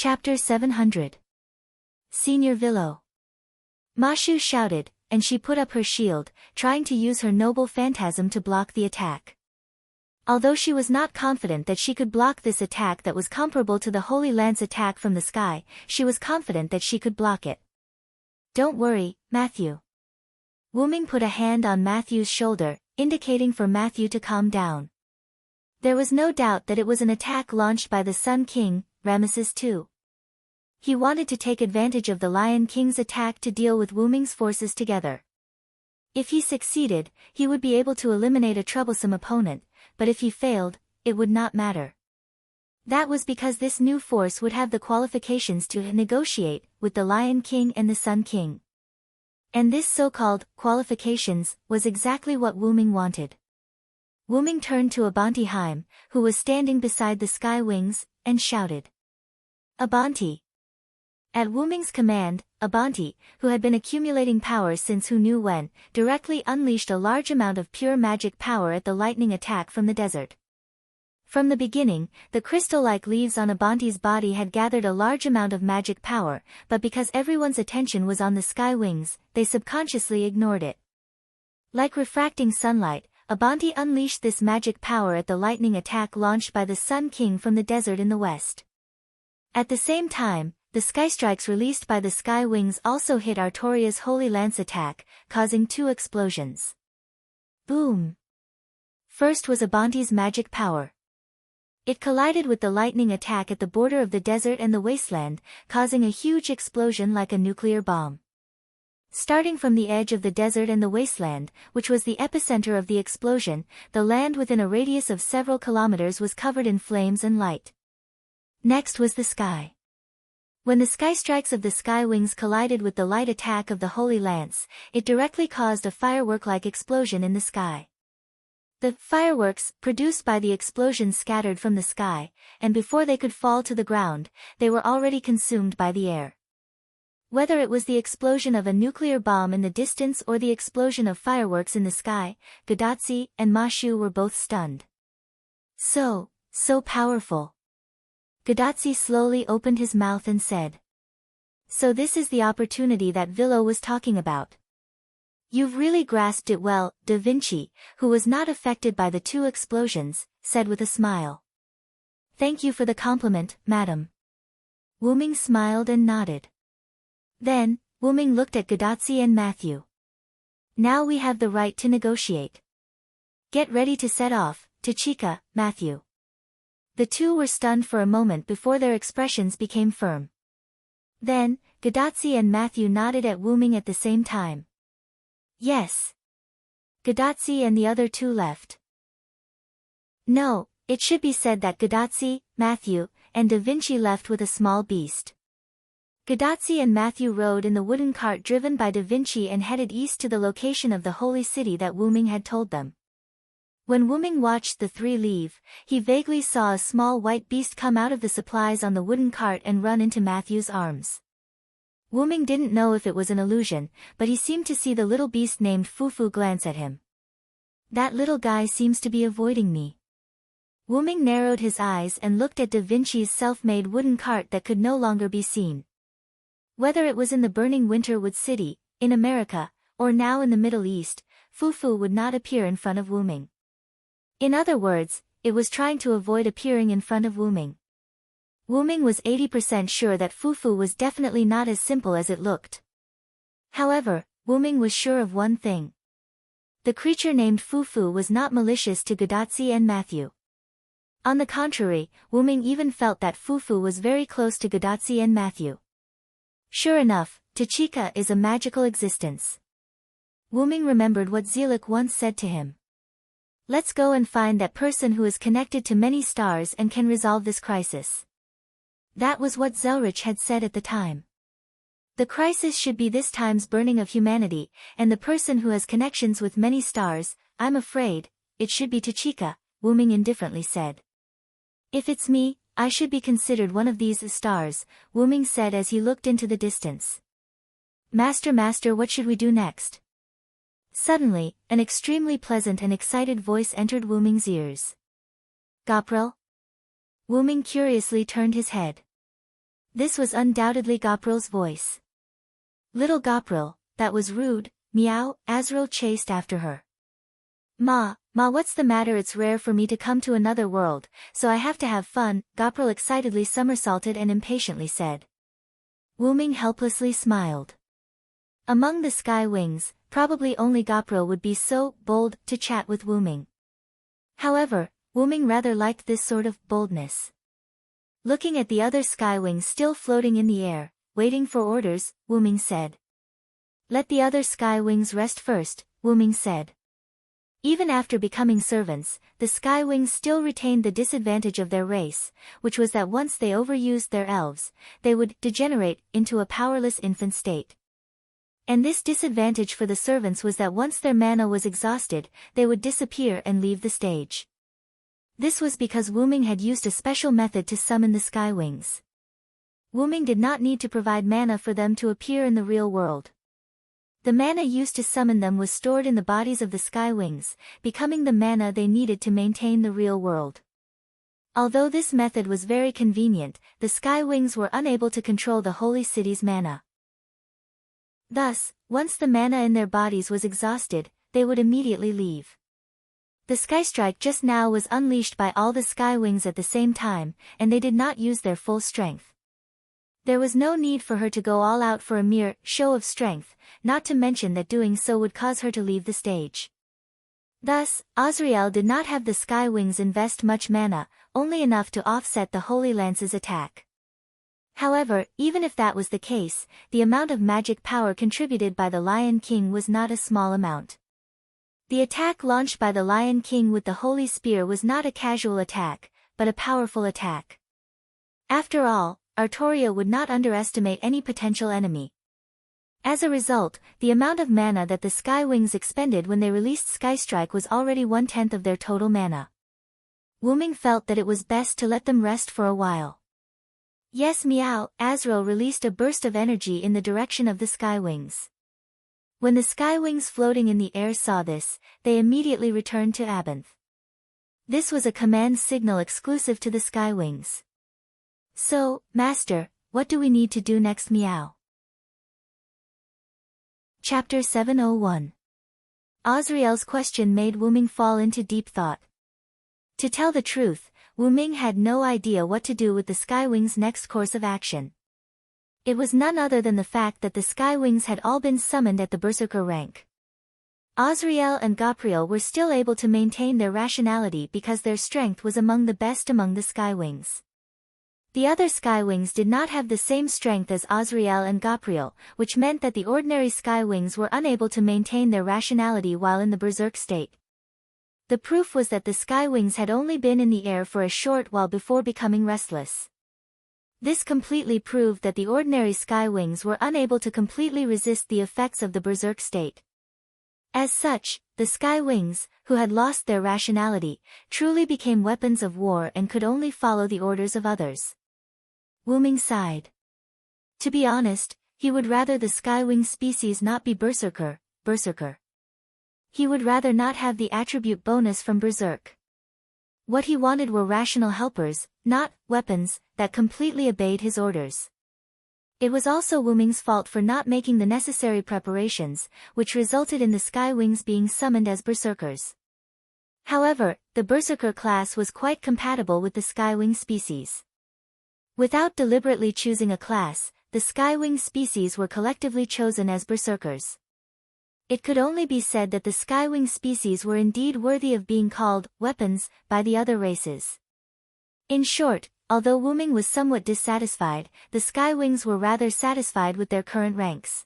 Chapter 700. Senior Villo. Mashu shouted, and she put up her shield, trying to use her noble phantasm to block the attack. Although she was not confident that she could block this attack that was comparable to the Holy Lance attack from the sky, she was confident that she could block it. "Don't worry, Matthew." Wuming put a hand on Matthew's shoulder, indicating for Matthew to calm down. There was no doubt that it was an attack launched by the Sun King, Ramesses II. He wanted to take advantage of the Lion King's attack to deal with Wuming's forces together. If he succeeded, he would be able to eliminate a troublesome opponent, but if he failed, it would not matter. That was because this new force would have the qualifications to negotiate with the Lion King and the Sun King. And this so-called qualifications was exactly what Wuming wanted. Wuming turned to Abanti Haim, who was standing beside the sky wings, and shouted, "Abanti!" At Wuming's command, Abanti, who had been accumulating power since who knew when, directly unleashed a large amount of pure magic power at the lightning attack from the desert. From the beginning, the crystal-like leaves on Abanti's body had gathered a large amount of magic power, but because everyone's attention was on the sky wings, they subconsciously ignored it. Like refracting sunlight, Abanti unleashed this magic power at the lightning attack launched by the Sun King from the desert in the west. At the same time, the sky strikes released by the sky wings also hit Artoria's Holy Lance attack, causing two explosions. Boom! First was Abanti's magic power. It collided with the lightning attack at the border of the desert and the wasteland, causing a huge explosion like a nuclear bomb. Starting from the edge of the desert and the wasteland, which was the epicenter of the explosion, the land within a radius of several kilometers was covered in flames and light. Next was the sky. When the sky strikes of the sky wings collided with the light attack of the Holy Lance, it directly caused a firework-like explosion in the sky. The fireworks, produced by the explosion, scattered from the sky, and before they could fall to the ground, they were already consumed by the air. Whether it was the explosion of a nuclear bomb in the distance or the explosion of fireworks in the sky, Gadatsi and Mashu were both stunned. So powerful. Gadatsi slowly opened his mouth and said, "So this is the opportunity that Villo was talking about." "You've really grasped it well," Da Vinci, who was not affected by the two explosions, said with a smile. "Thank you for the compliment, madam." Wuming smiled and nodded. Then, Wuming looked at Gadatsi and Matthew. "Now we have the right to negotiate. Get ready to set off, Tachika, Matthew." The two were stunned for a moment before their expressions became firm. Then, Gadatsi and Matthew nodded at Wuming at the same time. "Yes." Gadatsi and the other two left. No, it should be said that Gadatsi, Matthew, and Da Vinci left with a small beast. Gadatsi and Matthew rode in the wooden cart driven by Da Vinci and headed east to the location of the holy city that Wuming had told them. When Wuming watched the three leave, he vaguely saw a small white beast come out of the supplies on the wooden cart and run into Matthew's arms. Wuming didn't know if it was an illusion, but he seemed to see the little beast named Fufu glance at him. "That little guy seems to be avoiding me." Wuming narrowed his eyes and looked at Da Vinci's self-made wooden cart that could no longer be seen. Whether it was in the burning Winterwood City, in America, or now in the Middle East, Fufu would not appear in front of Wuming. In other words, it was trying to avoid appearing in front of Wuming. Wuming was 80% sure that Fufu was definitely not as simple as it looked. However, Wuming was sure of one thing. The creature named Fufu was not malicious to Gadatsi and Matthew. On the contrary, Wuming even felt that Fufu was very close to Gadatsi and Matthew. Sure enough, Tachika is a magical existence. Wuming remembered what Zelik once said to him. "Let's go and find that person who is connected to many stars and can resolve this crisis." That was what Zelrich had said at the time. The crisis should be this time's burning of humanity, and the person who has connections with many stars, I'm afraid, it should be Tachika, Wuming indifferently said. "If it's me, I should be considered one of these stars," Wuming said as he looked into the distance. Master, what should we do next?" Suddenly, an extremely pleasant and excited voice entered Wuming's ears. "Gapril?" Wuming curiously turned his head. This was undoubtedly Gopril's voice. Little Gopril, that was rude, meow, Azrael chased after her. Ma, what's the matter? It's rare for me to come to another world, so I have to have fun, Gopril excitedly somersaulted and impatiently said. Wyrm helplessly smiled. Among the sky wings, probably only Gopril would be so bold to chat with Wyrm. However, Wyrm rather liked this sort of boldness. Looking at the other sky wings still floating in the air, waiting for orders, Wyrm said. Let the other sky wings rest first, Wyrm said. Even after becoming servants, the sky wings still retained the disadvantage of their race, which was that once they overused their elves, they would degenerate into a powerless infant state. And this disadvantage for the servants was that once their mana was exhausted, they would disappear and leave the stage. This was because Wyrm had used a special method to summon the sky wings. Wyrm did not need to provide mana for them to appear in the real world. The mana used to summon them was stored in the bodies of the sky wings, becoming the mana they needed to maintain the real world. Although this method was very convenient, the sky wings were unable to control the holy city's mana. Thus, once the mana in their bodies was exhausted, they would immediately leave. The sky strike just now was unleashed by all the sky wings at the same time, and they did not use their full strength. There was no need for her to go all out for a mere show of strength, not to mention that doing so would cause her to leave the stage. Thus, Azrael did not have the sky wings invest much mana, only enough to offset the Holy Lance's attack. However, even if that was the case, the amount of magic power contributed by the Lion King was not a small amount. The attack launched by the Lion King with the Holy Spear was not a casual attack, but a powerful attack. After all, Artoria would not underestimate any potential enemy. As a result, the amount of mana that the Sky Wings expended when they released Sky Strike was already 1/10 of their total mana. Wyrm felt that it was best to let them rest for a while. Yes, meow, Azrael released a burst of energy in the direction of the Sky Wings. When the Sky Wings floating in the air saw this, they immediately returned to Abinth. This was a command signal exclusive to the Sky Wings. So, Master, what do we need to do next, meow? Chapter 701. Azrael's question made Wyrm fall into deep thought. To tell the truth, Wyrm had no idea what to do with the Sky Wings' next course of action. It was none other than the fact that the Sky Wings had all been summoned at the Berserker rank. Azrael and Gopril were still able to maintain their rationality because their strength was among the best among the Sky Wings. The other Sky Wings did not have the same strength as Azrael and Gopril, which meant that the ordinary Sky Wings were unable to maintain their rationality while in the berserk state. The proof was that the Sky Wings had only been in the air for a short while before becoming restless. This completely proved that the ordinary Sky Wings were unable to completely resist the effects of the berserk state. As such, the Sky Wings, who had lost their rationality, truly became weapons of war and could only follow the orders of others. Wyrm sighed. To be honest, he would rather the Skywing species not be berserker. He would rather not have the attribute bonus from berserk. What he wanted were rational helpers, not weapons, that completely obeyed his orders. It was also Wyrm's fault for not making the necessary preparations, which resulted in the Skywings being summoned as berserkers. However, the berserker class was quite compatible with the Skywing species. Without deliberately choosing a class, the Skywing species were collectively chosen as berserkers. It could only be said that the Skywing species were indeed worthy of being called weapons by the other races. In short, although Wyrm was somewhat dissatisfied, the Skywings were rather satisfied with their current ranks.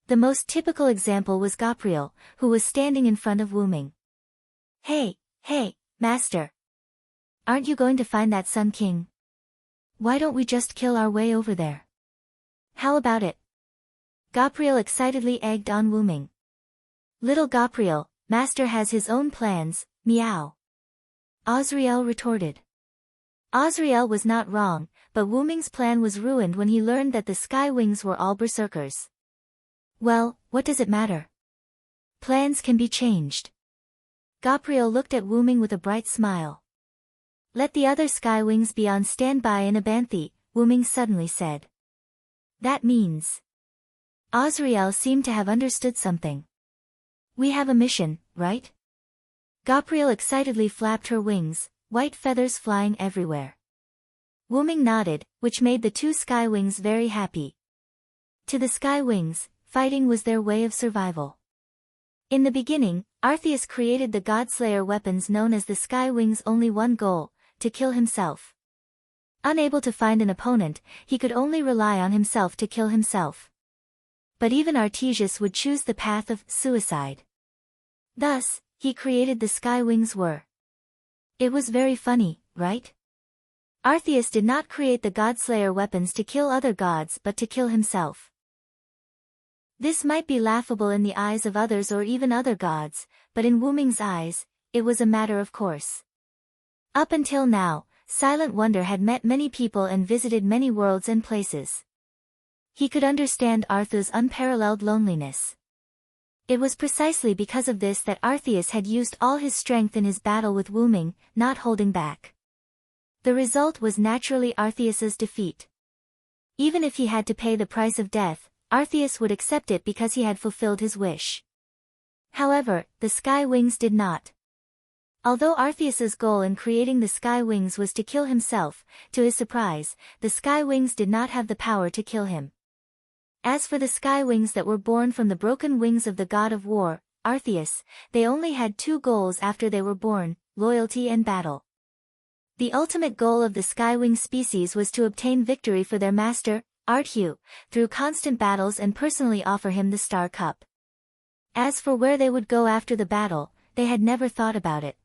The most typical example was Gopril, who was standing in front of Wyrm. Hey, Master! Aren't you going to find that Sun King? Why don't we just kill our way over there? How about it? Gopril excitedly egged on Wyrm. Little Gopril, Master has his own plans, meow. Azrael retorted. Azrael was not wrong, but Wyrm's plan was ruined when he learned that the Skywings were all berserkers. Well, what does it matter? Plans can be changed. Gopril looked at Wyrm with a bright smile. Let the other Skywings be on standby in Abanthe, Wyrm suddenly said. That means... Azriel seemed to have understood something. We have a mission, right? Gabrielle excitedly flapped her wings, white feathers flying everywhere. Wyrm nodded, which made the two sky wings very happy. To the sky wings, fighting was their way of survival. In the beginning, Arceus created the Godslayer weapons known as the Sky Wings' only one goal, to kill himself. Unable to find an opponent, he could only rely on himself to kill himself. But even Artesius would choose the path of suicide. Thus, he created the Sky Wings Wyrm. It was very funny, right? Arceus did not create the Godslayer weapons to kill other gods but to kill himself. This might be laughable in the eyes of others or even other gods, but in Wyrm's eyes, it was a matter of course. Up until now, Silent Wonder had met many people and visited many worlds and places. He could understand Arthur's unparalleled loneliness. It was precisely because of this that Arceus had used all his strength in his battle with Wyrm, not holding back. The result was naturally Arceus's defeat. Even if he had to pay the price of death, Arceus would accept it because he had fulfilled his wish. However, the Sky Wings did not. Although Arceus's goal in creating the Sky Wings was to kill himself, to his surprise, the Sky Wings did not have the power to kill him. As for the Sky Wings that were born from the broken wings of the god of war, Arceus, they only had two goals after they were born, loyalty and battle. The ultimate goal of the Skywing species was to obtain victory for their master, Arthu, through constant battles and personally offer him the Star Cup. As for where they would go after the battle, they had never thought about it.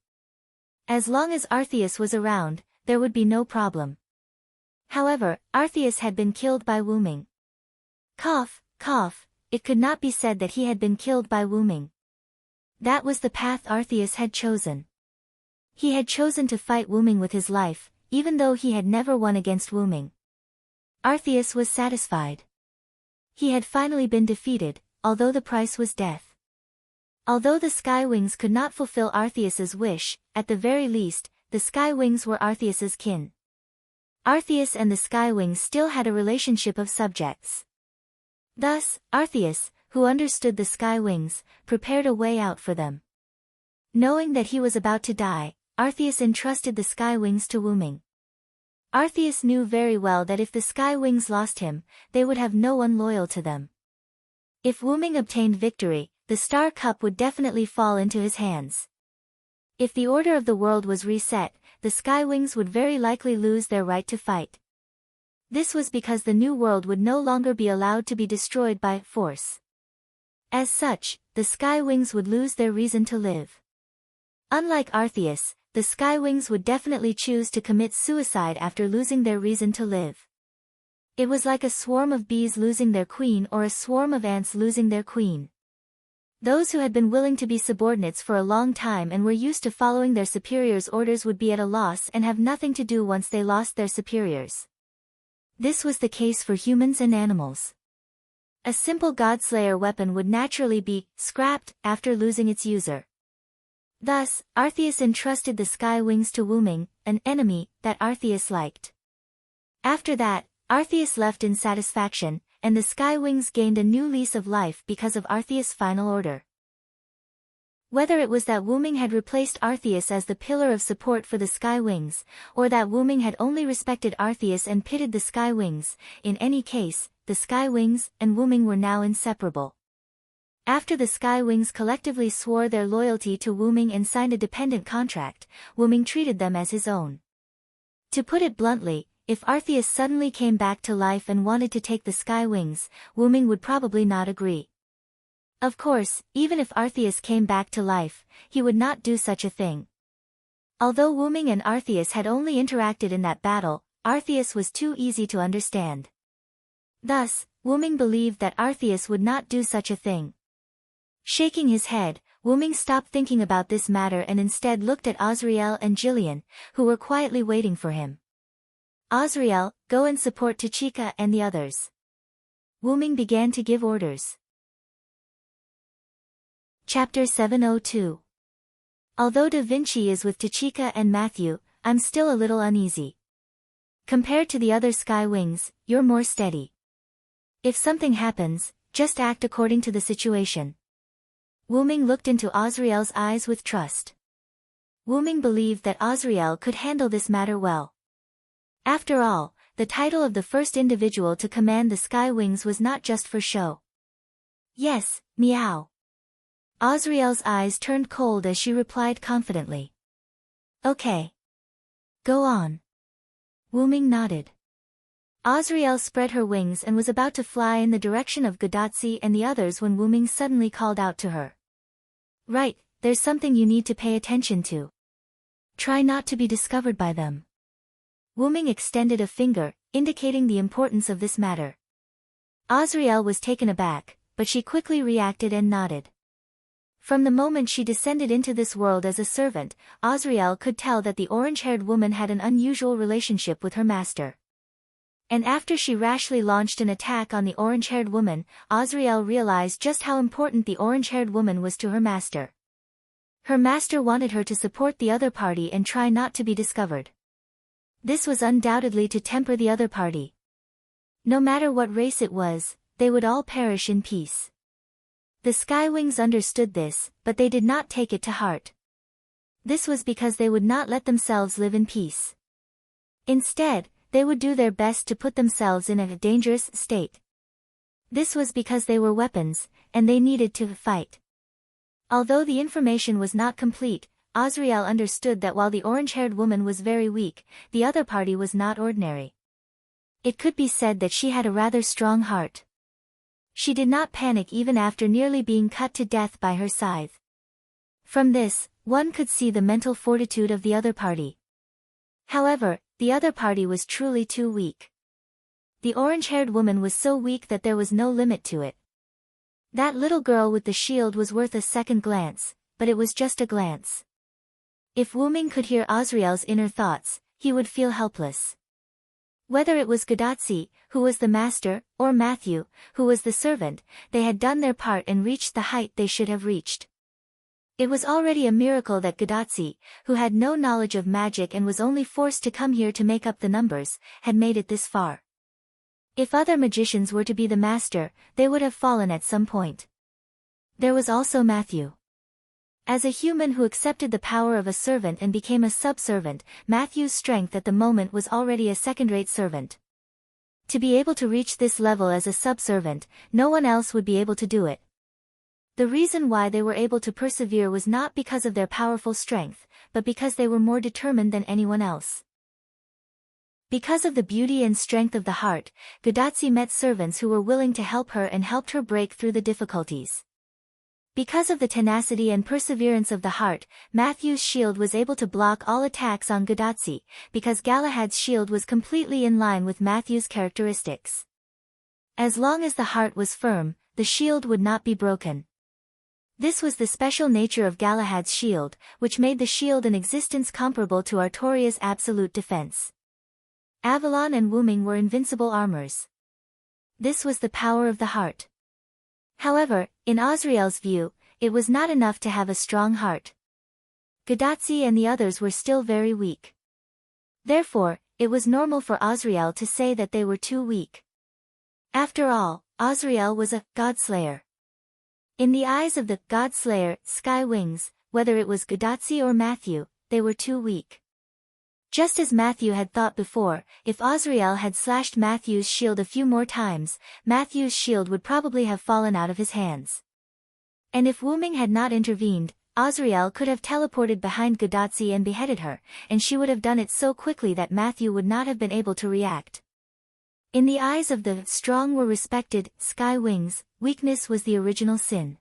As long as Arceus was around, there would be no problem. However, Arceus had been killed by Wyrm. Cough, cough, it could not be said that he had been killed by Wyrm. That was the path Arceus had chosen. He had chosen to fight Wyrm with his life, even though he had never won against Wyrm. Arceus was satisfied. He had finally been defeated, although the price was death. Although the Sky Wings could not fulfill Arceus's wish, at the very least, the Sky Wings were Arceus's kin. Arceus and the Sky Wings still had a relationship of subjects. Thus, Arceus, who understood the Sky Wings, prepared a way out for them. Knowing that he was about to die, Arceus entrusted the Sky Wings to Wyrm. Arceus knew very well that if the Sky Wings lost him, they would have no one loyal to them. If Wyrm obtained victory, the Star Cup would definitely fall into his hands. If the order of the world was reset, the Sky Wings would very likely lose their right to fight. This was because the new world would no longer be allowed to be destroyed by force. As such, the Sky Wings would lose their reason to live. Unlike Arceus, the Sky Wings would definitely choose to commit suicide after losing their reason to live. It was like a swarm of bees losing their queen or a swarm of ants losing their queen. Those who had been willing to be subordinates for a long time and were used to following their superiors' orders would be at a loss and have nothing to do once they lost their superiors. This was the case for humans and animals. A simple Godslayer weapon would naturally be scrapped after losing its user. Thus, Arceus entrusted the Sky Wings to Wyrm, an enemy that Arceus liked. After that, Arceus left in satisfaction, and the Sky Wings gained a new lease of life because of Arceus' final order. Whether it was that Wyrm had replaced Arceus as the pillar of support for the Sky Wings, or that Wyrm had only respected Arceus and pitted the Sky Wings, in any case, the Sky Wings and Wyrm were now inseparable. After the Sky Wings collectively swore their loyalty to Wyrm and signed a dependent contract, Wyrm treated them as his own. To put it bluntly, if Arceus suddenly came back to life and wanted to take the Sky Wings, Wyrm would probably not agree. Of course, even if Arceus came back to life, he would not do such a thing. Although Wyrm and Arceus had only interacted in that battle, Arceus was too easy to understand. Thus, Wyrm believed that Arceus would not do such a thing. Shaking his head, Wyrm stopped thinking about this matter and instead looked at Azriel and Jillian, who were quietly waiting for him. Azriel, go and support Tachika and the others. Wyrm began to give orders. Chapter 702. Although Da Vinci is with Tachika and Matthew, I'm still a little uneasy. Compared to the other sky wings, you're more steady. If something happens, just act according to the situation. Wu Ming looked into Azriel's eyes with trust. Wu Ming believed that Azriel could handle this matter well. After all, the title of the first individual to command the sky wings was not just for show. Yes, meow. Azriel's eyes turned cold as she replied confidently. Okay. Go on. Wu Ming nodded. Azriel spread her wings and was about to fly in the direction of Gadotsi and the others when Wu Ming suddenly called out to her. Right, there's something you need to pay attention to. Try not to be discovered by them. Wu Ming extended a finger, indicating the importance of this matter. Azriel was taken aback, but she quickly reacted and nodded. From the moment she descended into this world as a servant, Azriel could tell that the orange-haired woman had an unusual relationship with her master. And after she rashly launched an attack on the orange-haired woman, Azriel realized just how important the orange-haired woman was to her master. Her master wanted her to support the other party and try not to be discovered. This was undoubtedly to temper the other party. No matter what race it was, they would all perish in peace. The Skywings understood this, but they did not take it to heart. This was because they would not let themselves live in peace. Instead, they would do their best to put themselves in a dangerous state. This was because they were weapons, and they needed to fight. Although the information was not complete, Azriel understood that while the orange-haired woman was very weak, the other party was not ordinary. It could be said that she had a rather strong heart. She did not panic even after nearly being cut to death by her scythe. From this, one could see the mental fortitude of the other party. However, the other party was truly too weak. The orange-haired woman was so weak that there was no limit to it. That little girl with the shield was worth a second glance, but it was just a glance. If Wu Ming could hear Azriel's inner thoughts, he would feel helpless. Whether it was Gadotsi, who was the master, or Matthew, who was the servant, they had done their part and reached the height they should have reached. It was already a miracle that Gadotsi, who had no knowledge of magic and was only forced to come here to make up the numbers, had made it this far. If other magicians were to be the master, they would have fallen at some point. There was also Matthew. As a human who accepted the power of a servant and became a sub-servant, Matthew's strength at the moment was already a second-rate servant. To be able to reach this level as a sub-servant, no one else would be able to do it. The reason why they were able to persevere was not because of their powerful strength, but because they were more determined than anyone else. Because of the beauty and strength of the heart, Gadotsi met servants who were willing to help her and helped her break through the difficulties. Because of the tenacity and perseverance of the heart, Matthew's shield was able to block all attacks on Gadotsi, because Galahad's shield was completely in line with Matthew's characteristics. As long as the heart was firm, the shield would not be broken. This was the special nature of Galahad's shield, which made the shield in existence comparable to Artoria's absolute defense. Avalon and Wu Ming were invincible armors. This was the power of the heart. However, in Azriel's view, it was not enough to have a strong heart. Gadotsi and the others were still very weak. Therefore, it was normal for Azriel to say that they were too weak. After all, Azriel was a God-slayer. In the eyes of the God-slayer, Sky Wings, whether it was Gadotsi or Matthew, they were too weak. Just as Matthew had thought before, if Azriel had slashed Matthew's shield a few more times, Matthew's shield would probably have fallen out of his hands. And if Wu Ming had not intervened, Azriel could have teleported behind Gadotsi and beheaded her, and she would have done it so quickly that Matthew would not have been able to react. In the eyes of the strong were respected Sky Wings, weakness was the original sin.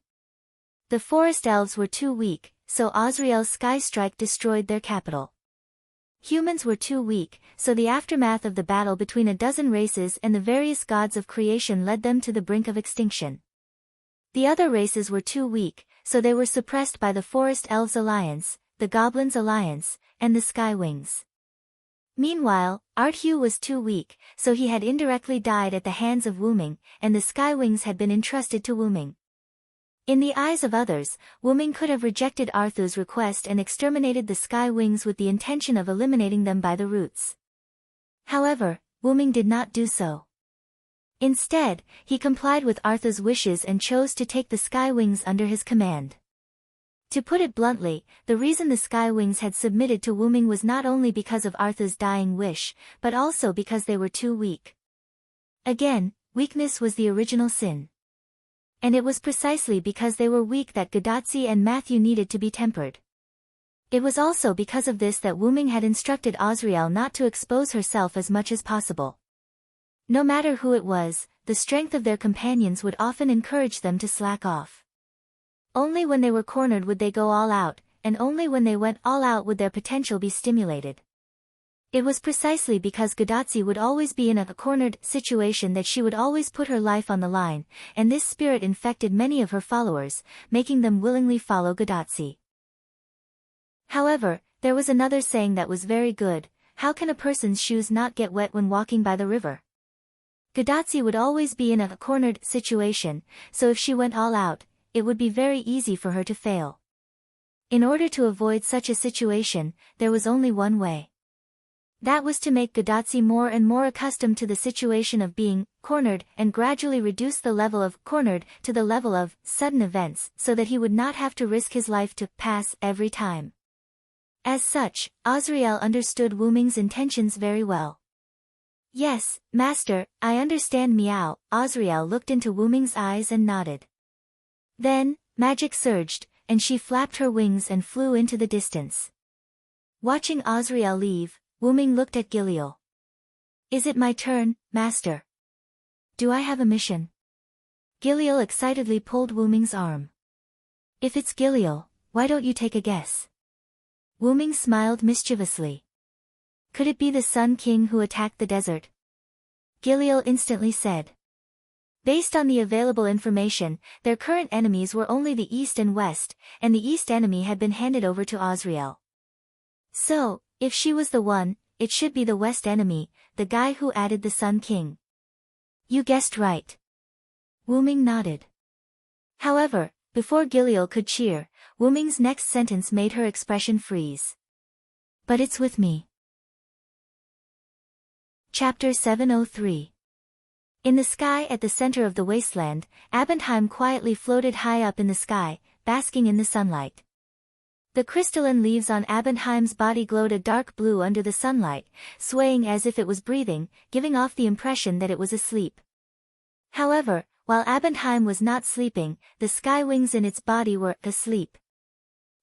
The forest elves were too weak, so Azriel's sky strike destroyed their capital. Humans were too weak, so the aftermath of the battle between a dozen races and the various gods of creation led them to the brink of extinction. The other races were too weak, so they were suppressed by the Forest Elves Alliance, the Goblins Alliance, and the Sky Wings. Meanwhile, Arthu was too weak, so he had indirectly died at the hands of Wu Ming, and the Sky Wings had been entrusted to Wu Ming. In the eyes of others, Wu Ming could have rejected Arthu's request and exterminated the Sky Wings with the intention of eliminating them by the roots. However, Wyrm did not do so. Instead, he complied with Arthur's wishes and chose to take the Sky Wings under his command. To put it bluntly, the reason the Sky Wings had submitted to Wyrm was not only because of Arthur's dying wish, but also because they were too weak. Again, weakness was the original sin. And it was precisely because they were weak that Gadazi and Matthew needed to be tempered. It was also because of this that Wyrm had instructed Azriel not to expose herself as much as possible. No matter who it was, the strength of their companions would often encourage them to slack off. Only when they were cornered would they go all out, and only when they went all out would their potential be stimulated. It was precisely because Gadazi would always be in a cornered situation that she would always put her life on the line, and this spirit infected many of her followers, making them willingly follow Gadazi. However, there was another saying that was very good: how can a person's shoes not get wet when walking by the river? Gadazi would always be in a cornered situation, so if she went all out, it would be very easy for her to fail. In order to avoid such a situation, there was only one way. That was to make Gadazi more and more accustomed to the situation of being cornered and gradually reduce the level of cornered to the level of sudden events so that he would not have to risk his life to pass every time. As such, Azriel understood Wyrm's intentions very well. Yes, master, I understand. Meow. Azriel looked into Wyrm's eyes and nodded. Then, magic surged, and she flapped her wings and flew into the distance. Watching Azriel leave, Wyrm looked at Giliel. Is it my turn, master? Do I have a mission? Giliel excitedly pulled Wyrm's arm. If it's Giliel, why don't you take a guess? Wyrm smiled mischievously. Could it be the Sun King who attacked the desert? Giliel instantly said. Based on the available information, their current enemies were only the East and West, and the East enemy had been handed over to Azriel. So, if she was the one, it should be the West enemy, the guy who added the Sun King. You guessed right. Wyrm nodded. However, before Giliel could cheer, Wyrm's next sentence made her expression freeze. But it's with me. Chapter 703. In the sky at the center of the wasteland, Abendheim quietly floated high up in the sky, basking in the sunlight. The crystalline leaves on Abendheim's body glowed a dark blue under the sunlight, swaying as if it was breathing, giving off the impression that it was asleep. However, while Abendheim was not sleeping, the sky wings in its body were asleep.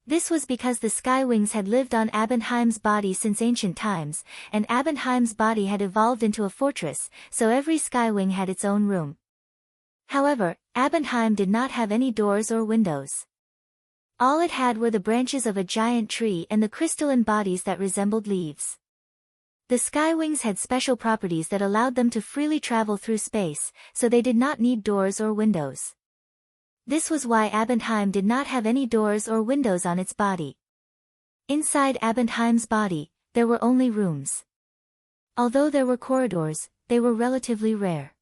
This was because the Sky Wings had lived on Abendheim's body since ancient times, and Abendheim's body had evolved into a fortress, so every Sky Wing had its own room. However, Abendheim did not have any doors or windows. All it had were the branches of a giant tree and the crystalline bodies that resembled leaves. The Sky Wings had special properties that allowed them to freely travel through space, so they did not need doors or windows. This was why Abendheim did not have any doors or windows on its body. Inside Abendheim's body, there were only rooms. Although there were corridors, they were relatively rare.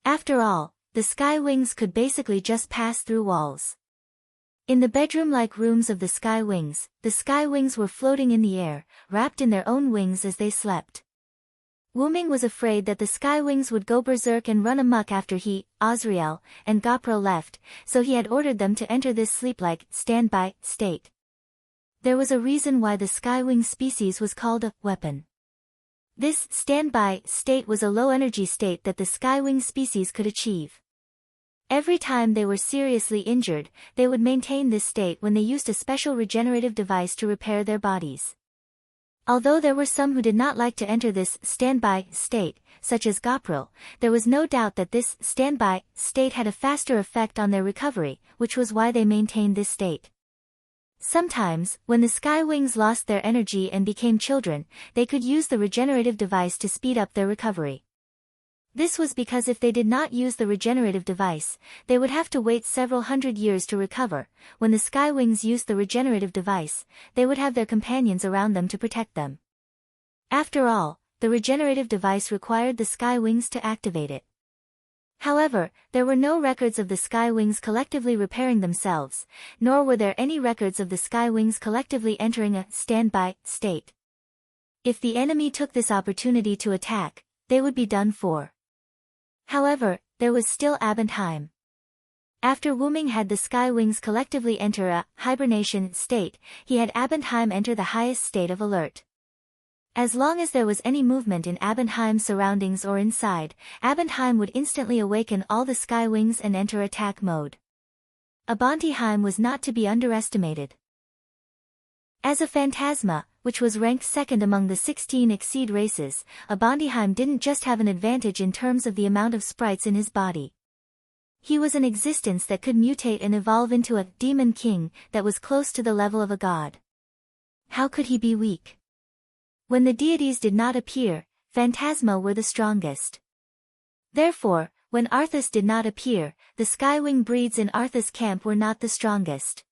After all, the Sky Wings could basically just pass through walls. In the bedroom-like rooms of the Sky Wings were floating in the air, wrapped in their own wings as they slept. Wyrm was afraid that the Sky Wings would go berserk and run amok after he, Azriel, and Gopro left, so he had ordered them to enter this sleep-like, standby state. There was a reason why the Sky Wing species was called a weapon. This standby state was a low-energy state that the Sky Wing species could achieve. Every time they were seriously injured, they would maintain this state when they used a special regenerative device to repair their bodies. Although there were some who did not like to enter this standby state, such as Gopril, there was no doubt that this standby state had a faster effect on their recovery, which was why they maintained this state. Sometimes, when the Sky Wings lost their energy and became children, they could use the regenerative device to speed up their recovery. This was because if they did not use the regenerative device, they would have to wait several hundred years to recover. When the Sky Wings used the regenerative device, they would have their companions around them to protect them. After all, the regenerative device required the Sky Wings to activate it. However, there were no records of the Sky Wings collectively repairing themselves, nor were there any records of the Sky Wings collectively entering a standby state. If the enemy took this opportunity to attack, they would be done for. However, there was still Abendheim. After Wyrm had the Sky Wings collectively enter a hibernation state, he had Abendheim enter the highest state of alert. As long as there was any movement in Abendheim's surroundings or inside, Abendheim would instantly awaken all the Sky Wings and enter attack mode. Abendheim was not to be underestimated. As a phantasma, which was ranked second among the 16 Exceed races, Abendheim didn't just have an advantage in terms of the amount of sprites in his body. He was an existence that could mutate and evolve into a demon king that was close to the level of a god. How could he be weak? When the deities did not appear, phantasma were the strongest. Therefore, when Arthas did not appear, the Skywing breeds in Arthas' camp were not the strongest.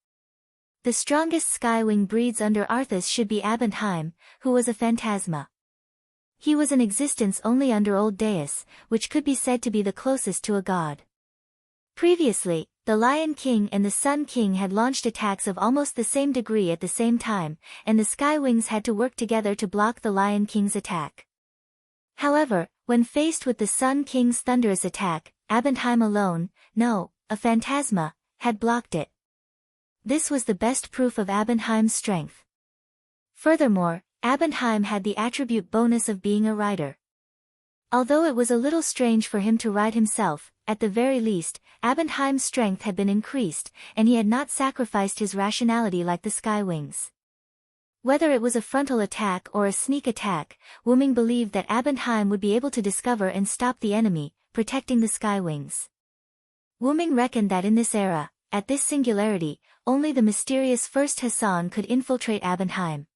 The strongest Skywing breeds under Arthas should be Abendheim, who was a phantasma. He was an existence only under Old Deus, which could be said to be the closest to a god. Previously, the Lion King and the Sun King had launched attacks of almost the same degree at the same time, and the Skywings had to work together to block the Lion King's attack. However, when faced with the Sun King's thunderous attack, Abendheim alone, no, a phantasma, had blocked it. This was the best proof of Abendheim's strength. Furthermore, Abendheim had the attribute bonus of being a rider. Although it was a little strange for him to ride himself, at the very least, Abendheim's strength had been increased, and he had not sacrificed his rationality like the Skywings. Whether it was a frontal attack or a sneak attack, Wyrm believed that Abendheim would be able to discover and stop the enemy, protecting the Skywings. Wyrm reckoned that in this era, at this singularity, only the mysterious first Hassan could infiltrate Abendheim.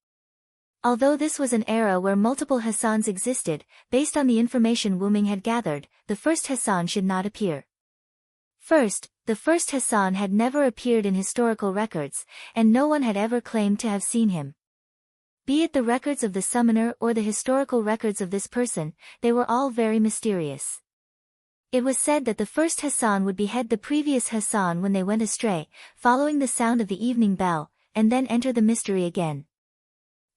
Although this was an era where multiple Hassans existed, based on the information Wyrm had gathered, the first Hassan should not appear. First, the first Hassan had never appeared in historical records, and no one had ever claimed to have seen him. Be it the records of the summoner or the historical records of this person, they were all very mysterious. It was said that the first Hassan would behead the previous Hassan when they went astray, following the sound of the evening bell, and then enter the mystery again.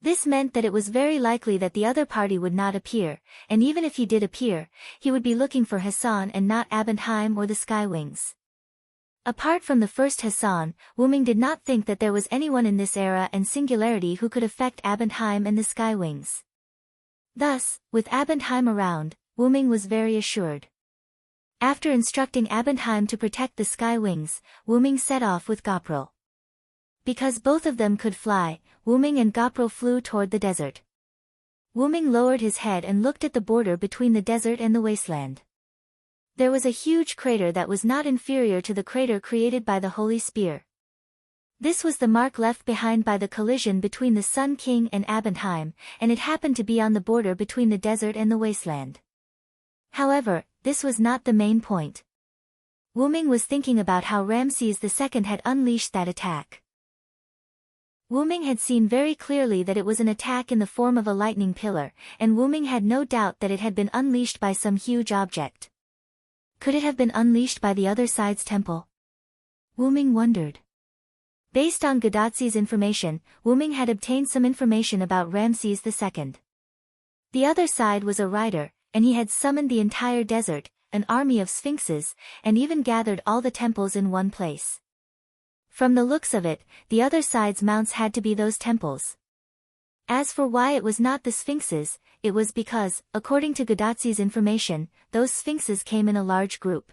This meant that it was very likely that the other party would not appear, and even if he did appear, he would be looking for Hassan and not Abendheim or the Skywings. Apart from the first Hassan, Wyrm did not think that there was anyone in this era and singularity who could affect Abendheim and the Skywings. Thus, with Abendheim around, Wyrm was very assured. After instructing Abendheim to protect the Skywings, Wyrm set off with Goprel. Because both of them could fly, Wyrm and Goprel flew toward the desert. Wyrm lowered his head and looked at the border between the desert and the wasteland. There was a huge crater that was not inferior to the crater created by the Holy Spear. This was the mark left behind by the collision between the Sun King and Abendheim, and it happened to be on the border between the desert and the wasteland. However, this was not the main point. Wyrm was thinking about how Ramses II had unleashed that attack. Wyrm had seen very clearly that it was an attack in the form of a lightning pillar, and Wyrm had no doubt that it had been unleashed by some huge object. Could it have been unleashed by the other side's temple? Wyrm wondered. Based on Gadatsi's information, Wyrm had obtained some information about Ramses II. The other side was a rider, and he had summoned the entire desert, an army of sphinxes, and even gathered all the temples in one place. From the looks of it, the other side's mounts had to be those temples. As for why it was not the sphinxes, it was because, according to Gadatsi's information, those sphinxes came in a large group.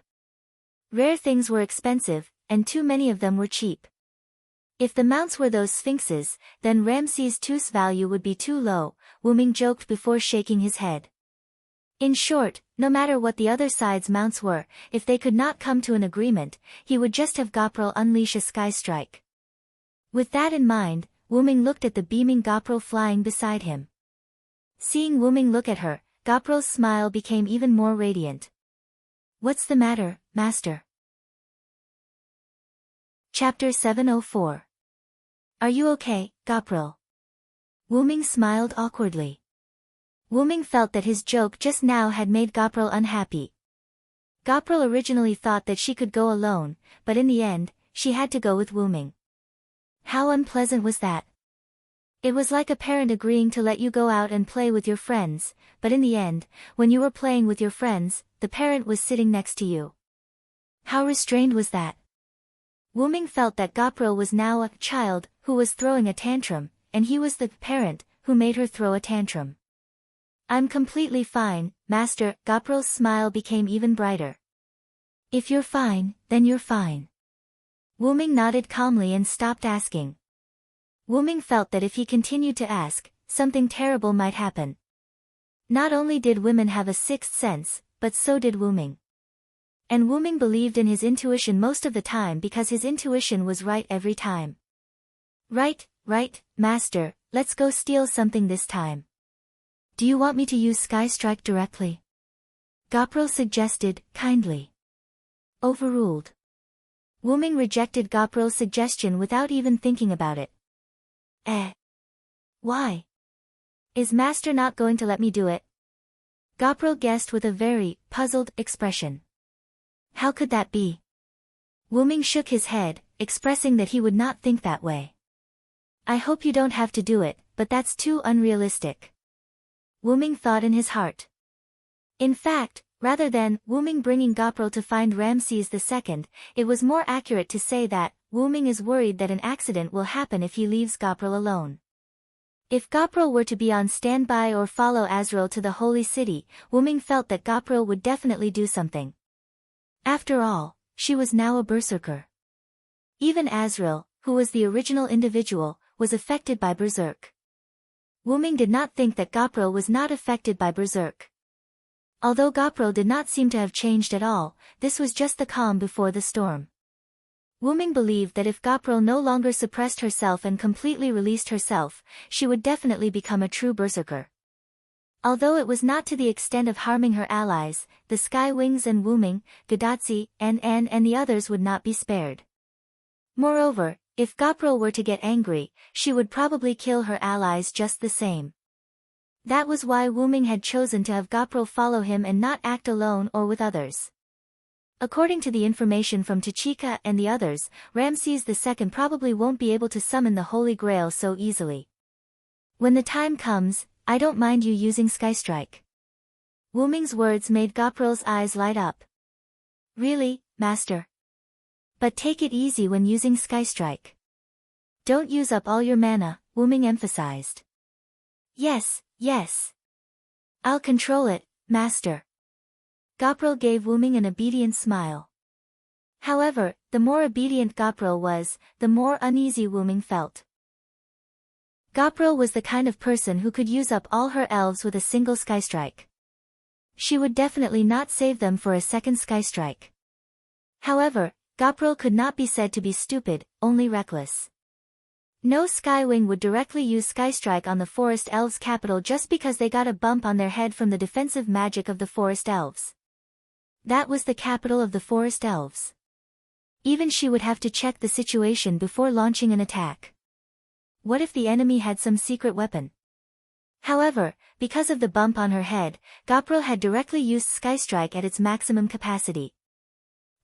Rare things were expensive, and too many of them were cheap. If the mounts were those sphinxes, then Ramses II's value would be too low, Wyrm joked before shaking his head. In short, no matter what the other side's mounts were, if they could not come to an agreement, he would just have Goprel unleash a sky strike. With that in mind, Wyrm looked at the beaming Goprel flying beside him. Seeing Wyrm look at her, Goprel's smile became even more radiant. "What's the matter, Master?" Chapter 704. Are you okay, Goprel? Wyrm smiled awkwardly. Wyrm felt that his joke just now had made Goprel unhappy. Goprel originally thought that she could go alone, but in the end, she had to go with Wyrm. How unpleasant was that? It was like a parent agreeing to let you go out and play with your friends, but in the end, when you were playing with your friends, the parent was sitting next to you. How restrained was that? Wuming felt that Gapril was now a child who was throwing a tantrum, and he was the parent who made her throw a tantrum. I'm completely fine, master. Gapril's smile became even brighter. If you're fine, then you're fine. Wuming nodded calmly and stopped asking. Wuming felt that if he continued to ask, something terrible might happen. Not only did women have a sixth sense, but so did Wuming. And Wuming believed in his intuition most of the time because his intuition was right every time. Right, master, let's go steal something this time. Do you want me to use Sky Strike directly? Gapril suggested, kindly. Overruled. Wuming rejected Gapril's suggestion without even thinking about it. Why? Is master not going to let me do it? Gapril guessed with a very puzzled expression. How could that be? Wuming shook his head, expressing that he would not think that way. I hope you don't have to do it, but that's too unrealistic. Wuming thought in his heart. In fact, rather than Wuming bringing Gapril to find Ramses II, it was more accurate to say that Wuming is worried that an accident will happen if he leaves Gapril alone. If Gapril were to be on standby or follow Azrael to the holy city, Wuming felt that Gapril would definitely do something. After all, she was now a berserker. Even Azrael, who was the original individual, was affected by berserk. Wuming did not think that Gapril was not affected by berserk. Although Gapril did not seem to have changed at all, this was just the calm before the storm. Wuming believed that if Gapril no longer suppressed herself and completely released herself, she would definitely become a true berserker. Although it was not to the extent of harming her allies, the Sky Wings and Wuming, Gadatsi, and the others would not be spared. Moreover, if Gapril were to get angry, she would probably kill her allies just the same. That was why Wuming had chosen to have Gapril follow him and not act alone or with others. According to the information from Tachika and the others, Ramses II probably won't be able to summon the Holy Grail so easily. When the time comes, I don't mind you using Sky Strike. Wuming's words made Gapril's eyes light up. Really, master? But take it easy when using Sky Strike. Don't use up all your mana, Wuming emphasized. Yes. I'll control it, master. Gapril gave Wuming an obedient smile. However, the more obedient Gapril was, the more uneasy Wuming felt. Gapril was the kind of person who could use up all her elves with a single Sky Strike. She would definitely not save them for a second Sky Strike. However, Gapril could not be said to be stupid, only reckless. No Skywing would directly use Sky Strike on the Forest Elves' capital just because they got a bump on their head from the defensive magic of the Forest Elves. That was the capital of the Forest Elves. Even she would have to check the situation before launching an attack. What if the enemy had some secret weapon? However, because of the bump on her head, Gapril had directly used Sky Strike at its maximum capacity.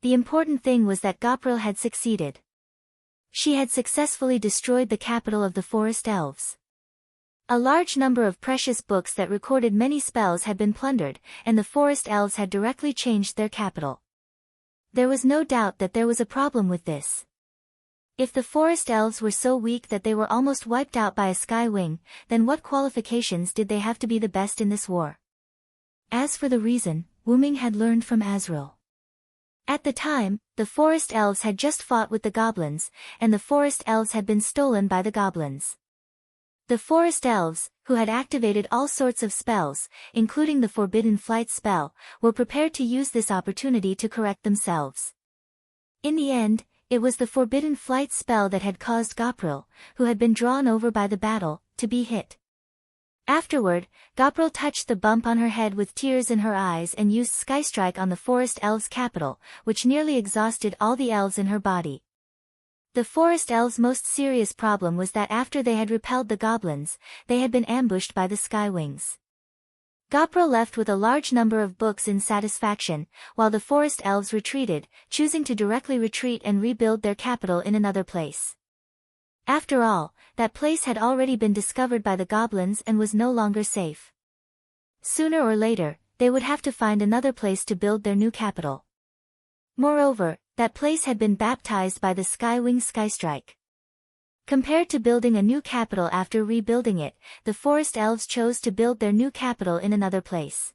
The important thing was that Gapril had succeeded. She had successfully destroyed the capital of the Forest Elves. A large number of precious books that recorded many spells had been plundered, and the Forest Elves had directly changed their capital. There was no doubt that there was a problem with this. If the Forest Elves were so weak that they were almost wiped out by a Sky Wing, then what qualifications did they have to be the best in this war? As for the reason, Wuming had learned from Azrael. At the time, the Forest Elves had just fought with the Goblins, and the Forest Elves had been stolen by the Goblins. The Forest Elves, who had activated all sorts of spells, including the Forbidden Flight spell, were prepared to use this opportunity to correct themselves. In the end, it was the Forbidden Flight spell that had caused Gapril, who had been drawn over by the battle, to be hit. Afterward, Gapril touched the bump on her head with tears in her eyes and used Sky Strike on the Forest Elves' capital, which nearly exhausted all the elves in her body. The Forest Elves' most serious problem was that after they had repelled the Goblins, they had been ambushed by the Sky Wings. Gapril left with a large number of books in satisfaction, while the Forest Elves retreated, choosing to directly retreat and rebuild their capital in another place. After all, that place had already been discovered by the goblins and was no longer safe. Sooner or later, they would have to find another place to build their new capital. Moreover, that place had been baptized by the Skywing Skystrike. Compared to building a new capital after rebuilding it, the forest elves chose to build their new capital in another place.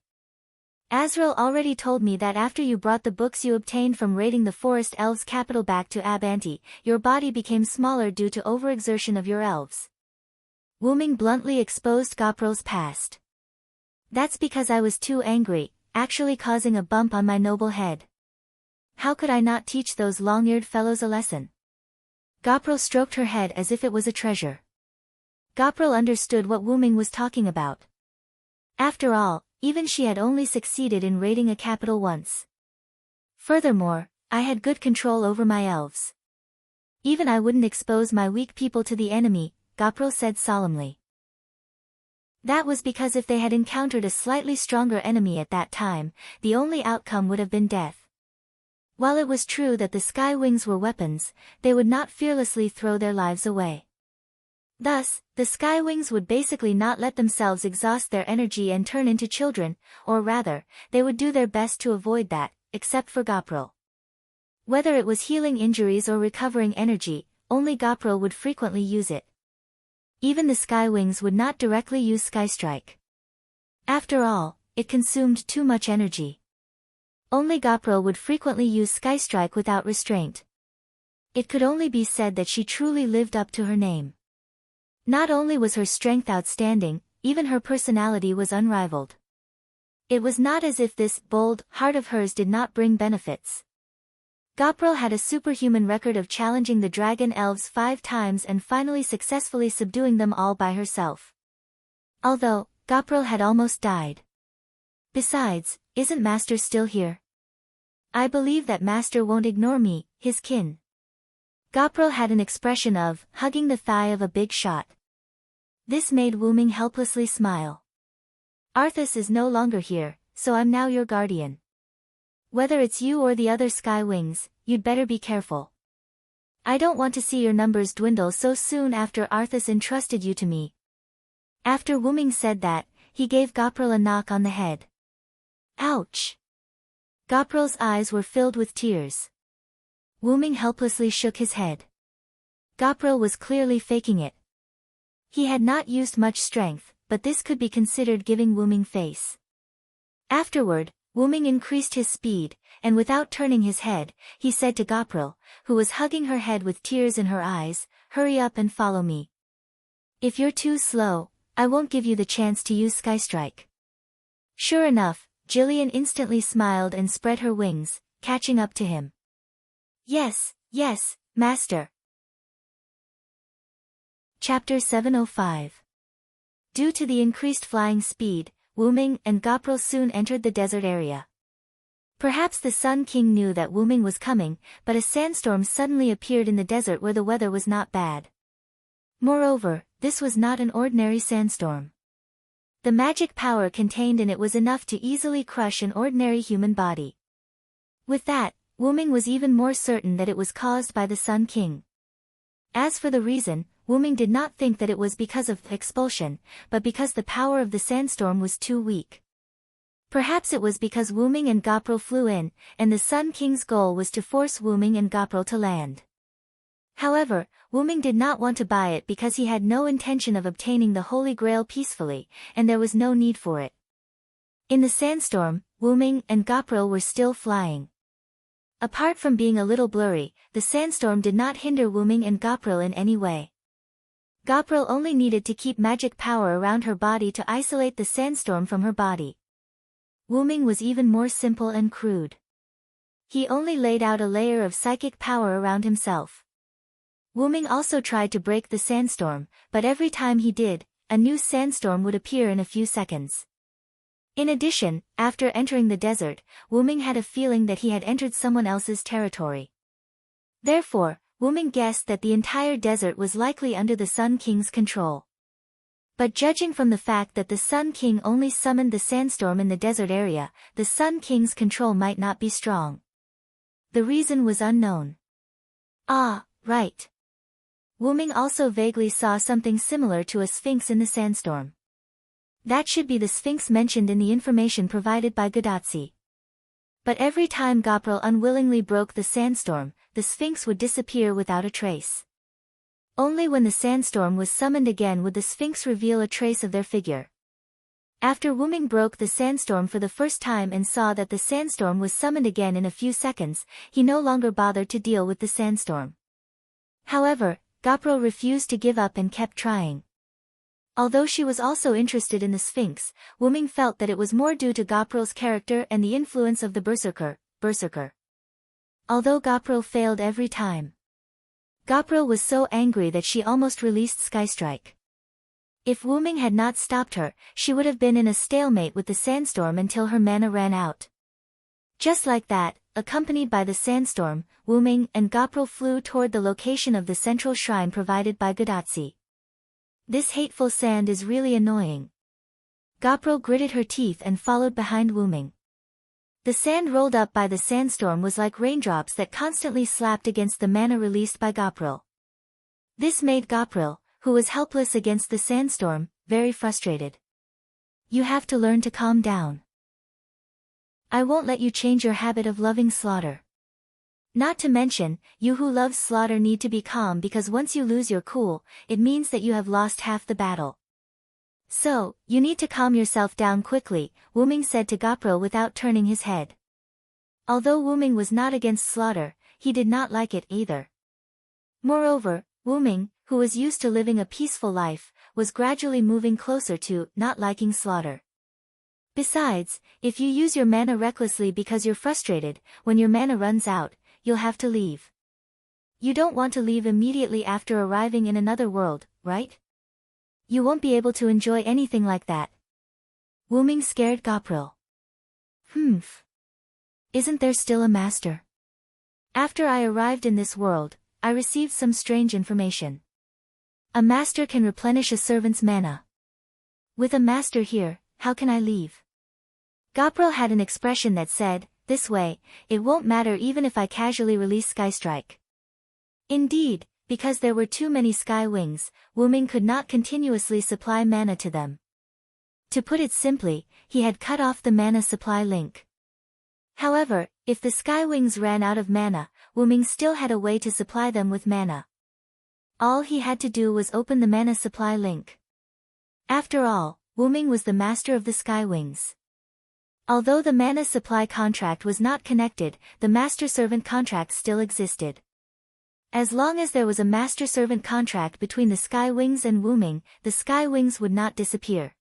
Azrael already told me that after you brought the books you obtained from raiding the forest elves' capital back to Abanti, your body became smaller due to overexertion of your elves. Wyrm bluntly exposed Gopril's past. That's because I was too angry, actually causing a bump on my noble head. How could I not teach those long-eared fellows a lesson? Gopril stroked her head as if it was a treasure. Gopril understood what Wyrm was talking about. After all, even she had only succeeded in raiding a capital once. Furthermore, I had good control over my elves. Even I wouldn't expose my weak people to the enemy, Gopril said solemnly. That was because if they had encountered a slightly stronger enemy at that time, the only outcome would have been death. While it was true that the sky wings were weapons, they would not fearlessly throw their lives away. Thus, the sky wings would basically not let themselves exhaust their energy and turn into children, or rather, they would do their best to avoid that, except for Gopril. Whether it was healing injuries or recovering energy, only Gopril would frequently use it. Even the sky wings would not directly use Skystrike. After all, it consumed too much energy. Only Gopril would frequently use Skystrike without restraint. It could only be said that she truly lived up to her name. Not only was her strength outstanding, even her personality was unrivaled. It was not as if this bold heart of hers did not bring benefits. Gopril had a superhuman record of challenging the dragon elves 5 times and finally successfully subduing them all by herself. Although, Gopril had almost died. Besides, isn't Master still here? I believe that Master won't ignore me, his kin. Gopril had an expression of hugging the thigh of a big shot. This made Wyrm helplessly smile. Arthas is no longer here, so I'm now your guardian. Whether it's you or the other sky wings, you'd better be careful. I don't want to see your numbers dwindle so soon after Arthas entrusted you to me. After Wyrm said that, he gave Gopril a knock on the head. Ouch! Gopril's eyes were filled with tears. Wyrm helplessly shook his head. Gopril was clearly faking it. He had not used much strength, but this could be considered giving Wyrm face. Afterward, Wyrm increased his speed, and without turning his head, he said to Gopril, who was hugging her head with tears in her eyes, "Hurry up and follow me. If you're too slow, I won't give you the chance to use Skystrike." Sure enough, Jillian instantly smiled and spread her wings, catching up to him. Yes, Master. Chapter 705. Due to the increased flying speed, Wyrm and Gopril soon entered the desert area. Perhaps the Sun King knew that Wyrm was coming, but a sandstorm suddenly appeared in the desert where the weather was not bad. Moreover, this was not an ordinary sandstorm. The magic power contained in it was enough to easily crush an ordinary human body. With that, Wyrm was even more certain that it was caused by the Sun King. As for the reason, Wyrm did not think that it was because of expulsion, but because the power of the sandstorm was too weak. Perhaps it was because Wyrm and Gopril flew in, and the Sun King's goal was to force Wyrm and Gopril to land. However, Wyrm did not want to buy it because he had no intention of obtaining the Holy Grail peacefully, and there was no need for it. In the sandstorm, Wyrm and Gopril were still flying. Apart from being a little blurry, the sandstorm did not hinder Wyrm and Gopril in any way. Gopril only needed to keep magic power around her body to isolate the sandstorm from her body. Wyrm was even more simple and crude. He only laid out a layer of psychic power around himself. Wyrm also tried to break the sandstorm, but every time he did, a new sandstorm would appear in a few seconds. In addition, after entering the desert, Wyrm had a feeling that he had entered someone else's territory. Therefore, Wyrm guessed that the entire desert was likely under the Sun King's control. But judging from the fact that the Sun King only summoned the sandstorm in the desert area, the Sun King's control might not be strong. The reason was unknown. Ah, right. Wuming also vaguely saw something similar to a sphinx in the sandstorm. That should be the sphinx mentioned in the information provided by Godatsi. But every time Goprel unwillingly broke the sandstorm, the sphinx would disappear without a trace. Only when the sandstorm was summoned again would the sphinx reveal a trace of their figure. After Wuming broke the sandstorm for the first time and saw that the sandstorm was summoned again in a few seconds, he no longer bothered to deal with the sandstorm. However, Goprel refused to give up and kept trying. Although she was also interested in the sphinx, Wuming felt that it was more due to Goprel's character and the influence of the berserker. Although Goprel failed every time, Goprel was so angry that she almost released Skystrike. If Wuming had not stopped her, she would have been in a stalemate with the sandstorm until her mana ran out. Just like that, accompanied by the sandstorm, Wuming and Goprel flew toward the location of the central shrine provided by Godatsi. This hateful sand is really annoying. Goprel gritted her teeth and followed behind Wuming. The sand rolled up by the sandstorm was like raindrops that constantly slapped against the mana released by Goprel. This made Goprel, who was helpless against the sandstorm, very frustrated. You have to learn to calm down. I won't let you change your habit of loving slaughter. Not to mention, you who love slaughter need to be calm because once you lose your cool, it means that you have lost half the battle. So, you need to calm yourself down quickly, Wuming said to Goprel without turning his head. Although Wuming was not against slaughter, he did not like it either. Moreover, Wuming, who was used to living a peaceful life, was gradually moving closer to not liking slaughter. Besides, if you use your mana recklessly because you're frustrated, when your mana runs out, you'll have to leave. You don't want to leave immediately after arriving in another world, right? You won't be able to enjoy anything like that. Wuming scared Goprel. Isn't there still a master? After I arrived in this world, I received some strange information. A master can replenish a servant's mana. With a master here, how can I leave? Goprel had an expression that said, this way, it won't matter even if I casually release Skystrike. Indeed, because there were too many sky wings, Wuming could not continuously supply mana to them. To put it simply, he had cut off the mana supply link. However, if the sky wings ran out of mana, Wuming still had a way to supply them with mana. All he had to do was open the mana supply link. After all, Wuming was the master of the sky wings. Although the mana supply contract was not connected, the master-servant contract still existed. As long as there was a master-servant contract between the sky wings and Wuming, the sky wings would not disappear.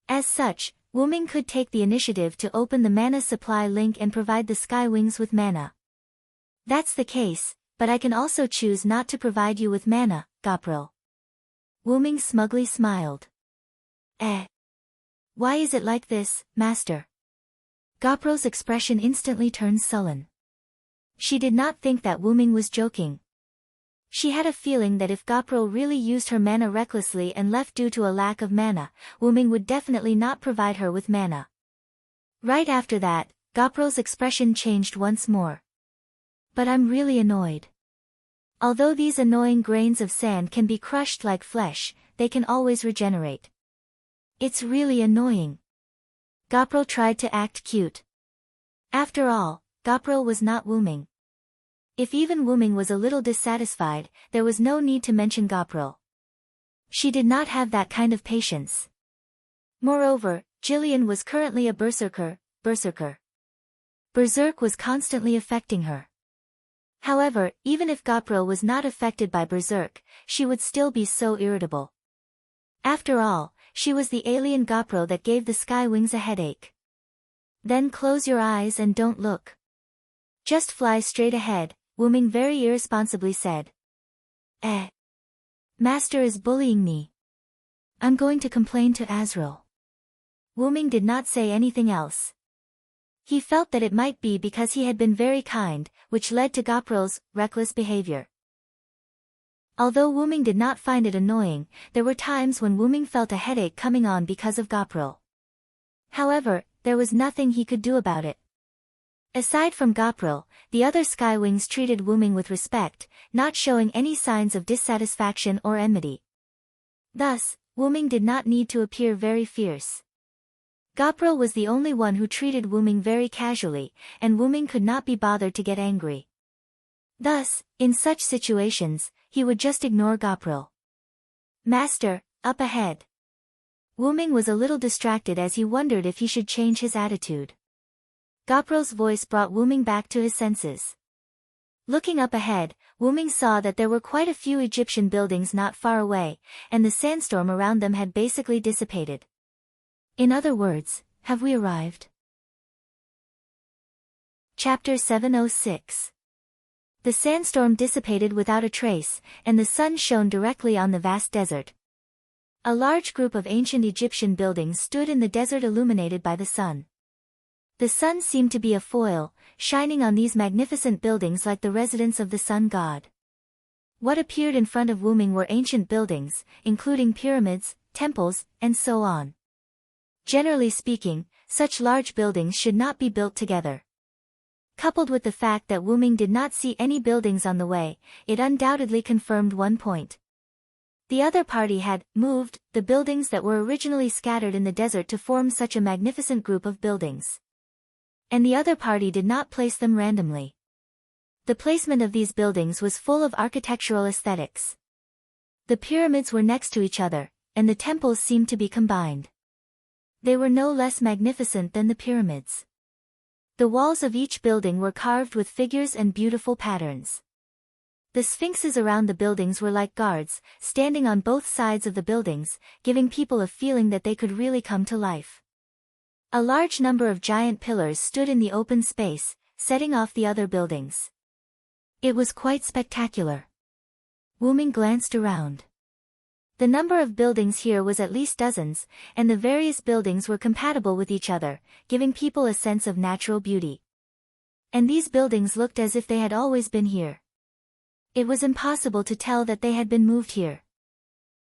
As such, Wuming could take the initiative to open the mana supply link and provide the sky wings with mana. That's the case, but I can also choose not to provide you with mana, Goprel. Wuming smugly smiled. Why is it like this, master? Goprel's expression instantly turned sullen. She did not think that Wuming was joking. She had a feeling that if Goprel really used her mana recklessly and left due to a lack of mana, Wuming would definitely not provide her with mana. Right after that, Goprel's expression changed once more. But I'm really annoyed. Although these annoying grains of sand can be crushed like flesh, they can always regenerate. It's really annoying. Goprel tried to act cute. After all, Goprel was not Wuming. If even Wuming was a little dissatisfied, there was no need to mention Goprel. She did not have that kind of patience. Moreover, Jillian was currently a berserker. Berserk was constantly affecting her. However, even if Goprel was not affected by berserk, she would still be so irritable. After all, she was the alien Goprel that gave the sky wings a headache. Then close your eyes and don't look. Just fly straight ahead, Wuming very irresponsibly said. Master is bullying me. I'm going to complain to Azrael. Wuming did not say anything else. He felt that it might be because he had been very kind, which led to Goprel's reckless behavior. Although Wuming did not find it annoying, there were times when Wuming felt a headache coming on because of Goprel. However, there was nothing he could do about it. Aside from Gopril, the other Skywings treated Wuming with respect, not showing any signs of dissatisfaction or enmity. Thus, Wuming did not need to appear very fierce. Gopril was the only one who treated Wuming very casually, and Wuming could not be bothered to get angry. Thus, in such situations, he would just ignore Gopril. "Master, up ahead." Wuming was a little distracted as he wondered if he should change his attitude. Gopril's voice brought Wuming back to his senses. Looking up ahead, Wuming saw that there were quite a few Egyptian buildings not far away, and the sandstorm around them had basically dissipated. In other words, have we arrived? Chapter 706. The sandstorm dissipated without a trace, and the sun shone directly on the vast desert. A large group of ancient Egyptian buildings stood in the desert illuminated by the sun. The sun seemed to be a foil, shining on these magnificent buildings like the residence of the sun god. What appeared in front of Wuming were ancient buildings, including pyramids, temples, and so on. Generally speaking, such large buildings should not be built together. Coupled with the fact that Wuming did not see any buildings on the way, it undoubtedly confirmed one point. The other party had moved the buildings that were originally scattered in the desert to form such a magnificent group of buildings. And the other party did not place them randomly. The placement of these buildings was full of architectural aesthetics. The pyramids were next to each other, and the temples seemed to be combined. They were no less magnificent than the pyramids. The walls of each building were carved with figures and beautiful patterns. The sphinxes around the buildings were like guards, standing on both sides of the buildings, giving people a feeling that they could really come to life. A large number of giant pillars stood in the open space, setting off the other buildings. It was quite spectacular. Wuming glanced around. The number of buildings here was at least dozens, and the various buildings were compatible with each other, giving people a sense of natural beauty. And these buildings looked as if they had always been here. It was impossible to tell that they had been moved here.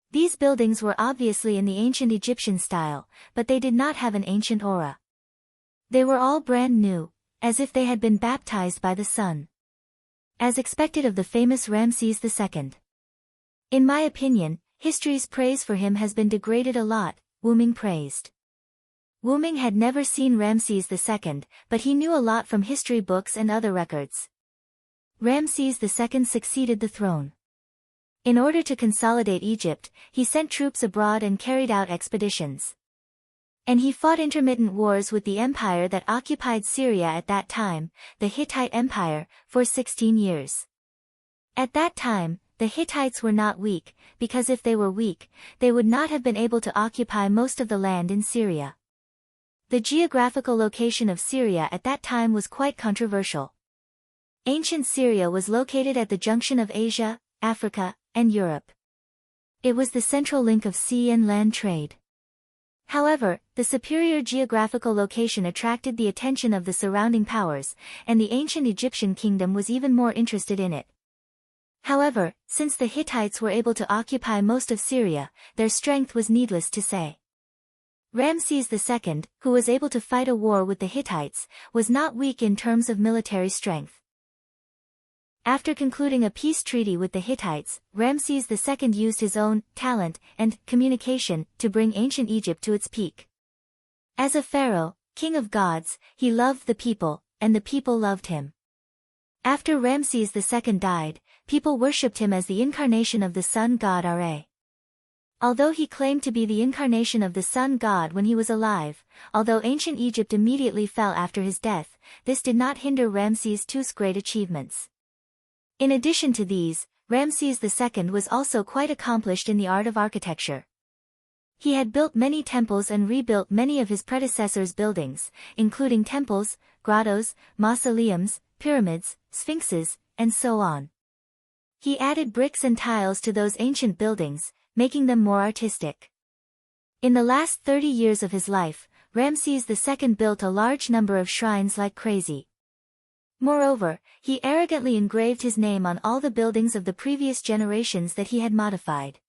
These buildings were obviously in the ancient Egyptian style, but they did not have an ancient aura. They were all brand new, as if they had been baptized by the sun. As expected of the famous Ramses II. In my opinion, history's praise for him has been degraded a lot, Wuming praised. Wuming had never seen Ramses II, but he knew a lot from history books and other records. Ramses II succeeded the throne. In order to consolidate Egypt, he sent troops abroad and carried out expeditions. And he fought intermittent wars with the empire that occupied Syria at that time, the Hittite Empire, for 16 years. At that time, the Hittites were not weak, because if they were weak, they would not have been able to occupy most of the land in Syria. The geographical location of Syria at that time was quite controversial. Ancient Syria was located at the junction of Asia, Africa, and Europe. It was the central link of sea and land trade. However, the superior geographical location attracted the attention of the surrounding powers, and the ancient Egyptian kingdom was even more interested in it. However, since the Hittites were able to occupy most of Syria, their strength was needless to say. Ramses II, who was able to fight a war with the Hittites, was not weak in terms of military strength. After concluding a peace treaty with the Hittites, Ramses II used his own talent and communication to bring ancient Egypt to its peak. As a pharaoh, king of gods, he loved the people, and the people loved him. After Ramses II died, people worshipped him as the incarnation of the sun god Ra. Although he claimed to be the incarnation of the sun god when he was alive, although ancient Egypt immediately fell after his death, this did not hinder Ramses II's great achievements. In addition to these, Ramses II was also quite accomplished in the art of architecture. He had built many temples and rebuilt many of his predecessors' buildings, including temples, grottos, mausoleums, pyramids, sphinxes, and so on. He added bricks and tiles to those ancient buildings, making them more artistic. In the last 30 years of his life, Ramses II built a large number of shrines like crazy. Moreover, he arrogantly engraved his name on all the buildings of the previous generations that he had modified.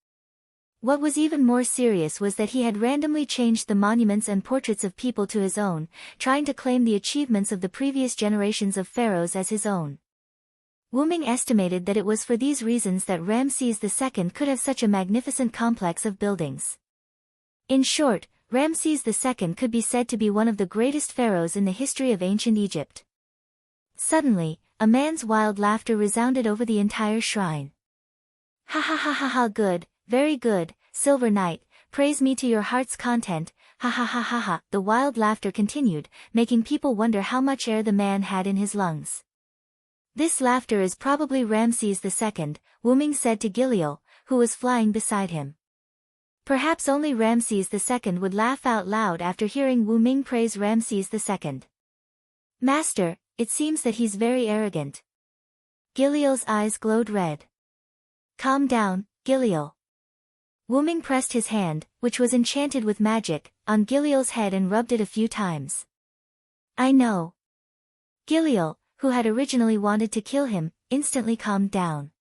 What was even more serious was that he had randomly changed the monuments and portraits of people to his own, trying to claim the achievements of the previous generations of pharaohs as his own. Wyrm estimated that it was for these reasons that Ramses II could have such a magnificent complex of buildings. In short, Ramses II could be said to be one of the greatest pharaohs in the history of ancient Egypt. Suddenly, a man's wild laughter resounded over the entire shrine. Ha ha ha ha ha, good, very good, Silver Knight, praise me to your heart's content, ha ha ha ha ha. The wild laughter continued, making people wonder how much air the man had in his lungs. This laughter is probably Ramses II, Wyrm said to Giliel, who was flying beside him. Perhaps only Ramses II would laugh out loud after hearing Wyrm praise Ramses II. Master, it seems that he's very arrogant. Giliel's eyes glowed red. Calm down, Giliel. Wyrm pressed his hand, which was enchanted with magic, on Giliel's head and rubbed it a few times. I know. Giliel, who had originally wanted to kill him, instantly calmed down.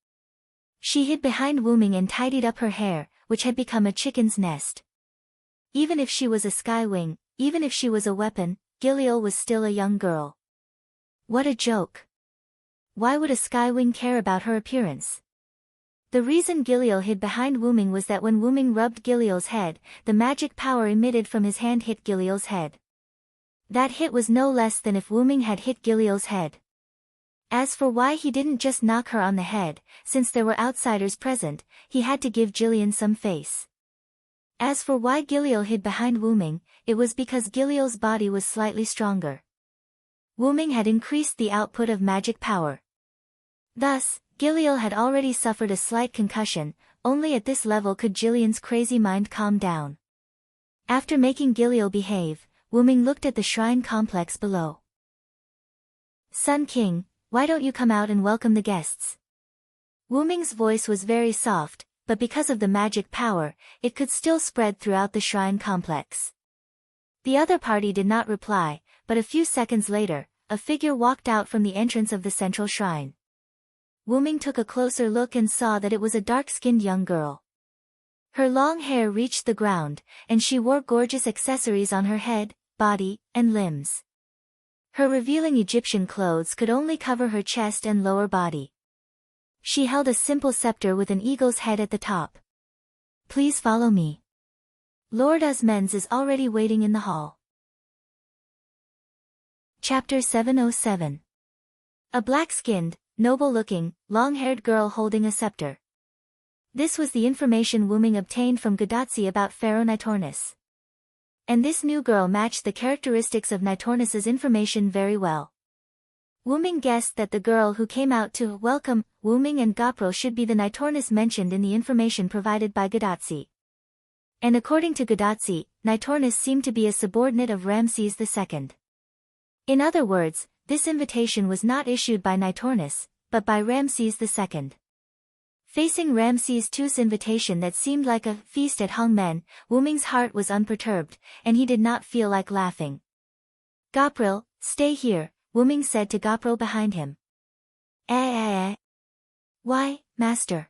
She hid behind Wyrm and tidied up her hair, which had become a chicken's nest. Even if she was a sky wing, even if she was a weapon, Giliel was still a young girl. What a joke. Why would a sky wing care about her appearance? The reason Giliel hid behind Wyrm was that when Wyrm rubbed Giliel's head, the magic power emitted from his hand hit Giliel's head. That hit was no less than if Wyrm had hit Giliel's head. As for why he didn't just knock her on the head, since there were outsiders present, he had to give Gillian some face. As for why Giliel hid behind Wyrm, it was because Giliel's body was slightly stronger. Wyrm had increased the output of magic power. Thus, Giliel had already suffered a slight concussion, only at this level could Gillian's crazy mind calm down. After making Giliel behave, Wyrm looked at the shrine complex below. Sun King, why don't you come out and welcome the guests? Wyrm's voice was very soft, but because of the magic power, it could still spread throughout the shrine complex. The other party did not reply, but a few seconds later, a figure walked out from the entrance of the central shrine. Wyrm took a closer look and saw that it was a dark-skinned young girl. Her long hair reached the ground, and she wore gorgeous accessories on her head, body, and limbs. Her revealing Egyptian clothes could only cover her chest and lower body. She held a simple scepter with an eagle's head at the top. Please follow me. Lord Usmens is already waiting in the hall. Chapter 707. A black-skinned, noble-looking, long-haired girl holding a scepter. This was the information Wyrm obtained from Gadotsi about Pharaoh Nitornis. And this new girl matched the characteristics of Nitornis's information very well. Wyrm guessed that the girl who came out to welcome Wyrm and Gopro should be the Nitornis mentioned in the information provided by Gadotsi. And according to Gadotsi, Nitornis seemed to be a subordinate of Ramses II. In other words, this invitation was not issued by Nitornis, but by Ramses II. Facing Ramses II's invitation that seemed like a feast at Hongmen, Wyrm's heart was unperturbed, and he did not feel like laughing. Gopril, stay here, Wyrm said to Gopril behind him. Why, master?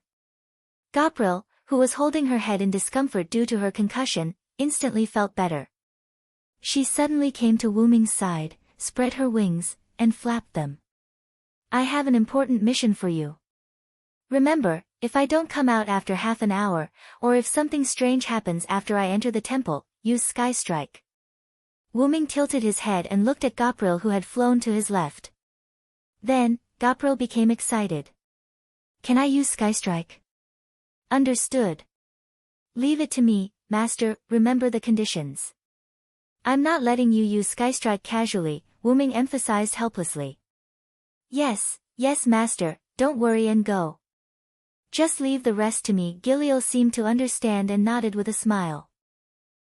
Gopril, who was holding her head in discomfort due to her concussion, instantly felt better. She suddenly came to Wyrm's side, spread her wings, and flapped them. I have an important mission for you. Remember, if I don't come out after half an hour, or if something strange happens after I enter the temple, use Sky Strike. Wyrm tilted his head and looked at Gopril who had flown to his left. Then, Gopril became excited. Can I use Sky Strike? Understood. Leave it to me, master, remember the conditions. I'm not letting you use Sky Strike casually, Wyrm emphasized helplessly. Yes, master, don't worry and go. Just leave the rest to me. Giliel seemed to understand and nodded with a smile.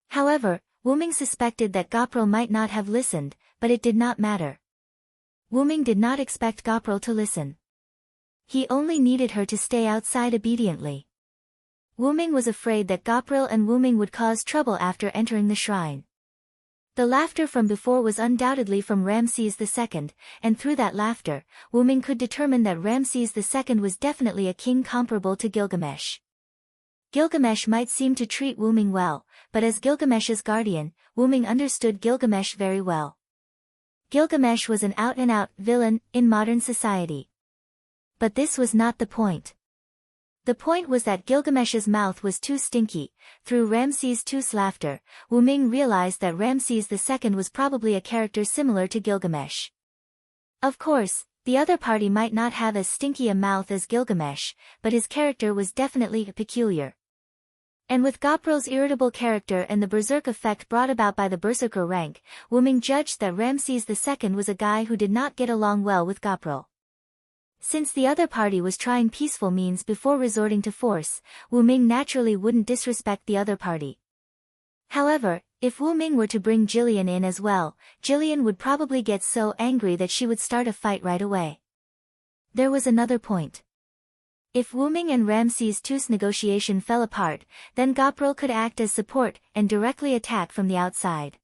However, Wyrm suspected that Gopril might not have listened, but it did not matter. Wyrm did not expect Gopril to listen. He only needed her to stay outside obediently. Wyrm was afraid that Gopril and Wyrm would cause trouble after entering the shrine. The laughter from before was undoubtedly from Ramses II, and through that laughter, Wyrm could determine that Ramses II was definitely a king comparable to Gilgamesh. Gilgamesh might seem to treat Wuming well, but as Gilgamesh's guardian, Wuming understood Gilgamesh very well. Gilgamesh was an out-and-out villain in modern society. But this was not the point. The point was that Gilgamesh's mouth was too stinky. Through Ramses II's laughter, Wuming realized that Ramses II was probably a character similar to Gilgamesh. Of course, the other party might not have as stinky a mouth as Gilgamesh, but his character was definitely peculiar. And with Gopril's irritable character and the berserk effect brought about by the berserker rank, Wuming judged that Ramses II was a guy who did not get along well with Gopril. Since the other party was trying peaceful means before resorting to force, Wuming naturally wouldn't disrespect the other party. However, if Wuming were to bring Jillian in as well, Jillian would probably get so angry that she would start a fight right away. There was another point. If Wuming and Ramses II's negotiation fell apart, then Gopril could act as support and directly attack from the outside.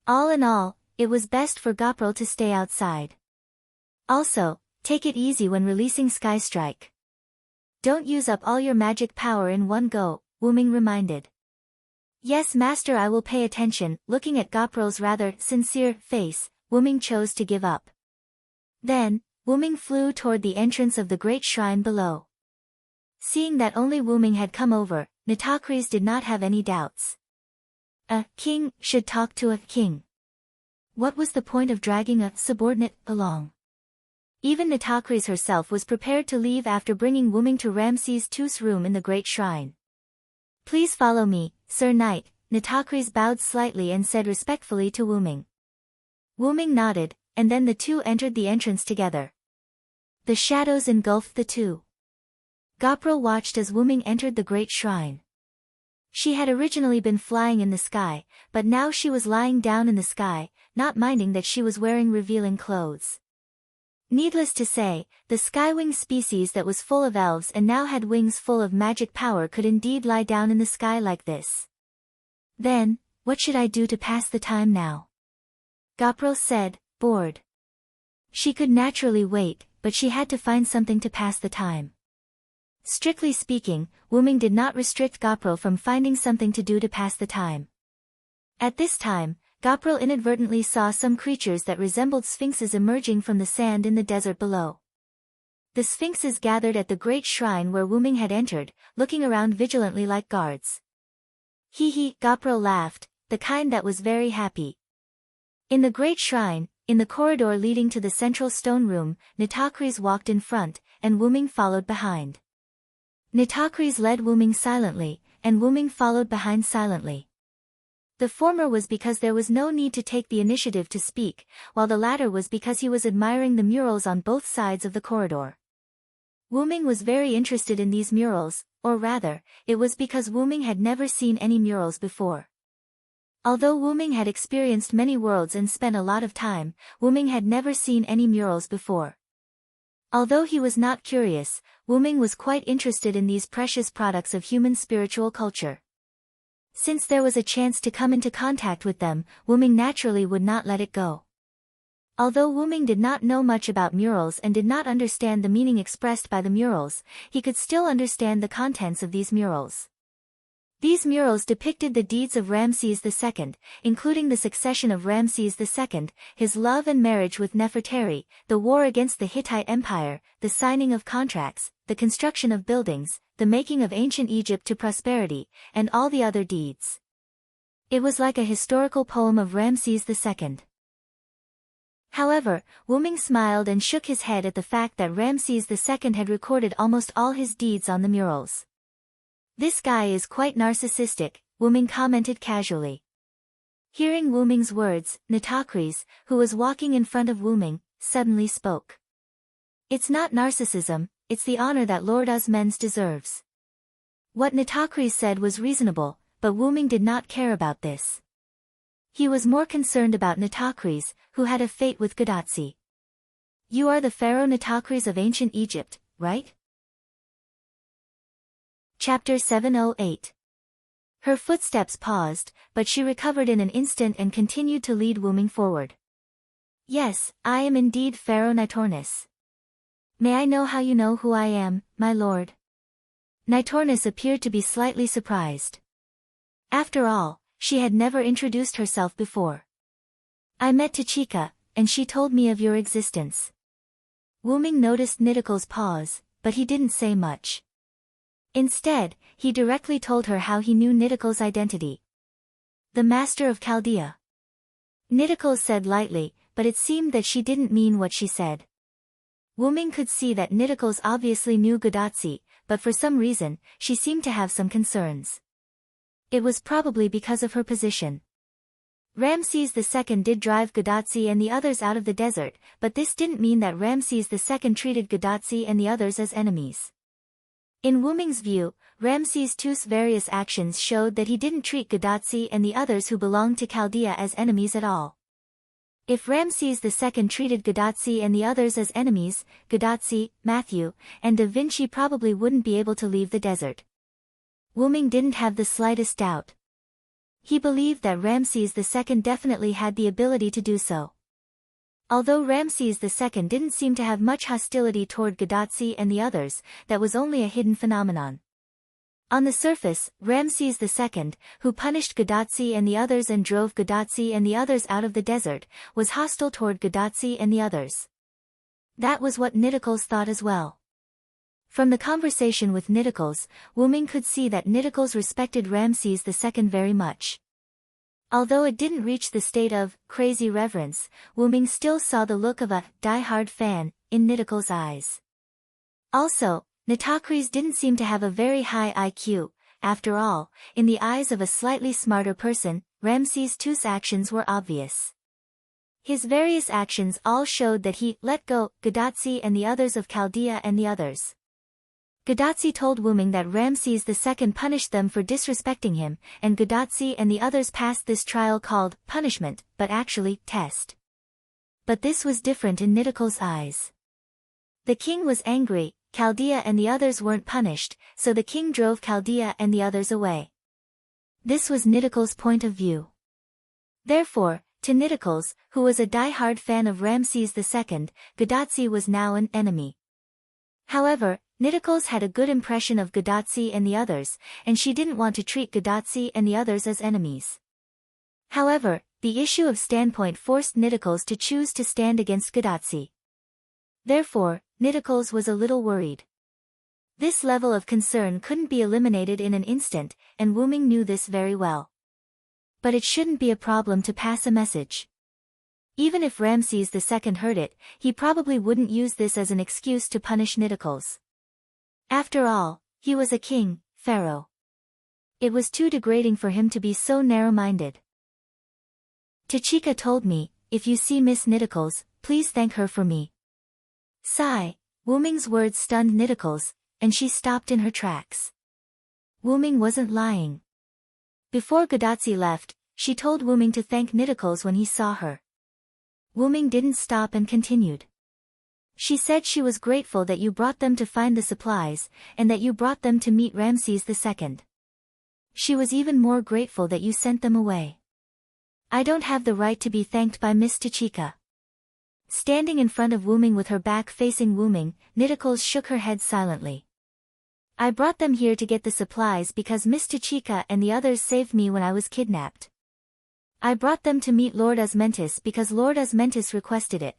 All in all, it was best for Gopril to stay outside. Also, take it easy when releasing Sky Strike. Don't use up all your magic power in one go, Wuming reminded. Yes, master, I will pay attention. Looking at Gopril's rather sincere face, Wuming chose to give up. Then, Wuming flew toward the entrance of the great shrine below. Seeing that only Wuming had come over, Nitocris did not have any doubts. A king should talk to a king. What was the point of dragging a subordinate along? Even Nitocris herself was prepared to leave after bringing Wuming to Ramses II's room in the great shrine. Please follow me, Sir Knight, Nitocris bowed slightly and said respectfully to Wuming. Wuming nodded, and then the two entered the entrance together. The shadows engulfed the two. Gopril watched as Wuming entered the great shrine. She had originally been flying in the sky, but now she was lying down in the sky, not minding that she was wearing revealing clothes. Needless to say, the skywing species that was full of elves and now had wings full of magic power could indeed lie down in the sky like this. Then, what should I do to pass the time now? Gopril said, bored. She could naturally wait, but she had to find something to pass the time. Strictly speaking, Wuming did not restrict Gopril from finding something to do to pass the time. At this time, Gopril inadvertently saw some creatures that resembled sphinxes emerging from the sand in the desert below. The sphinxes gathered at the great shrine where Wuming had entered, looking around vigilantly like guards. Hee, Gopril laughed, the kind that was very happy. In the great shrine, in the corridor leading to the central stone room, Nitocris walked in front, and Wuming followed behind. Nitocris led Wuming silently, and Wuming followed behind silently. The former was because there was no need to take the initiative to speak, while the latter was because he was admiring the murals on both sides of the corridor. Wuming was very interested in these murals, or rather, it was because Wuming had never seen any murals before. Although Wuming had experienced many worlds and spent a lot of time, Wuming had never seen any murals before. Although he was not curious, Wuming was quite interested in these precious products of human spiritual culture. Since there was a chance to come into contact with them, Wuming naturally would not let it go. Although Wuming did not know much about murals and did not understand the meaning expressed by the murals, he could still understand the contents of these murals. These murals depicted the deeds of Ramses II, including the succession of Ramses II, his love and marriage with Nefertari, the war against the Hittite Empire, the signing of contracts, the construction of buildings, the making of ancient Egypt to prosperity, and all the other deeds. It was like a historical poem of Ramses II. However, Wuming smiled and shook his head at the fact that Ramses II had recorded almost all his deeds on the murals. This guy is quite narcissistic, Wuming commented casually. Hearing Wuming's words, Nitocris, who was walking in front of Wuming, suddenly spoke. It's not narcissism, it's the honor that Lord Usmens deserves. What Nitocris said was reasonable, but Wuming did not care about this. He was more concerned about Nitocris, who had a fate with Gadotsi. You are the pharaoh Nitocris of ancient Egypt, right? Chapter 708. Her footsteps paused, but she recovered in an instant and continued to lead Wuming forward. Yes, I am indeed Pharaoh Nitornis. May I know how you know who I am, my lord? Nitornis appeared to be slightly surprised. After all, she had never introduced herself before. I met Tachika, and she told me of your existence. Wuming noticed Nidikal's pause, but he didn't say much. Instead, he directly told her how he knew Nidikal's identity. The Master of Chaldea. Nidikal said lightly, but it seemed that she didn't mean what she said. Wuming could see that Nidikals obviously knew Gadatsi, but for some reason, she seemed to have some concerns. It was probably because of her position. Ramses II did drive Gadatsi and the others out of the desert, but this didn't mean that Ramses II treated Gadatsi and the others as enemies. In Wuming's view, Ramses II's various actions showed that he didn't treat Gadatsi and the others who belonged to Chaldea as enemies at all. If Ramses II treated Gadatsi and the others as enemies, Gadatsi, Matthew, and Da Vinci probably wouldn't be able to leave the desert. Wuming didn't have the slightest doubt. He believed that Ramses II definitely had the ability to do so. Although Ramses II didn't seem to have much hostility toward Gadatsi and the others, that was only a hidden phenomenon. On the surface, Ramses II, who punished Gadatsi and the others and drove Gadatsi and the others out of the desert, was hostile toward Gadatsi and the others. That was what Nidikals thought as well. From the conversation with Nidikals, Wuming could see that Nidikals respected Ramses II very much. Although it didn't reach the state of crazy reverence, Wuming still saw the look of a die-hard fan in Nidikals' eyes. Also, Nitakris didn't seem to have a very high IQ. After all, in the eyes of a slightly smarter person, Ramses II's actions were obvious. His various actions all showed that he let go Gadatsi and the others of Chaldea and the others. Gadatsi told Wuming that Ramses II punished them for disrespecting him, and Gadatsi and the others passed this trial called punishment, but actually test. But this was different in Nidikals' eyes. The king was angry, Chaldea and the others weren't punished, so the king drove Chaldea and the others away. This was Nidikals' point of view. Therefore, to Nidikals, who was a die-hard fan of Ramses II, Gadatsi was now an enemy. However, Nidikals had a good impression of Gadatsi and the others, and she didn't want to treat Gadatsi and the others as enemies. However, the issue of standpoint forced Nidikals to choose to stand against Gadatsi. Therefore, Nidikals was a little worried. This level of concern couldn't be eliminated in an instant, and Wuming knew this very well. But it shouldn't be a problem to pass a message. Even if Ramses II heard it, he probably wouldn't use this as an excuse to punish Nidikals. After all, he was a king, pharaoh. It was too degrading for him to be so narrow-minded. Tachika told me, if you see Miss Nidikals, please thank her for me. Sigh, Wuming's words stunned Nidikals, and she stopped in her tracks. Wuming wasn't lying. Before Gadatsi left, she told Wuming to thank Nidikals when he saw her. Wuming didn't stop and continued. She said she was grateful that you brought them to find the supplies, and that you brought them to meet Ramses II. She was even more grateful that you sent them away. I don't have the right to be thanked by Miss Tachika. Standing in front of Wuming with her back facing Wuming, Nidikals shook her head silently. I brought them here to get the supplies because Miss Tachika and the others saved me when I was kidnapped. I brought them to meet Lord Osmentis because Lord Osmentis requested it.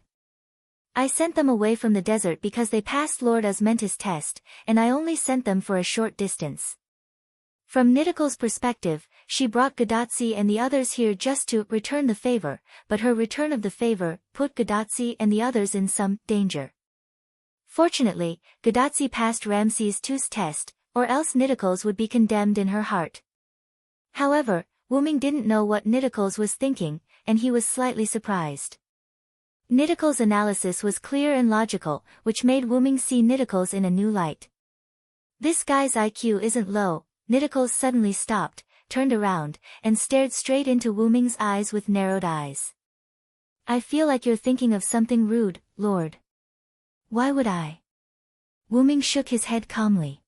I sent them away from the desert because they passed Lord Osmentis' test, and I only sent them for a short distance. From Nidikals' perspective, she brought Gadatsi and the others here just to return the favor, but her return of the favor put Gadatsi and the others in some danger. Fortunately, Gadatsi passed Ramses II's test, or else Nidikals would be condemned in her heart. However, Wuming didn't know what Nidikals was thinking, and he was slightly surprised. Nidikals' analysis was clear and logical, which made Wuming see Nidikals in a new light. This guy's IQ isn't low. Nidikals suddenly stopped, turned around, and stared straight into Wuming's eyes with narrowed eyes. I feel like you're thinking of something rude, Lord. Why would I? Wuming shook his head calmly.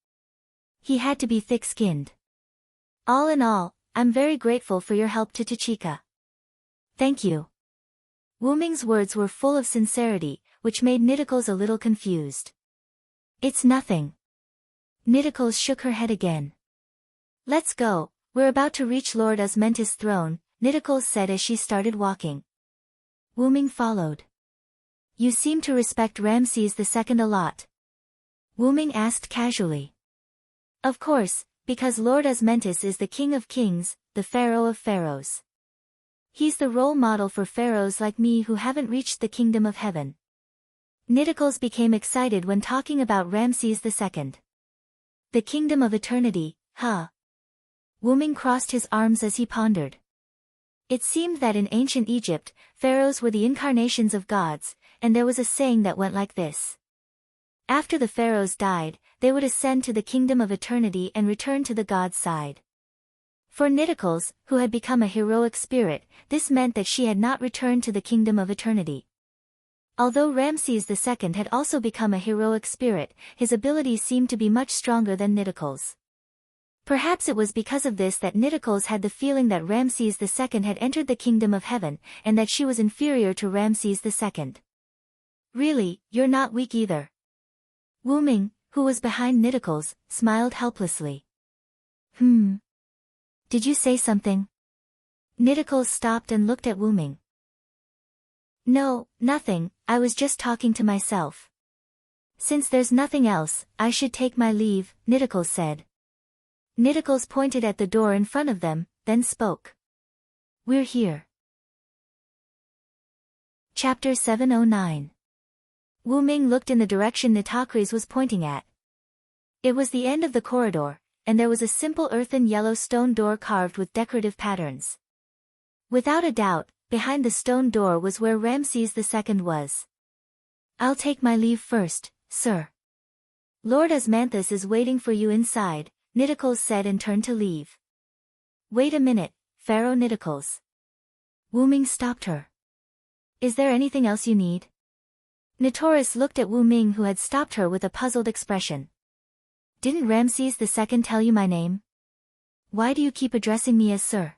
He had to be thick-skinned. All in all, I'm very grateful for your help to Tachika. Thank you. Wuming's words were full of sincerity, which made Nidikals a little confused. It's nothing. Nidicles shook her head again. Let's go, we're about to reach Lord Osmentis' throne, Nidicles said as she started walking. Wuming followed. You seem to respect Ramses II a lot. Wuming asked casually. Of course, because Lord Osmentis is the king of kings, the pharaoh of pharaohs. He's the role model for pharaohs like me who haven't reached the kingdom of heaven. Nidicles became excited when talking about Ramses II. The kingdom of eternity, huh? Wuming crossed his arms as he pondered. It seemed that in ancient Egypt, pharaohs were the incarnations of gods, and there was a saying that went like this. After the pharaohs died, they would ascend to the kingdom of eternity and return to the god's side. For Nidicles, who had become a heroic spirit, this meant that she had not returned to the kingdom of eternity. Although Ramses II had also become a heroic spirit, his abilities seemed to be much stronger than Nidicles. Perhaps it was because of this that Nidicles had the feeling that Ramses II had entered the kingdom of heaven, and that she was inferior to Ramses II. Really, you're not weak either. Wuming, who was behind Nidicles, smiled helplessly. Did you say something? Nidicles stopped and looked at Wuming. No, nothing, I was just talking to myself. Since there's nothing else, I should take my leave, Nidicles said. Nidicles pointed at the door in front of them, then spoke. We're here. Chapter 709. Wuming looked in the direction Nitocris was pointing at. It was the end of the corridor, and there was a simple earthen yellow stone door carved with decorative patterns. Without a doubt, behind the stone door was where Ramses II was. I'll take my leave first, sir. Lord Osmanthus is waiting for you inside, Nidicles said and turned to leave. Wait a minute, Pharaoh Nidicles. Wuming stopped her. Is there anything else you need? Nitocris looked at Wuming, who had stopped her with a puzzled expression. Didn't Ramses II tell you my name? Why do you keep addressing me as sir?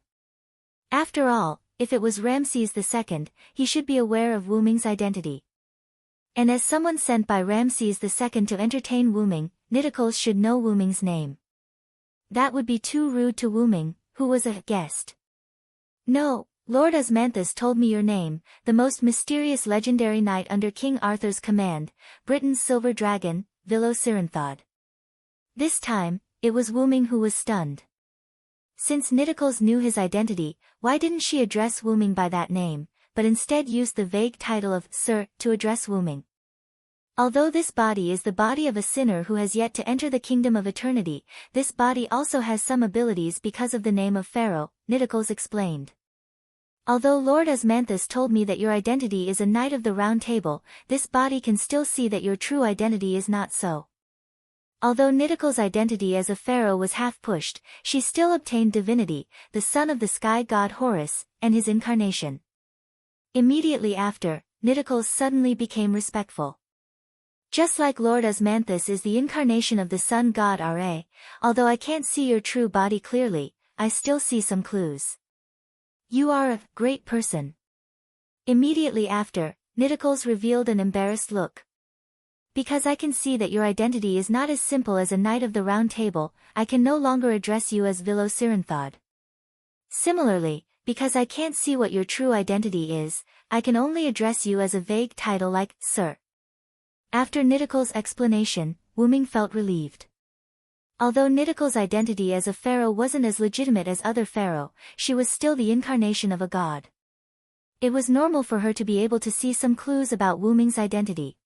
After all, if it was Ramses II, he should be aware of Wuming's identity. And as someone sent by Ramses II to entertain Wuming, Nidicles should know Wuming's name. That would be too rude to Wuming, who was a guest. No, Lord Osmanthus told me your name, the most mysterious legendary knight under King Arthur's command, Britain's silver dragon, Vilo Sirinthod. This time, it was Wuming who was stunned. Since Nidicles knew his identity, why didn't she address Wuming by that name, but instead used the vague title of Sir to address Wuming? Although this body is the body of a sinner who has yet to enter the kingdom of eternity, this body also has some abilities because of the name of Pharaoh, Nidicles explained. Although Lord Osmanthus told me that your identity is a Knight of the Round Table, this body can still see that your true identity is not so. Although Nidicles' identity as a pharaoh was half-pushed, she still obtained divinity, the son of the sky god Horus, and his incarnation. Immediately after, Nidicles suddenly became respectful. Just like Lord Osmanthus is the incarnation of the sun god Ra, although I can't see your true body clearly, I still see some clues. You are a great person. Immediately after, Nidicles revealed an embarrassed look. Because I can see that your identity is not as simple as a Knight of the Round Table, I can no longer address you as Vilo Sirinthod. Similarly, because I can't see what your true identity is, I can only address you as a vague title like Sir. After Nidicles' explanation, Wuming felt relieved. Although Nidicles' identity as a pharaoh wasn't as legitimate as other pharaoh, she was still the incarnation of a god. It was normal for her to be able to see some clues about Wuming's identity.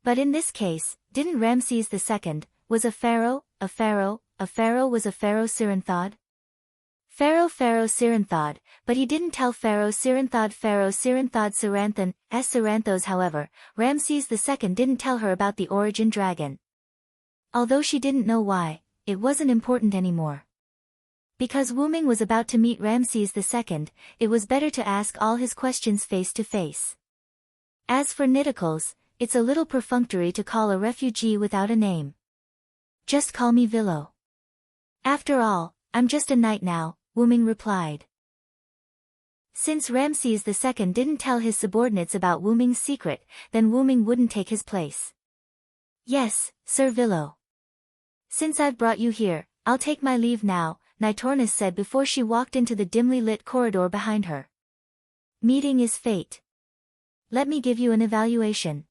But in this case, didn't Ramses II, was a pharaoh was a pharaoh Sirinthod? Pharaoh Sirinthod, but he didn't tell Pharaoh Sirinthod Saranthan, as Saranthos. However, Ramses II didn't tell her about the origin dragon. Although she didn't know why, it wasn't important anymore. Because Wuming was about to meet Ramses II, it was better to ask all his questions face to face. As for Nidicles, it's a little perfunctory to call a refugee without a name. Just call me Vilo. After all, I'm just a knight now, Wuming replied. Since Ramses II didn't tell his subordinates about Wuming's secret, then Wuming wouldn't take his place. Yes, Sir Vilo. Since I've brought you here, I'll take my leave now, Nitornis said before she walked into the dimly lit corridor behind her. Meeting is fate. Let me give you an evaluation.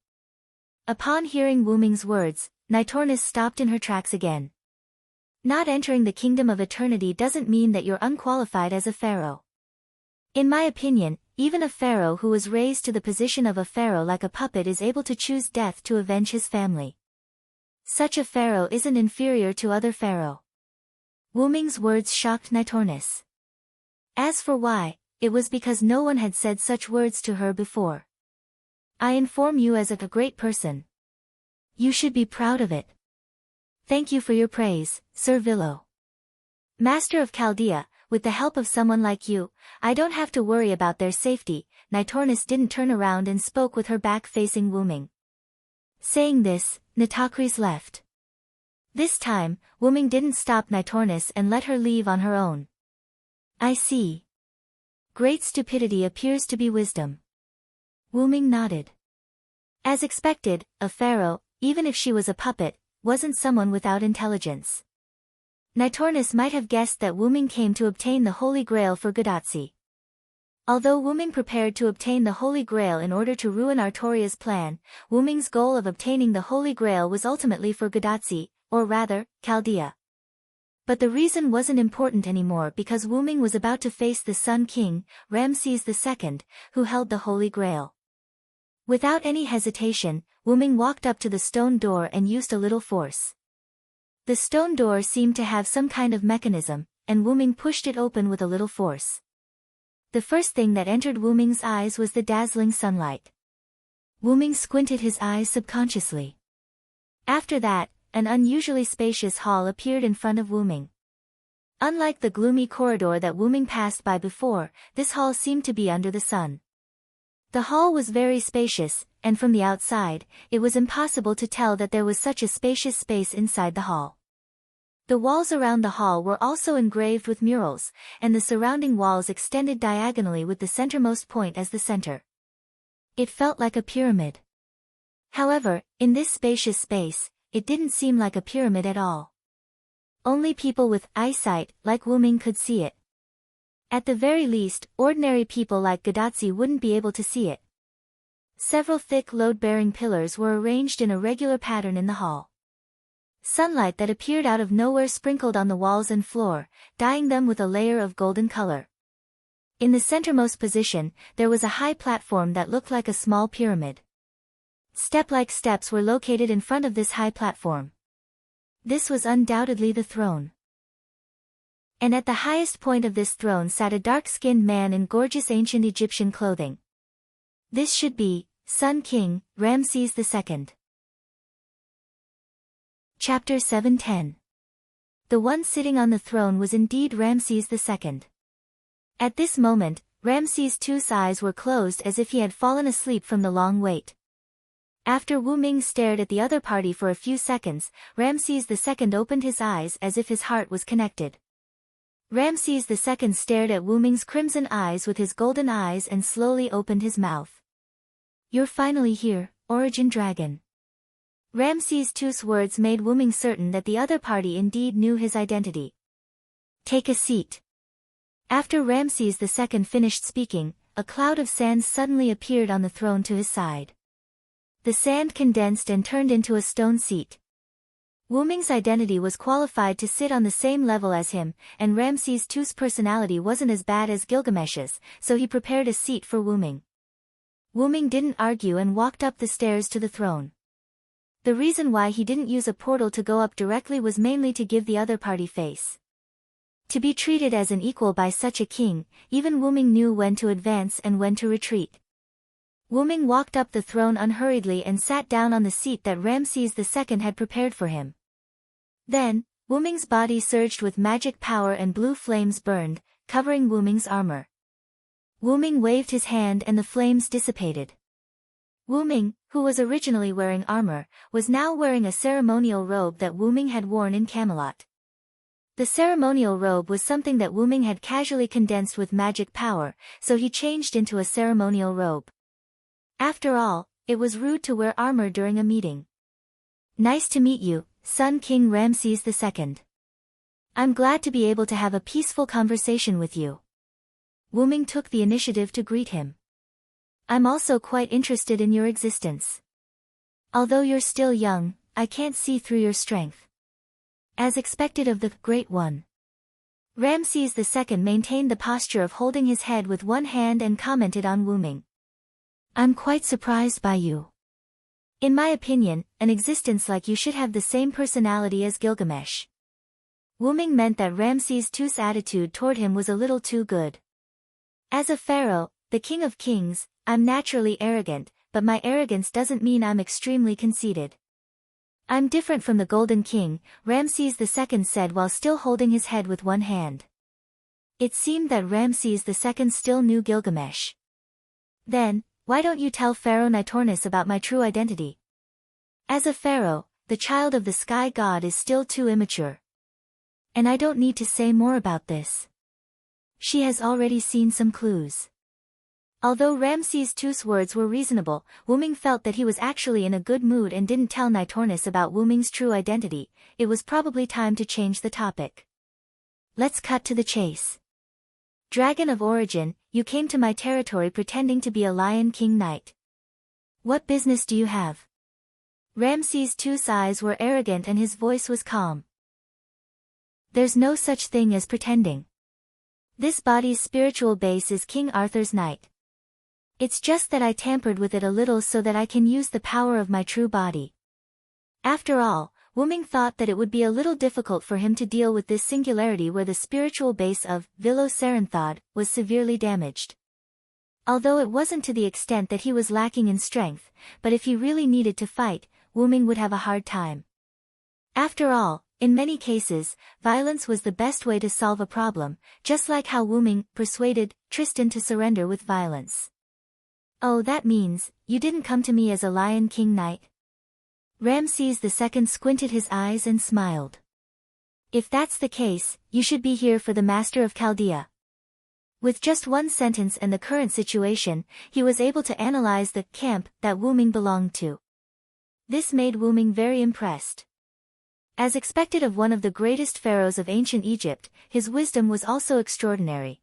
Upon hearing Wu Ming's words, Nitornis stopped in her tracks again. Not entering the kingdom of eternity doesn't mean that you're unqualified as a pharaoh. In my opinion, even a pharaoh who was raised to the position of a pharaoh like a puppet is able to choose death to avenge his family. Such a pharaoh isn't inferior to other pharaoh. Wu Ming's words shocked Nitornis. As for why, it was because no one had said such words to her before. I inform you as a great person. You should be proud of it. Thank you for your praise, Sir Villo. Master of Chaldea, with the help of someone like you, I don't have to worry about their safety. Nitornis didn't turn around and spoke with her back facing Wu Ming. Saying this, Nitakris left. This time, Wu Ming didn't stop Nitornis and let her leave on her own. I see. Great stupidity appears to be wisdom. Wu Ming nodded. As expected, a pharaoh, even if she was a puppet, wasn't someone without intelligence. Nitornis might have guessed that Wu Ming came to obtain the Holy Grail for Gadotsi. Although Wu Ming prepared to obtain the Holy Grail in order to ruin Artoria's plan, Wu Ming's goal of obtaining the Holy Grail was ultimately for Gadotsi, or rather, Chaldea. But the reason wasn't important anymore because Wu Ming was about to face the Sun King, Ramses II, who held the Holy Grail. Without any hesitation, Wu Ming walked up to the stone door and used a little force. The stone door seemed to have some kind of mechanism, and Wu Ming pushed it open with a little force. The first thing that entered Wu Ming's eyes was the dazzling sunlight. Wu Ming squinted his eyes subconsciously. After that, an unusually spacious hall appeared in front of Wu Ming. Unlike the gloomy corridor that Wu Ming passed by before, this hall seemed to be under the sun. The hall was very spacious, and from the outside, it was impossible to tell that there was such a spacious space inside the hall. The walls around the hall were also engraved with murals, and the surrounding walls extended diagonally with the centermost point as the center. It felt like a pyramid. However, in this spacious space, it didn't seem like a pyramid at all. Only people with eyesight, like Wu Ming, could see it. At the very least, ordinary people like Gadotsi wouldn't be able to see it. Several thick load-bearing pillars were arranged in a regular pattern in the hall. Sunlight that appeared out of nowhere sprinkled on the walls and floor, dyeing them with a layer of golden color. In the centermost position, there was a high platform that looked like a small pyramid. Step-like steps were located in front of this high platform. This was undoubtedly the throne. And at the highest point of this throne sat a dark-skinned man in gorgeous ancient Egyptian clothing. This should be Sun King, Ramses II. Chapter 7:10. The one sitting on the throne was indeed Ramses II. At this moment, Ramses II's eyes were closed as if he had fallen asleep from the long wait. After Wu Ming stared at the other party for a few seconds, Ramses II opened his eyes as if his heart was connected. Ramses II stared at Wu Ming's crimson eyes with his golden eyes and slowly opened his mouth. You're finally here, Origin Dragon. Ramses II's words made Wu Ming certain that the other party indeed knew his identity. Take a seat. After Ramses II finished speaking, a cloud of sand suddenly appeared on the throne to his side. The sand condensed and turned into a stone seat. Wu Ming's identity was qualified to sit on the same level as him, and Ramses II's personality wasn't as bad as Gilgamesh's, so he prepared a seat for Wu Ming. Wu Ming didn't argue and walked up the stairs to the throne. The reason why he didn't use a portal to go up directly was mainly to give the other party face. To be treated as an equal by such a king, even Wu Ming knew when to advance and when to retreat. Wu Ming walked up the throne unhurriedly and sat down on the seat that Ramses II had prepared for him. Then, Wu Ming's body surged with magic power and blue flames burned, covering Wu Ming's armor. Wu Ming waved his hand and the flames dissipated. Wu Ming, who was originally wearing armor, was now wearing a ceremonial robe that Wu Ming had worn in Camelot. The ceremonial robe was something that Wu Ming had casually condensed with magic power, so he changed into a ceremonial robe. After all, it was rude to wear armor during a meeting. Nice to meet you, Sun King Ramses II. I'm glad to be able to have a peaceful conversation with you. Wyrm took the initiative to greet him. I'm also quite interested in your existence. Although you're still young, I can't see through your strength. As expected of the Great One. Ramses II maintained the posture of holding his head with one hand and commented on Wyrm. I'm quite surprised by you. In my opinion, an existence like you should have the same personality as Gilgamesh. Wyrm meant that Ramses II's attitude toward him was a little too good. As a pharaoh, the king of kings, I'm naturally arrogant, but my arrogance doesn't mean I'm extremely conceited. I'm different from the Golden King, Ramses II said while still holding his head with one hand. It seemed that Ramses II still knew Gilgamesh. Then, why don't you tell Pharaoh Nitornis about my true identity? As a pharaoh, the child of the sky god is still too immature. And I don't need to say more about this. She has already seen some clues. Although Ramses II's words were reasonable, Wyrm felt that he was actually in a good mood and didn't tell Nitornis about Wyrm's true identity. It was probably time to change the topic. Let's cut to the chase. Dragon of origin, you came to my territory pretending to be a Lion King knight. What business do you have? Ramses II's eyes were arrogant and his voice was calm. There's no such thing as pretending. This body's spiritual base is King Arthur's knight. It's just that I tampered with it a little so that I can use the power of my true body. After all, Wyrm thought that it would be a little difficult for him to deal with this singularity where the spiritual base of Vilo Saranthod was severely damaged. Although it wasn't to the extent that he was lacking in strength, but if he really needed to fight, Wyrm would have a hard time. After all, in many cases, violence was the best way to solve a problem, just like how Wyrm persuaded Tristan to surrender with violence. Oh, that means, you didn't come to me as a Lion King knight? Ramses II squinted his eyes and smiled. If that's the case, you should be here for the Master of Chaldea. With just one sentence and the current situation, he was able to analyze the camp that Wyrm belonged to. This made Wyrm very impressed. As expected of one of the greatest pharaohs of ancient Egypt, his wisdom was also extraordinary.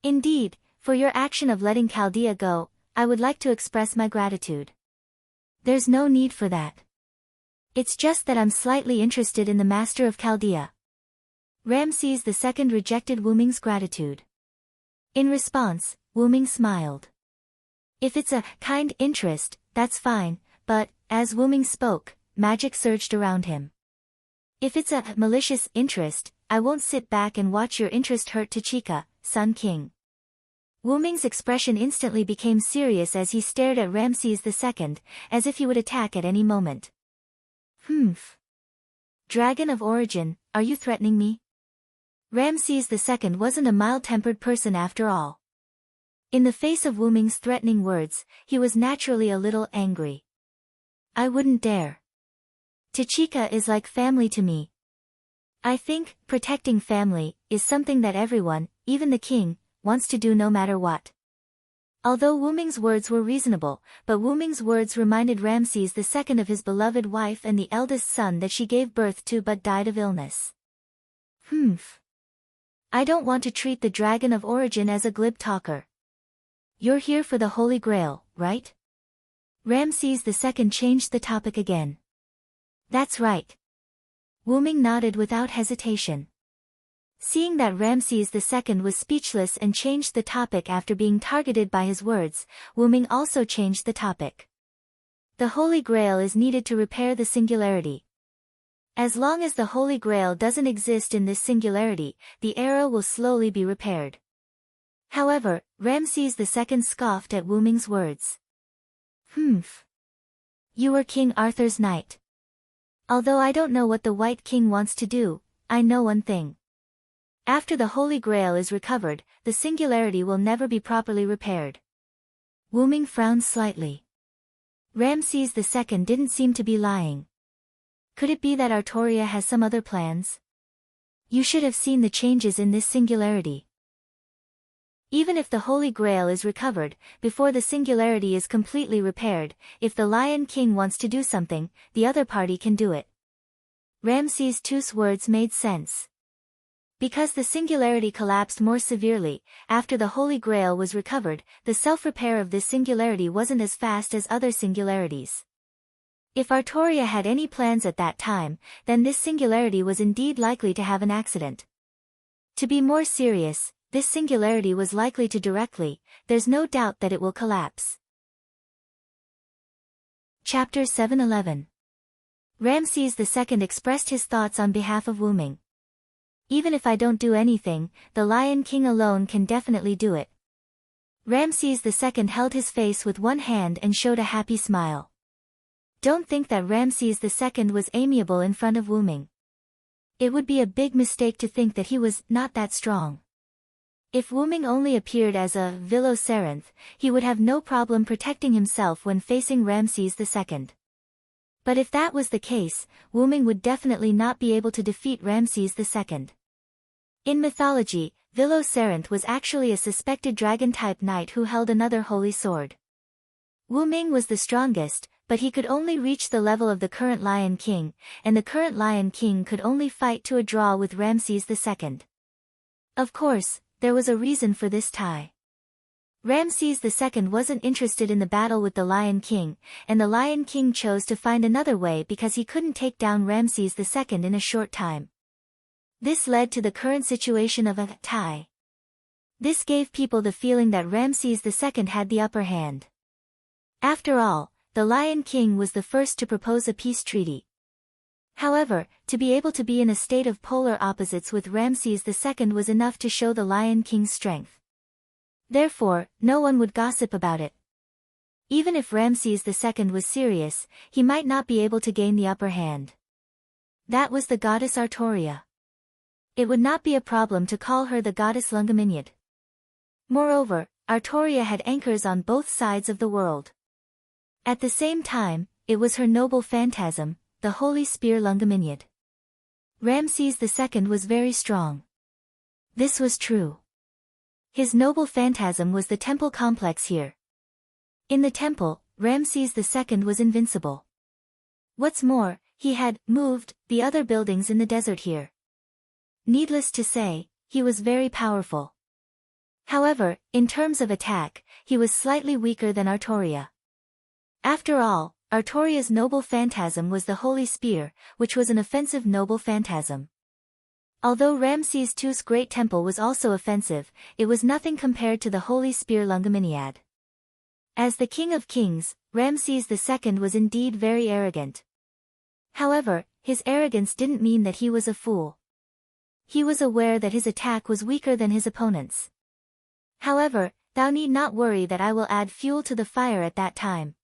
Indeed, for your action of letting Chaldea go, I would like to express my gratitude. There's no need for that. It's just that I'm slightly interested in the Master of Chaldea. Ramses II rejected Wyrm's gratitude. In response, Wyrm smiled. If it's a kind interest, that's fine, but, as Wyrm spoke, magic surged around him. If it's a malicious interest, I won't sit back and watch your interest hurt Tachika, Sun King. Wyrm's expression instantly became serious as he stared at Ramses II, as if he would attack at any moment. Dragon of origin, are you threatening me? Ramses II wasn't a mild-tempered person after all. In the face of Wyrm's threatening words, he was naturally a little angry. I wouldn't dare. Tachika is like family to me. I think, protecting family, is something that everyone, even the king, wants to do no matter what. Although Wyrm's words were reasonable, but Wyrm's words reminded Ramses II of his beloved wife and the eldest son that she gave birth to but died of illness. I don't want to treat the Dragon of Origin as a glib talker. You're here for the Holy Grail, right? Ramses II changed the topic again. That's right. Wyrm nodded without hesitation. Seeing that Ramses II was speechless and changed the topic after being targeted by his words, Wyrm also changed the topic. The Holy Grail is needed to repair the singularity. As long as the Holy Grail doesn't exist in this singularity, the era will slowly be repaired. However, Ramses II scoffed at Wyrm's words. You were King Arthur's knight. Although I don't know what the White King wants to do, I know one thing. After the Holy Grail is recovered, the singularity will never be properly repaired. Wyrm frowned slightly. Ramses II didn't seem to be lying. Could it be that Artoria has some other plans? You should have seen the changes in this singularity. Even if the Holy Grail is recovered, before the singularity is completely repaired, if the Lion King wants to do something, the other party can do it. Ramses II's words made sense. Because the singularity collapsed more severely, after the Holy Grail was recovered, the self-repair of this singularity wasn't as fast as other singularities. If Artoria had any plans at that time, then this singularity was indeed likely to have an accident. To be more serious, this singularity was likely to directly, there's no doubt that it will collapse. Chapter 711. Ramses II expressed his thoughts on behalf of Wyrm. Even if I don't do anything, the Lion King alone can definitely do it. Ramses II held his face with one hand and showed a happy smile. Don't think that Ramses II was amiable in front of Wyrm. It would be a big mistake to think that he was not that strong. If Wyrm only appeared as a Vilo-Saranth, he would have no problem protecting himself when facing Ramses II. But if that was the case, Wyrm would definitely not be able to defeat Ramses II. In mythology, Vilo-Saranth was actually a suspected dragon-type knight who held another holy sword. Wyrm was the strongest, but he could only reach the level of the current Lion King, and the current Lion King could only fight to a draw with Ramses II. Of course, there was a reason for this tie. Ramses II wasn't interested in the battle with the Lion King, and the Lion King chose to find another way because he couldn't take down Ramses II in a short time. This led to the current situation of a tie. This gave people the feeling that Ramses II had the upper hand. After all, the Lion King was the first to propose a peace treaty. However, to be able to be in a state of polar opposites with Ramses II was enough to show the Lion King's strength. Therefore, no one would gossip about it. Even if Ramses II was serious, he might not be able to gain the upper hand. That was the goddess Artoria. It would not be a problem to call her the goddess Lungaminid. Moreover, Artoria had anchors on both sides of the world. At the same time, it was her noble phantasm, the holy spear Lungaminid. Ramses II was very strong. This was true. His noble phantasm was the temple complex here. In the temple, Ramses II was invincible. What's more, he had moved the other buildings in the desert here. Needless to say, he was very powerful. However, in terms of attack, he was slightly weaker than Artoria. After all, Artoria's noble phantasm was the holy spear, which was an offensive noble phantasm. Although Ramses II's great temple was also offensive, it was nothing compared to the holy spear Lungaminiad. As the king of kings, Ramses II was indeed very arrogant. However, his arrogance didn't mean that he was a fool. He was aware that his attack was weaker than his opponent's. However, thou need not worry that I will add fuel to the fire at that time.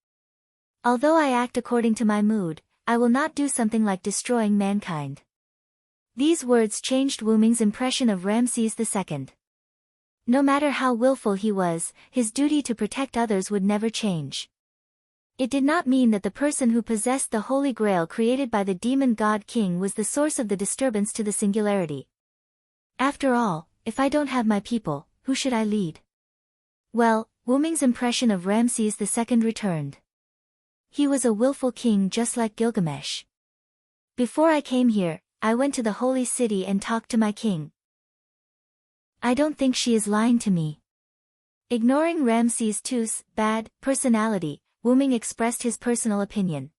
Although I act according to my mood, I will not do something like destroying mankind. These words changed Wyrm's impression of Ramses II. No matter how willful he was, his duty to protect others would never change. It did not mean that the person who possessed the Holy Grail created by the demon god king was the source of the disturbance to the singularity. After all, if I don't have my people, who should I lead? Well, Wyrm's impression of Ramses II returned. He was a willful king just like Gilgamesh. Before I came here, I went to the holy city and talked to my king. I don't think she is lying to me. Ignoring Ramses II's bad personality, Wyrm expressed his personal opinion.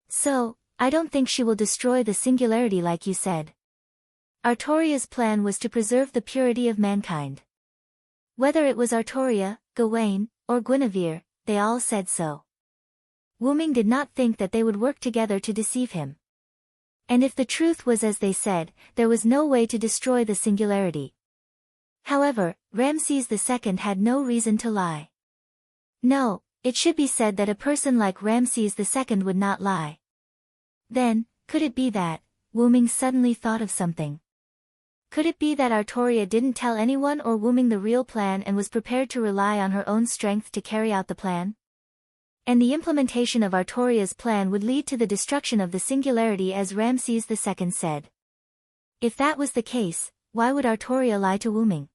So, I don't think she will destroy the singularity like you said. Artoria's plan was to preserve the purity of mankind. Whether it was Artoria, Gawain, or Guinevere, they all said so. Wyrm did not think that they would work together to deceive him. And if the truth was as they said, there was no way to destroy the singularity. However, Ramses II had no reason to lie. No, it should be said that a person like Ramses II would not lie. Then, could it be that, Wyrm suddenly thought of something. Could it be that Artoria didn't tell anyone or Wyrm the real plan and was prepared to rely on her own strength to carry out the plan? And the implementation of Artoria's plan would lead to the destruction of the singularity as Ramses II said. If that was the case, why would Artoria lie to Wyrm?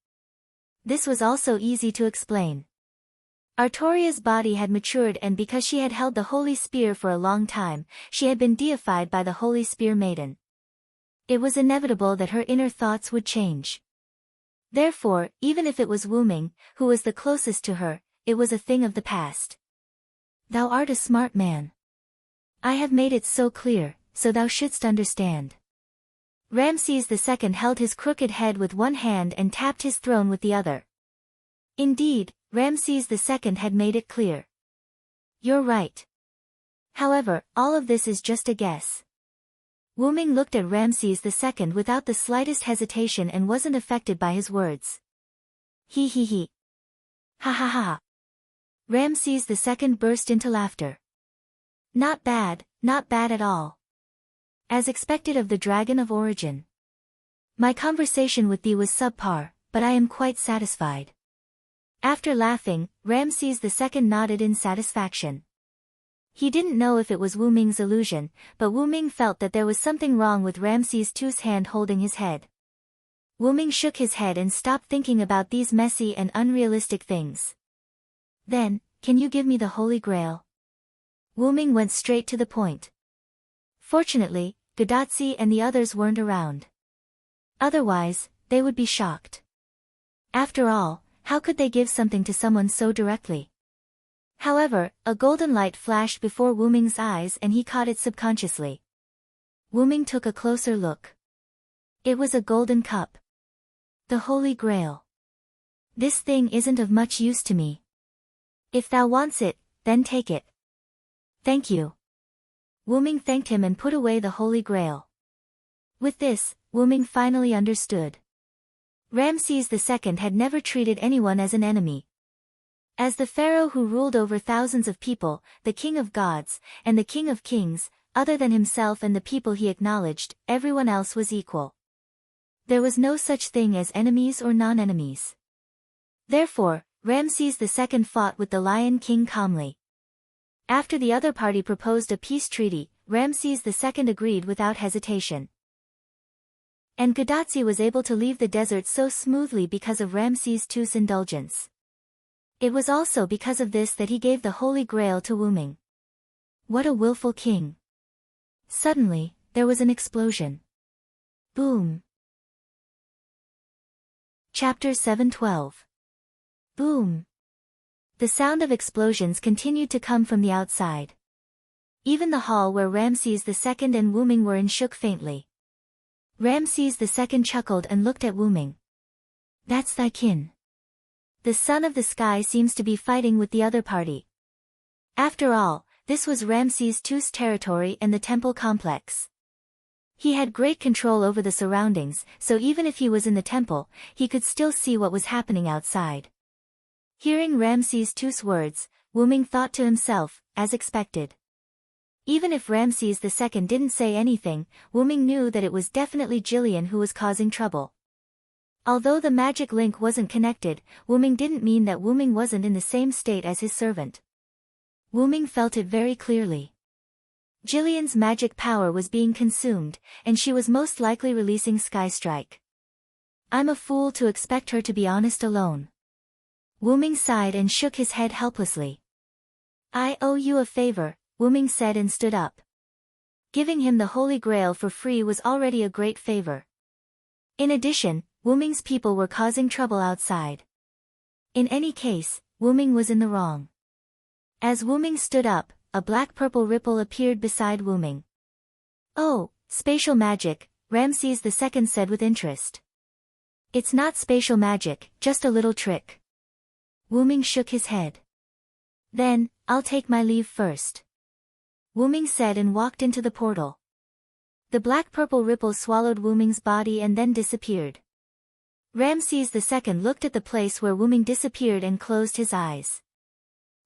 This was also easy to explain. Artoria's body had matured, and because she had held the holy spear for a long time, she had been deified by the holy spear maiden. It was inevitable that her inner thoughts would change. Therefore, even if it was Wuming, who was the closest to her, it was a thing of the past. Thou art a smart man. I have made it so clear, so thou shouldst understand. Ramses II held his crooked head with one hand and tapped his throne with the other. Indeed, Ramses II had made it clear. You're right. However, all of this is just a guess. Wuming looked at Ramses II without the slightest hesitation and wasn't affected by his words. He. Ha ha ha. Ramses II burst into laughter. Not bad at all. As expected of the dragon of origin. My conversation with thee was subpar, but I am quite satisfied. After laughing, Ramses II nodded in satisfaction. He didn't know if it was Wuming's illusion, but Wuming felt that there was something wrong with Ramses II's hand holding his head. Wuming shook his head and stopped thinking about these messy and unrealistic things. Then, can you give me the Holy Grail? Wuming went straight to the point. Fortunately, Gadotsi and the others weren't around. Otherwise, they would be shocked. After all, how could they give something to someone so directly? However, a golden light flashed before Wuming's eyes and he caught it subconsciously. Wuming took a closer look. It was a golden cup. The Holy Grail. This thing isn't of much use to me. If thou wants it, then take it. Thank you. Wuming thanked him and put away the Holy Grail. With this, Wuming finally understood. Ramses II had never treated anyone as an enemy. As the pharaoh who ruled over thousands of people, the king of gods, and the king of kings, other than himself and the people he acknowledged, everyone else was equal. There was no such thing as enemies or non-enemies. Therefore, Ramses II fought with the Lion King calmly. After the other party proposed a peace treaty, Ramses II agreed without hesitation. And Gadotsi was able to leave the desert so smoothly because of Ramses II's indulgence. It was also because of this that he gave the Holy Grail to Wuming. What a willful king. Suddenly, there was an explosion. Boom. Chapter 7:12. Boom. The sound of explosions continued to come from the outside. Even the hall where Ramses II and Wuming were in shook faintly. Ramses II chuckled and looked at Wuming. That's thy kin. The son of the sky seems to be fighting with the other party. After all, this was Ramses II's territory and the temple complex. He had great control over the surroundings, so even if he was in the temple, he could still see what was happening outside. Hearing Ramses II's words, Wuming thought to himself, as expected. Even if Ramses II didn't say anything, Wuming knew that it was definitely Jillian who was causing trouble. Although the magic link wasn't connected, Wuming didn't mean that Wuming wasn't in the same state as his servant. Wuming felt it very clearly. Jillian's magic power was being consumed, and she was most likely releasing Sky Strike. I'm a fool to expect her to be honest alone. Wuming sighed and shook his head helplessly. I owe you a favor, Wuming said and stood up. Giving him the Holy Grail for free was already a great favor. In addition, Wuming's people were causing trouble outside. In any case, Wuming was in the wrong. As Wuming stood up, a black-purple ripple appeared beside Wuming. Oh, spatial magic, Ramses II said with interest. It's not spatial magic, just a little trick. Wuming shook his head. Then, I'll take my leave first. Wuming said and walked into the portal. The black-purple ripple swallowed Wuming's body and then disappeared. Ramses II looked at the place where Wuming disappeared and closed his eyes.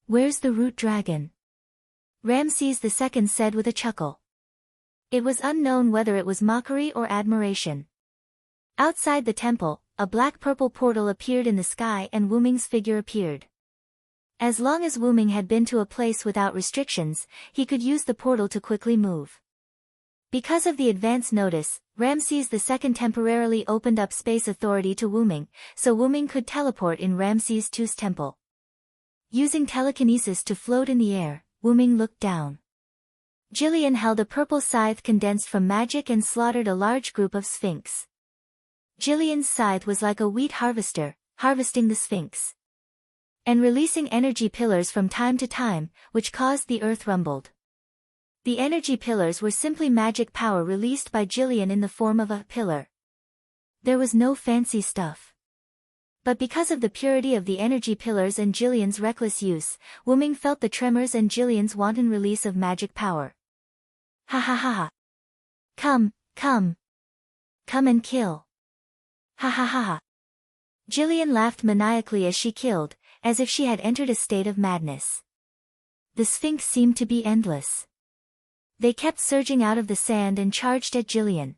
Where's the root dragon? Ramses II said with a chuckle. It was unknown whether it was mockery or admiration. Outside the temple, a black-purple portal appeared in the sky and Wuming's figure appeared. As long as Wuming had been to a place without restrictions, he could use the portal to quickly move. Because of the advance notice, Ramses II temporarily opened up space authority to Wuming, so Wuming could teleport in Ramses II's temple. Using telekinesis to float in the air, Wuming looked down. Jillian held a purple scythe condensed from magic and slaughtered a large group of Sphinx. Jillian's scythe was like a wheat harvester, harvesting the Sphinx and releasing energy pillars from time to time, which caused the earth rumbled. The energy pillars were simply magic power released by Jillian in the form of a pillar. There was no fancy stuff. But because of the purity of the energy pillars and Jillian's reckless use, Wyrm felt the tremors and Jillian's wanton release of magic power. Ha ha ha ha. Come, come. Come and kill. Ha ha ha ha. Jillian laughed maniacally as she killed, as if she had entered a state of madness. The Sphinx seemed to be endless. They kept surging out of the sand and charged at Jillian.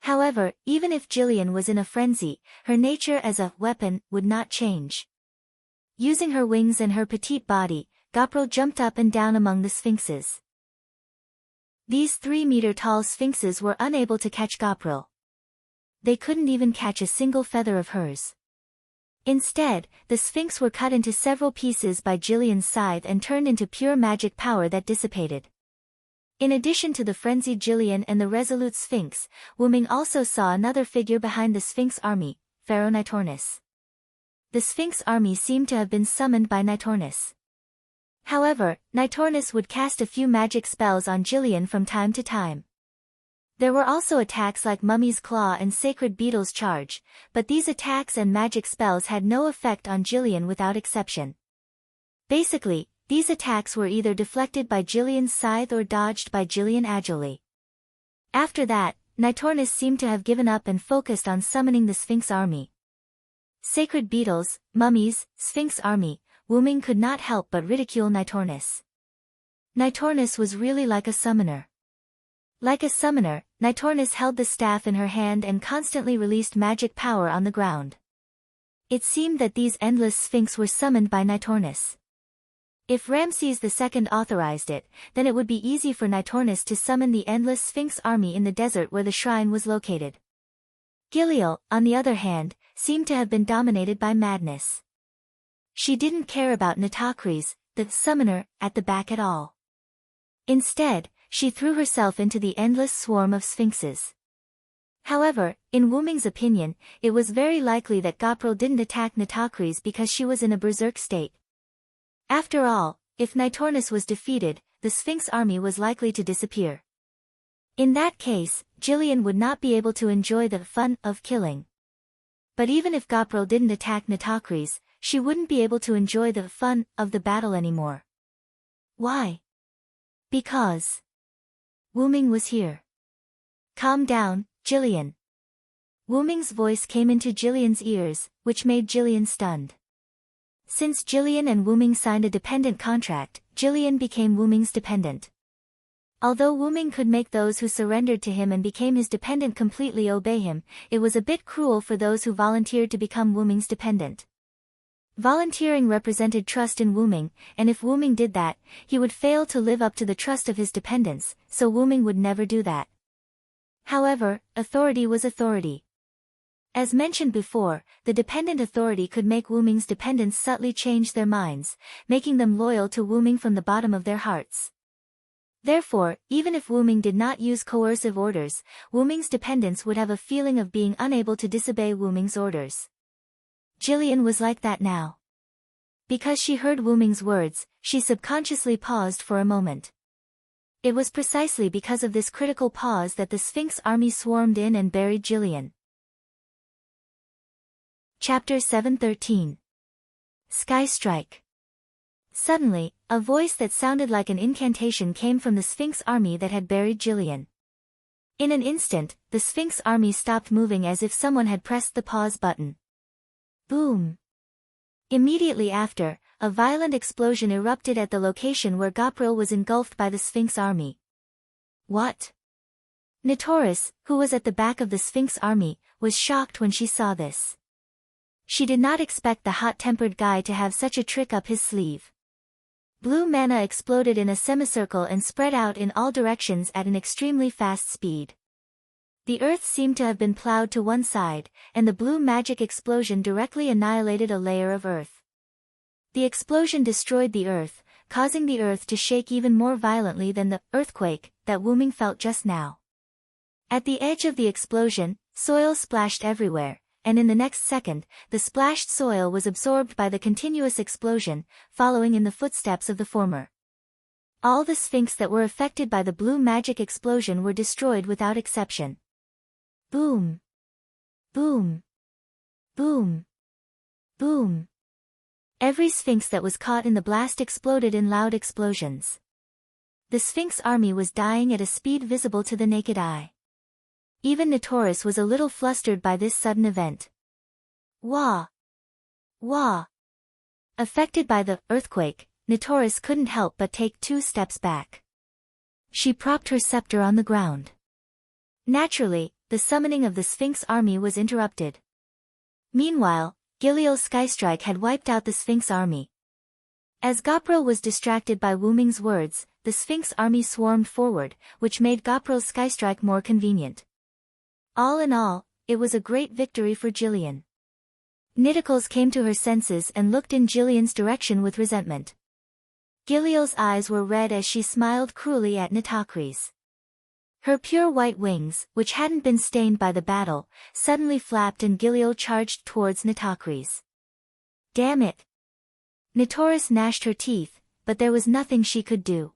However, even if Jillian was in a frenzy, her nature as a weapon would not change. Using her wings and her petite body, Goprel jumped up and down among the sphinxes. These 3-meter-tall sphinxes were unable to catch Goprel. They couldn't even catch a single feather of hers. Instead, the sphinx were cut into several pieces by Jillian's scythe and turned into pure magic power that dissipated. In addition to the frenzied Jillian and the resolute Sphinx, Wyrm also saw another figure behind the Sphinx army, Pharaoh Nitornis. The Sphinx army seemed to have been summoned by Nitornis. However, Nitornis would cast a few magic spells on Jillian from time to time. There were also attacks like Mummy's Claw and Sacred Beetle's Charge, but these attacks and magic spells had no effect on Jillian without exception. Basically, these attacks were either deflected by Jillian's scythe or dodged by Jillian agilely. After that, Nitornis seemed to have given up and focused on summoning the Sphinx army. Sacred Beetles, Mummies, Sphinx army, Wyrm could not help but ridicule Nitornis. Nitornis was really like a summoner. Like a summoner, Nitornis held the staff in her hand and constantly released magic power on the ground. It seemed that these endless Sphinx were summoned by Nitornis. If Ramses II authorized it, then it would be easy for Nitornis to summon the endless Sphinx army in the desert where the shrine was located. Giliel, on the other hand, seemed to have been dominated by madness. She didn't care about Nitocris, the summoner, at the back at all. Instead, she threw herself into the endless swarm of sphinxes. However, in Wyrm's opinion, it was very likely that Goprel didn't attack Nitocris because she was in a berserk state. After all, if Nitornis was defeated, the Sphinx army was likely to disappear. In that case, Jillian would not be able to enjoy the fun of killing. But even if Goprel didn't attack Nitocris, she wouldn't be able to enjoy the fun of the battle anymore. Why? Because Wyrm was here. Calm down, Jillian. Wyrm's voice came into Jillian's ears, which made Jillian stunned. Since Jillian and Wyrm signed a dependent contract, Jillian became Wyrm's dependent. Although Wyrm could make those who surrendered to him and became his dependent completely obey him, it was a bit cruel for those who volunteered to become Wyrm's dependent. Volunteering represented trust in Wyrm, and if Wyrm did that, he would fail to live up to the trust of his dependents, so Wyrm would never do that. However, authority was authority. As mentioned before, the dependent authority could make Wyrm's dependents subtly change their minds, making them loyal to Wyrm from the bottom of their hearts. Therefore, even if Wyrm did not use coercive orders, Wyrm's dependents would have a feeling of being unable to disobey Wyrm's orders. Jillian was like that now. Because she heard Wyrm's words, she subconsciously paused for a moment. It was precisely because of this critical pause that the Sphinx army swarmed in and buried Jillian. Chapter 713. Sky Strike. Suddenly, a voice that sounded like an incantation came from the Sphinx army that had buried Jillian. In an instant, the Sphinx army stopped moving as if someone had pressed the pause button. Boom! Immediately after, a violent explosion erupted at the location where Goprel was engulfed by the Sphinx army. What? Nitoris, who was at the back of the Sphinx army, was shocked when she saw this. She did not expect the hot-tempered guy to have such a trick up his sleeve. Blue mana exploded in a semicircle and spread out in all directions at an extremely fast speed. The earth seemed to have been plowed to one side, and the blue magic explosion directly annihilated a layer of earth. The explosion destroyed the earth, causing the earth to shake even more violently than the earthquake that Wyrm felt just now. At the edge of the explosion, soil splashed everywhere, and in the next second, the splashed soil was absorbed by the continuous explosion, following in the footsteps of the former. All the sphinx that were affected by the blue magic explosion were destroyed without exception. Boom! Boom! Boom! Boom! Every sphinx that was caught in the blast exploded in loud explosions. The sphinx army was dying at a speed visible to the naked eye. Even Nitoris was a little flustered by this sudden event. Wah! Wah! Affected by the earthquake, Nitoris couldn't help but take 2 steps back. She propped her scepter on the ground. Naturally, the summoning of the Sphinx army was interrupted. Meanwhile, Gileal's Skystrike had wiped out the Sphinx army. As Gopro was distracted by Wyrm's words, the Sphinx army swarmed forward, which made Gopro's Skystrike more convenient. All in all, it was a great victory for Jillian. Niticles came to her senses and looked in Jillian's direction with resentment. Gileal's eyes were red as she smiled cruelly at Nitocris. Her pure white wings, which hadn't been stained by the battle, suddenly flapped and Gileal charged towards Nitocris. Damn it! Nitoris gnashed her teeth, but there was nothing she could do.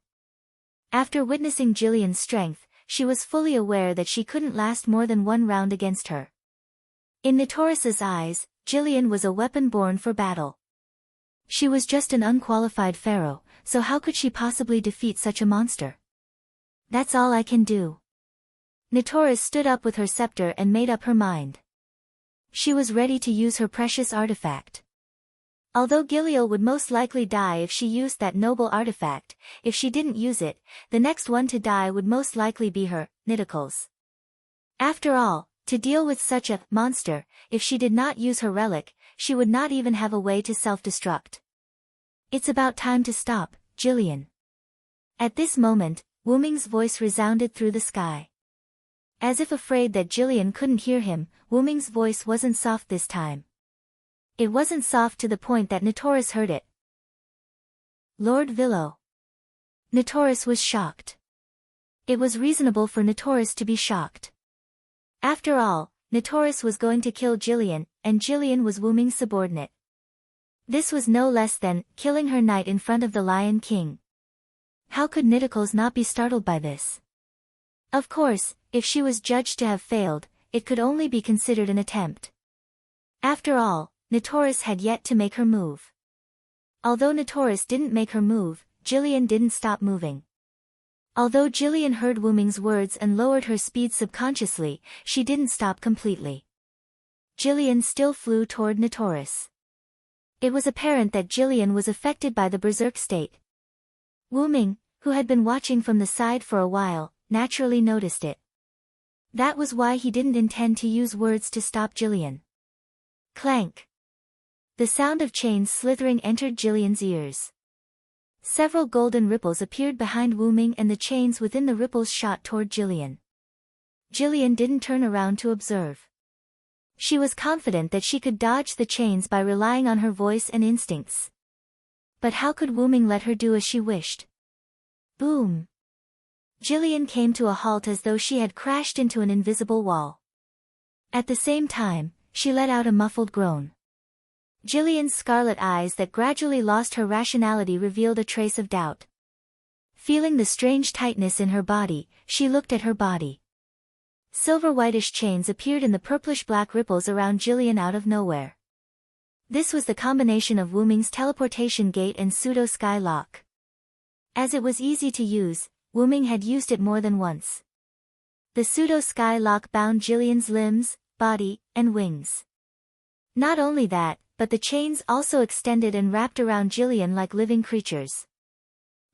After witnessing Jillian's strength, she was fully aware that she couldn't last more than 1 round against her. In Nitoris's eyes, Jillian was a weapon born for battle. She was just an unqualified pharaoh, so how could she possibly defeat such a monster? That's all I can do. Nitoris stood up with her scepter and made up her mind. She was ready to use her precious artifact. Although Gileal would most likely die if she used that noble artifact, if she didn't use it, the next one to die would most likely be her, Niticles. After all, to deal with such a monster, if she did not use her relic, she would not even have a way to self-destruct. It's about time to stop, Jillian. At this moment, Wyrm's voice resounded through the sky. As if afraid that Jillian couldn't hear him, Wyrm's voice wasn't soft this time. It wasn't soft to the point that Nitoris heard it. Lord Villo. Nitoris was shocked. It was reasonable for Nitoris to be shocked. After all, Nitoris was going to kill Jillian, and Jillian was Wyrm's subordinate. This was no less than killing her knight in front of the Lion King. How could Niticles not be startled by this? Of course, if she was judged to have failed, it could only be considered an attempt. After all, Nitoris had yet to make her move. Although Nitoris didn't make her move, Jillian didn't stop moving. Although Jillian heard Wyrm's words and lowered her speed subconsciously, she didn't stop completely. Jillian still flew toward Nitoris. It was apparent that Jillian was affected by the berserk state. Wyrm, who had been watching from the side for a while, naturally noticed it. That was why he didn't intend to use words to stop Jillian. Clank! The sound of chains slithering entered Jillian's ears. Several golden ripples appeared behind Wyrm and the chains within the ripples shot toward Jillian. Jillian didn't turn around to observe. She was confident that she could dodge the chains by relying on her voice and instincts. But how could Wyrm let her do as she wished? Boom! Jillian came to a halt as though she had crashed into an invisible wall. At the same time, she let out a muffled groan. Jillian's scarlet eyes that gradually lost her rationality revealed a trace of doubt. Feeling the strange tightness in her body, she looked at her body. Silver whitish chains appeared in the purplish-black ripples around Jillian out of nowhere. This was the combination of Wyrm's teleportation gate and pseudo-sky lock. As it was easy to use, Wyrm had used it more than once. The pseudo-sky lock bound Jillian's limbs, body, and wings. Not only that, but the chains also extended and wrapped around Jillian like living creatures.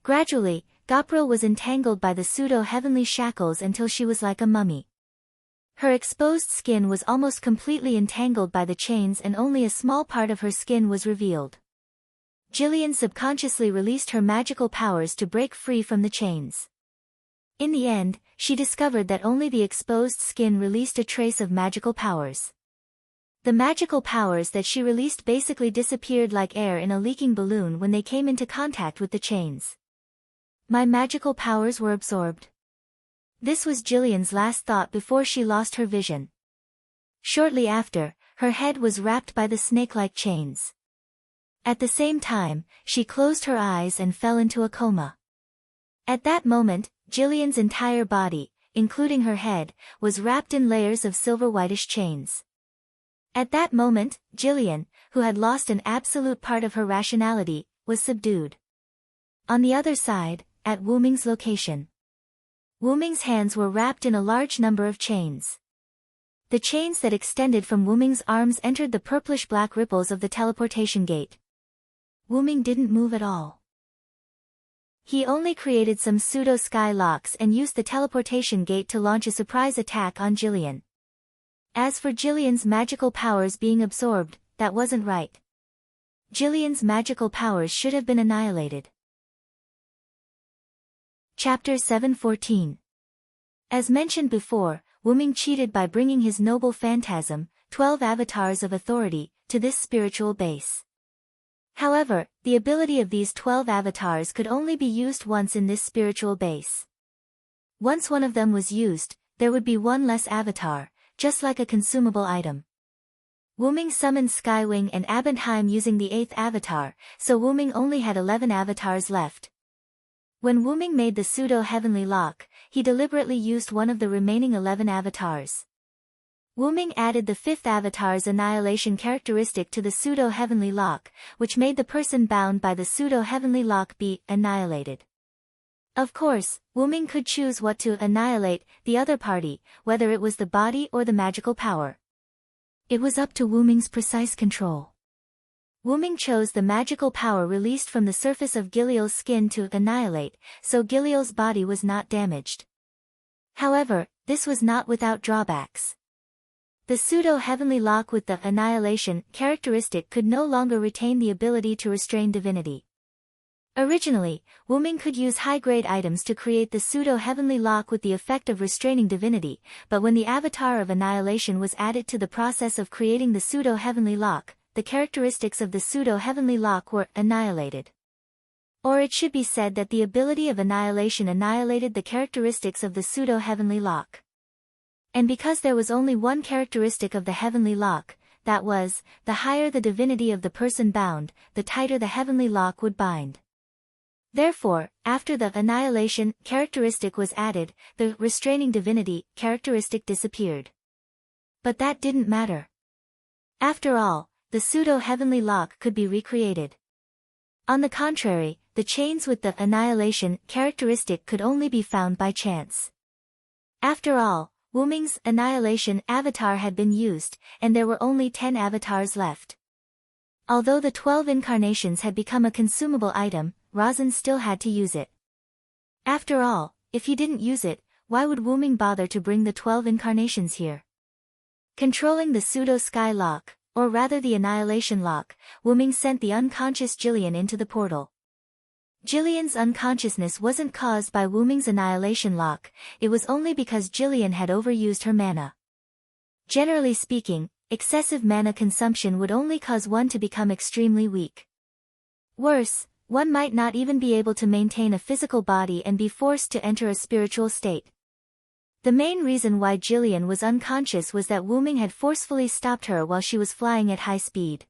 Gradually, Gopro was entangled by the pseudo-heavenly shackles until she was like a mummy. Her exposed skin was almost completely entangled by the chains and only a small part of her skin was revealed. Jillian subconsciously released her magical powers to break free from the chains. In the end, she discovered that only the exposed skin released a trace of magical powers. The magical powers that she released basically disappeared like air in a leaking balloon when they came into contact with the chains. My magical powers were absorbed. This was Jillian's last thought before she lost her vision. Shortly after, her head was wrapped by the snake-like chains. At the same time, she closed her eyes and fell into a coma. At that moment, Jillian's entire body, including her head, was wrapped in layers of silver-whitish chains. At that moment, Jillian, who had lost an absolute part of her rationality, was subdued. On the other side, at Wu Ming's location. Wu Ming's hands were wrapped in a large number of chains. The chains that extended from Wu Ming's arms entered the purplish-black ripples of the teleportation gate. Wu Ming didn't move at all. He only created some pseudo-sky locks and used the teleportation gate to launch a surprise attack on Jillian. As for Jillian's magical powers being absorbed, that wasn't right. Jillian's magical powers should have been annihilated. Chapter 714. As mentioned before, Wu Ming cheated by bringing his noble phantasm, 12 avatars of authority, to this spiritual base. However, the ability of these 12 avatars could only be used once in this spiritual base. Once one of them was used, there would be one less avatar, just like a consumable item. Wu Ming summoned Skywing and Abendheim using the 8th avatar, so Wu Ming only had 11 avatars left. When Wu Ming made the pseudo-heavenly lock, he deliberately used one of the remaining 11 avatars. Wu Ming added the 5th avatar's annihilation characteristic to the pseudo-heavenly lock, which made the person bound by the pseudo-heavenly lock be annihilated. Of course, Wu Ming could choose what to annihilate the other party, whether it was the body or the magical power. It was up to Wu Ming's precise control. Wu Ming chose the magical power released from the surface of Giliel's skin to annihilate, so Giliel's body was not damaged. However, this was not without drawbacks. The pseudo-heavenly lock with the annihilation characteristic could no longer retain the ability to restrain divinity. Originally, Wu Ming could use high-grade items to create the pseudo-heavenly lock with the effect of restraining divinity, but when the avatar of annihilation was added to the process of creating the pseudo-heavenly lock, the characteristics of the pseudo-heavenly lock were annihilated. Or it should be said that the ability of annihilation annihilated the characteristics of the pseudo-heavenly lock. And because there was only one characteristic of the heavenly lock, that was, the higher the divinity of the person bound, the tighter the heavenly lock would bind. Therefore, after the annihilation characteristic was added, the restraining divinity characteristic disappeared. But that didn't matter. After all, the pseudo-heavenly lock could be recreated. On the contrary, the chains with the annihilation characteristic could only be found by chance. After all, Wu Ming's annihilation avatar had been used, and there were only 10 avatars left. Although the 12 incarnations had become a consumable item, Razin still had to use it. After all, if he didn't use it, why would Wu Ming bother to bring the 12 incarnations here? Controlling the pseudo-sky lock, or rather the annihilation lock, Wu Ming sent the unconscious Jillian into the portal. Jillian's unconsciousness wasn't caused by Wu Ming's annihilation lock, it was only because Jillian had overused her mana. Generally speaking, excessive mana consumption would only cause one to become extremely weak. Worse, one might not even be able to maintain a physical body and be forced to enter a spiritual state. The main reason why Jillian was unconscious was that Wu Ming had forcefully stopped her while she was flying at high speed.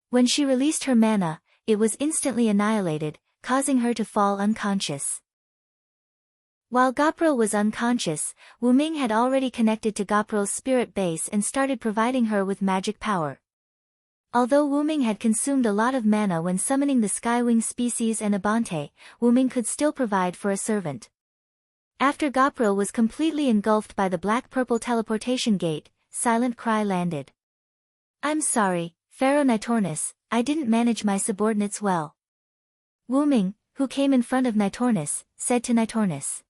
When she released her mana, it was instantly annihilated, causing her to fall unconscious. While Gopril was unconscious, Wu Ming had already connected to Gopril's spirit base and started providing her with magic power. Although Wu Ming had consumed a lot of mana when summoning the Skywing species and Abante, Wu Ming could still provide for a servant. After Gopril was completely engulfed by the black-purple teleportation gate, Silent Cry landed. "I'm sorry, Pharaoh Nitornus, I didn't manage my subordinates well." Wu Ming, who came in front of Nitornus, said to Nitornus.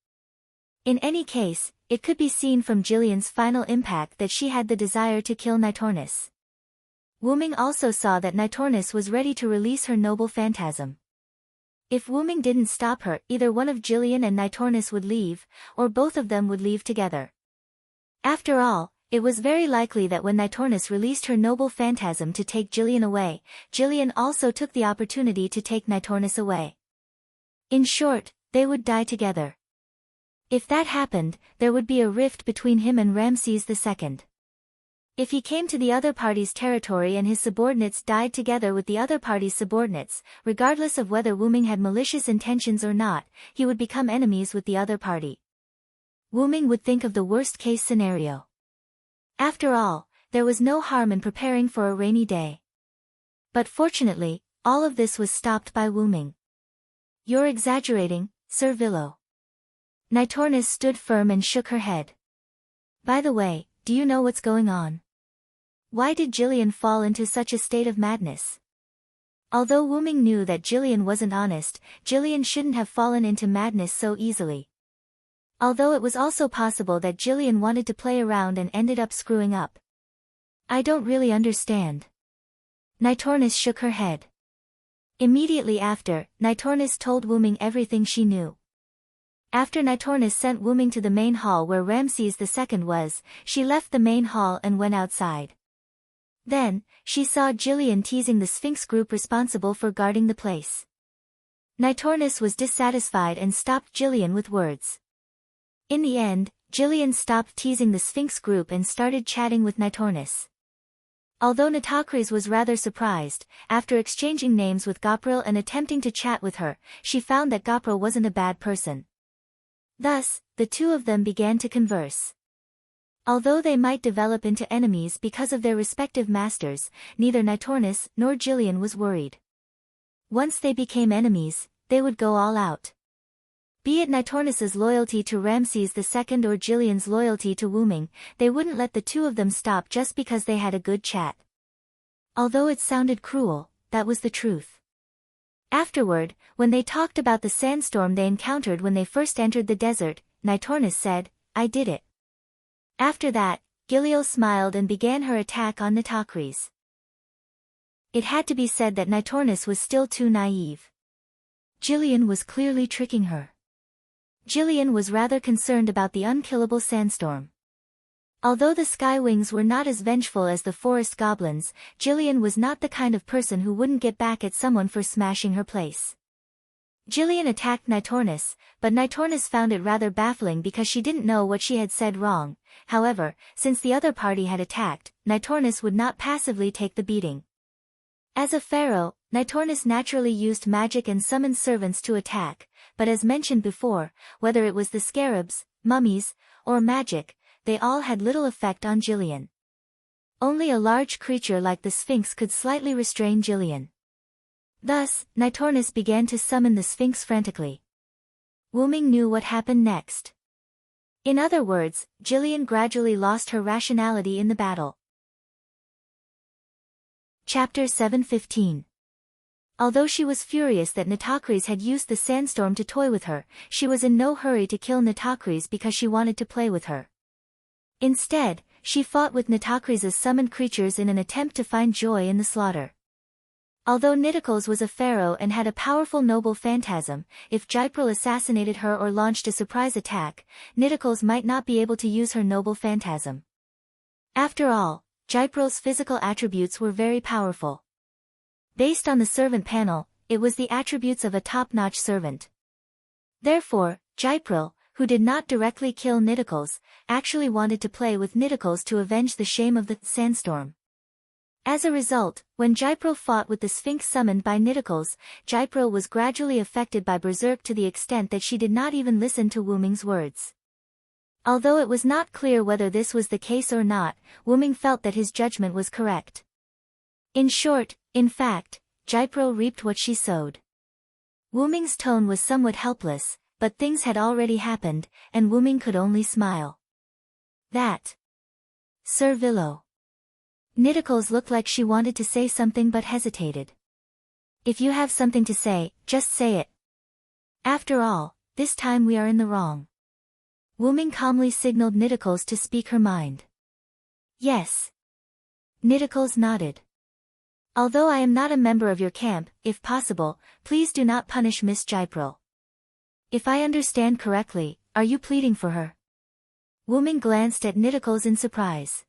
In any case, it could be seen from Jillian's final impact that she had the desire to kill Nitornus. Wu Ming also saw that Nitornus was ready to release her noble phantasm. If Wu Ming didn't stop her, either one of Jillian and Nitornus would leave, or both of them would leave together. After all, It was very likely that when Nitornis released her noble phantasm to take Jillian away, Jillian also took the opportunity to take Nitornis away. In short, they would die together. If that happened, there would be a rift between him and Ramses II. If he came to the other party's territory and his subordinates died together with the other party's subordinates, regardless of whether Wu Ming had malicious intentions or not, he would become enemies with the other party. Wu Ming would think of the worst-case scenario. After all, there was no harm in preparing for a rainy day. But fortunately, all of this was stopped by Wu Ming. "You're exaggerating, Sir Villo." Nitornis stood firm and shook her head. "By the way, do you know what's going on? Why did Jillian fall into such a state of madness?" Although Wu Ming knew that Jillian wasn't honest, Jillian shouldn't have fallen into madness so easily. Although it was also possible that Jillian wanted to play around and ended up screwing up. "I don't really understand." Nitornis shook her head. Immediately after, Nitornis told Wu Ming everything she knew. After Nitornis sent Wu Ming to the main hall where Ramses II was, she left the main hall and went outside. Then, she saw Jillian teasing the Sphinx group responsible for guarding the place. Nitornis was dissatisfied and stopped Jillian with words. In the end, Jillian stopped teasing the Sphinx group and started chatting with Nitornis. Although Nitocris was rather surprised, after exchanging names with Gopril and attempting to chat with her, she found that Gopril wasn't a bad person. Thus, the two of them began to converse. Although they might develop into enemies because of their respective masters, neither Nitornis nor Jillian was worried. Once they became enemies, they would go all out. Be it Nitornis's loyalty to Ramses II or Jillian's loyalty to Wu Ming, they wouldn't let the two of them stop just because they had a good chat. Although it sounded cruel, that was the truth. Afterward, when they talked about the sandstorm they encountered when they first entered the desert, Nitornis said, "I did it." After that, Gilio smiled and began her attack on Nitocris. It had to be said that Nitornis was still too naive. Jillian was clearly tricking her. Jillian was rather concerned about the unkillable sandstorm. Although the Sky Wings were not as vengeful as the forest goblins, Jillian was not the kind of person who wouldn't get back at someone for smashing her place. Jillian attacked Nitornis, but Nitornis found it rather baffling because she didn't know what she had said wrong. However, since the other party had attacked, Nitornis would not passively take the beating. As a pharaoh, Nitornis naturally used magic and summoned servants to attack, but as mentioned before, whether it was the scarabs, mummies, or magic, they all had little effect on Jillian. Only a large creature like the Sphinx could slightly restrain Jillian. Thus, Nitornis began to summon the Sphinx frantically. Wu Ming knew what happened next. In other words, Jillian gradually lost her rationality in the battle. Chapter 7:15. Although she was furious that Nitocris had used the sandstorm to toy with her, she was in no hurry to kill Nitocris because she wanted to play with her. Instead, she fought with Nitocris' summoned creatures in an attempt to find joy in the slaughter. Although Nitocris was a pharaoh and had a powerful noble phantasm, if Gypril assassinated her or launched a surprise attack, Nitocris might not be able to use her noble phantasm. After all, Gypril's physical attributes were very powerful. Based on the servant panel, it was the attributes of a top-notch servant. Therefore, Gypril, who did not directly kill Nitocris, actually wanted to play with Nitocris to avenge the shame of the sandstorm. As a result, when Gypril fought with the Sphinx summoned by Nitocris, Gypril was gradually affected by berserk to the extent that she did not even listen to Wu Ming's words. Although it was not clear whether this was the case or not, Wu Ming felt that his judgment was correct. In short, in fact, Gypril reaped what she sowed. Wu Ming's tone was somewhat helpless, but things had already happened, and Wu Ming could only smile. That. Sir Villo. Nitocris looked like she wanted to say something but hesitated. If you have something to say, just say it. After all, this time we are in the wrong. Wu Ming calmly signaled Nitocris to speak her mind. Yes. Nitocris nodded. Although I am not a member of your camp, if possible, please do not punish Miss Gypril. If I understand correctly, are you pleading for her? Woomin glanced at Nitikos in surprise.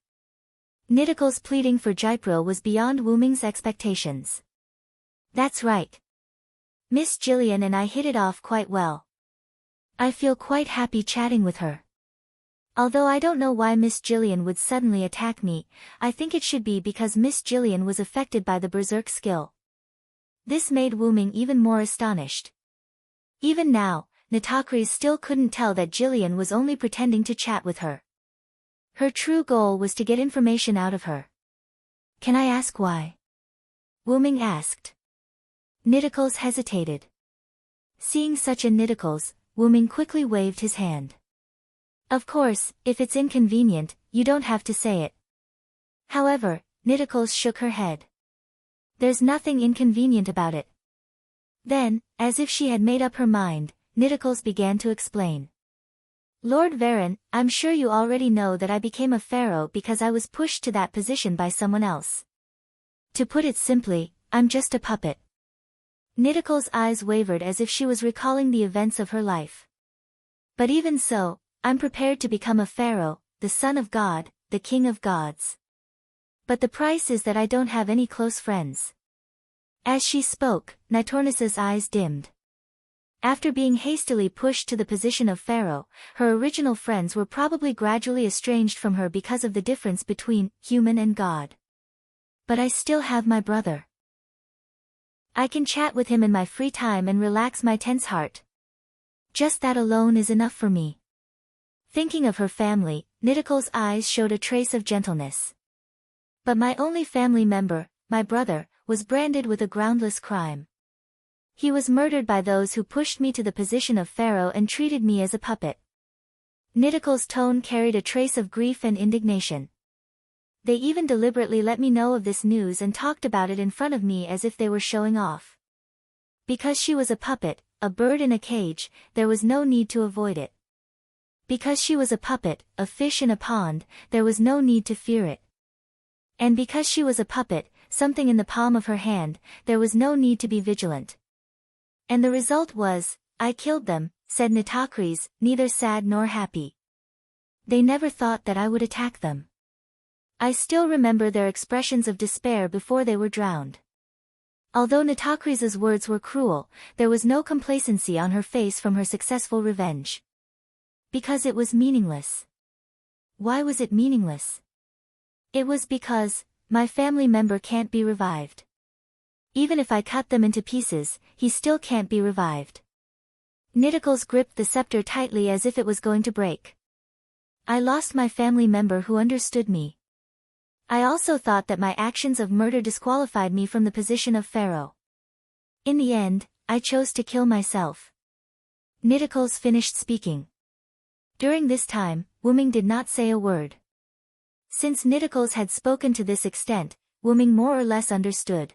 Nitikos' pleading for Gypril was beyond Wooming's expectations. That's right. Miss Jillian and I hit it off quite well. I feel quite happy chatting with her. Although I don't know why Miss Jillian would suddenly attack me, I think it should be because Miss Jillian was affected by the berserk skill. This made Wooming even more astonished. Even now, Nitakris still couldn't tell that Jillian was only pretending to chat with her. Her true goal was to get information out of her. Can I ask why? Wooming asked. Nitikos hesitated. Seeing such a Nitikos, Wooming quickly waved his hand. Of course, if it's inconvenient, you don't have to say it. However, Nitikos shook her head. There's nothing inconvenient about it. Then, as if she had made up her mind, Nitikos began to explain. Lord Varen, I'm sure you already know that I became a pharaoh because I was pushed to that position by someone else. To put it simply, I'm just a puppet. Nitikos' eyes wavered as if she was recalling the events of her life. But even so, I'm prepared to become a pharaoh, the son of God, the king of gods. But the price is that I don't have any close friends. As she spoke, Nitornis's eyes dimmed. After being hastily pushed to the position of pharaoh, her original friends were probably gradually estranged from her because of the difference between human and God. But I still have my brother. I can chat with him in my free time and relax my tense heart. Just that alone is enough for me. Thinking of her family, Nitikos' eyes showed a trace of gentleness. But my only family member, my brother, was branded with a groundless crime. He was murdered by those who pushed me to the position of pharaoh and treated me as a puppet. Nitikos' tone carried a trace of grief and indignation. They even deliberately let me know of this news and talked about it in front of me as if they were showing off. Because she was a puppet, a bird in a cage, there was no need to avoid it. Because she was a puppet, a fish in a pond, there was no need to fear it. And because she was a puppet, something in the palm of her hand, there was no need to be vigilant. And the result was, I killed them, said Nitakris, neither sad nor happy. They never thought that I would attack them. I still remember their expressions of despair before they were drowned. Although Nitakris's words were cruel, there was no complacency on her face from her successful revenge. Because it was meaningless. Why was it meaningless? It was because, my family member can't be revived. Even if I cut them into pieces, he still can't be revived. Nitikos gripped the scepter tightly as if it was going to break. I lost my family member who understood me. I also thought that my actions of murder disqualified me from the position of pharaoh. In the end, I chose to kill myself. Nitikos finished speaking. During this time, Wooming did not say a word. Since Nitikos had spoken to this extent, Wooming more or less understood.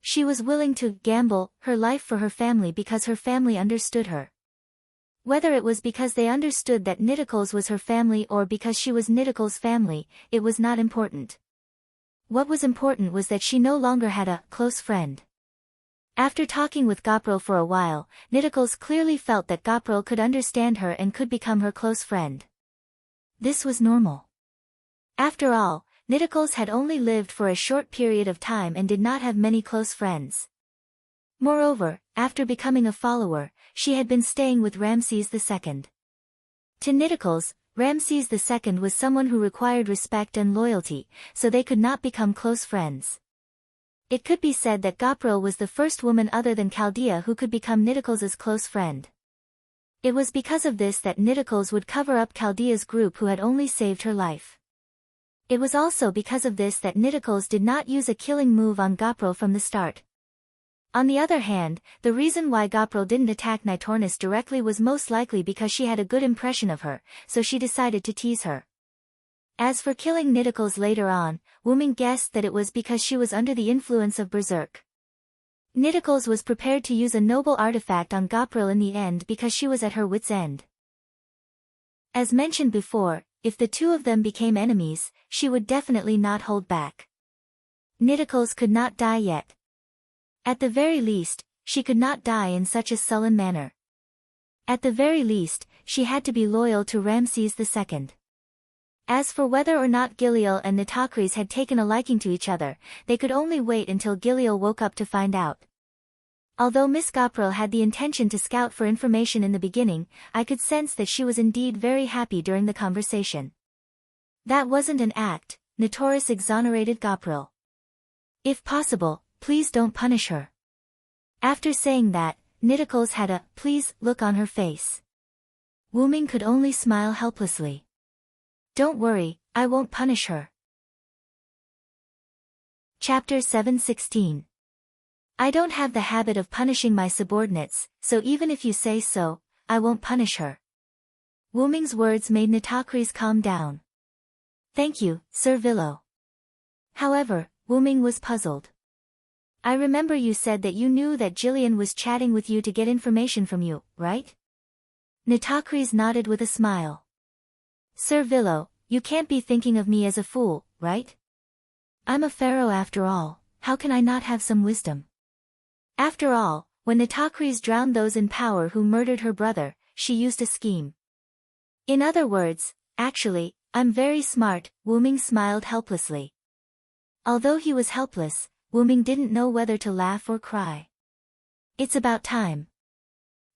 She was willing to gamble her life for her family because her family understood her. Whether it was because they understood that Nitikos was her family or because she was Nitikos' family, it was not important. What was important was that she no longer had a close friend. After talking with Gypril for a while, Nitikos clearly felt that Gypril could understand her and could become her close friend. This was normal. After all, Nitikos had only lived for a short period of time and did not have many close friends. Moreover, after becoming a follower, she had been staying with Ramses II. To Nitikos, Ramses II was someone who required respect and loyalty, so they could not become close friends. It could be said that Gypril was the first woman other than Chaldea who could become Nitikos' close friend. It was because of this that Nitikos would cover up Chaldea's group who had only saved her life. It was also because of this that Nitikos did not use a killing move on Gypril from the start. On the other hand, the reason why Gypril didn't attack Nitornis directly was most likely because she had a good impression of her, so she decided to tease her. As for killing Nitikos later on, Wooming guessed that it was because she was under the influence of berserk. Nitikos was prepared to use a noble artifact on Gypril in the end because she was at her wit's end. As mentioned before, if the two of them became enemies, she would definitely not hold back. Nitikos could not die yet. At the very least, she could not die in such a sullen manner. At the very least, she had to be loyal to Ramses II. As for whether or not Giliel and Nitocris had taken a liking to each other, they could only wait until Giliel woke up to find out. Although Miss Gopral had the intention to scout for information in the beginning, I could sense that she was indeed very happy during the conversation. That wasn't an act, Nitoris exonerated Gopral. If possible, please don't punish her. After saying that, Nitocris had a please look on her face. Wuming could only smile helplessly. Don't worry, I won't punish her. Chapter 7:16. I don't have the habit of punishing my subordinates, so even if you say so, I won't punish her. Wuming's words made Nitocris calm down. Thank you, Sir Villo. However, Wuming was puzzled. I remember you said that you knew that Jillian was chatting with you to get information from you, right? Nitocris nodded with a smile. Sir Villo, you can't be thinking of me as a fool, right? I'm a pharaoh after all, how can I not have some wisdom? After all, when Nitocris drowned those in power who murdered her brother, she used a scheme. In other words, actually, I'm very smart, Wuming smiled helplessly. Although he was helpless, Wuming didn't know whether to laugh or cry. It's about time.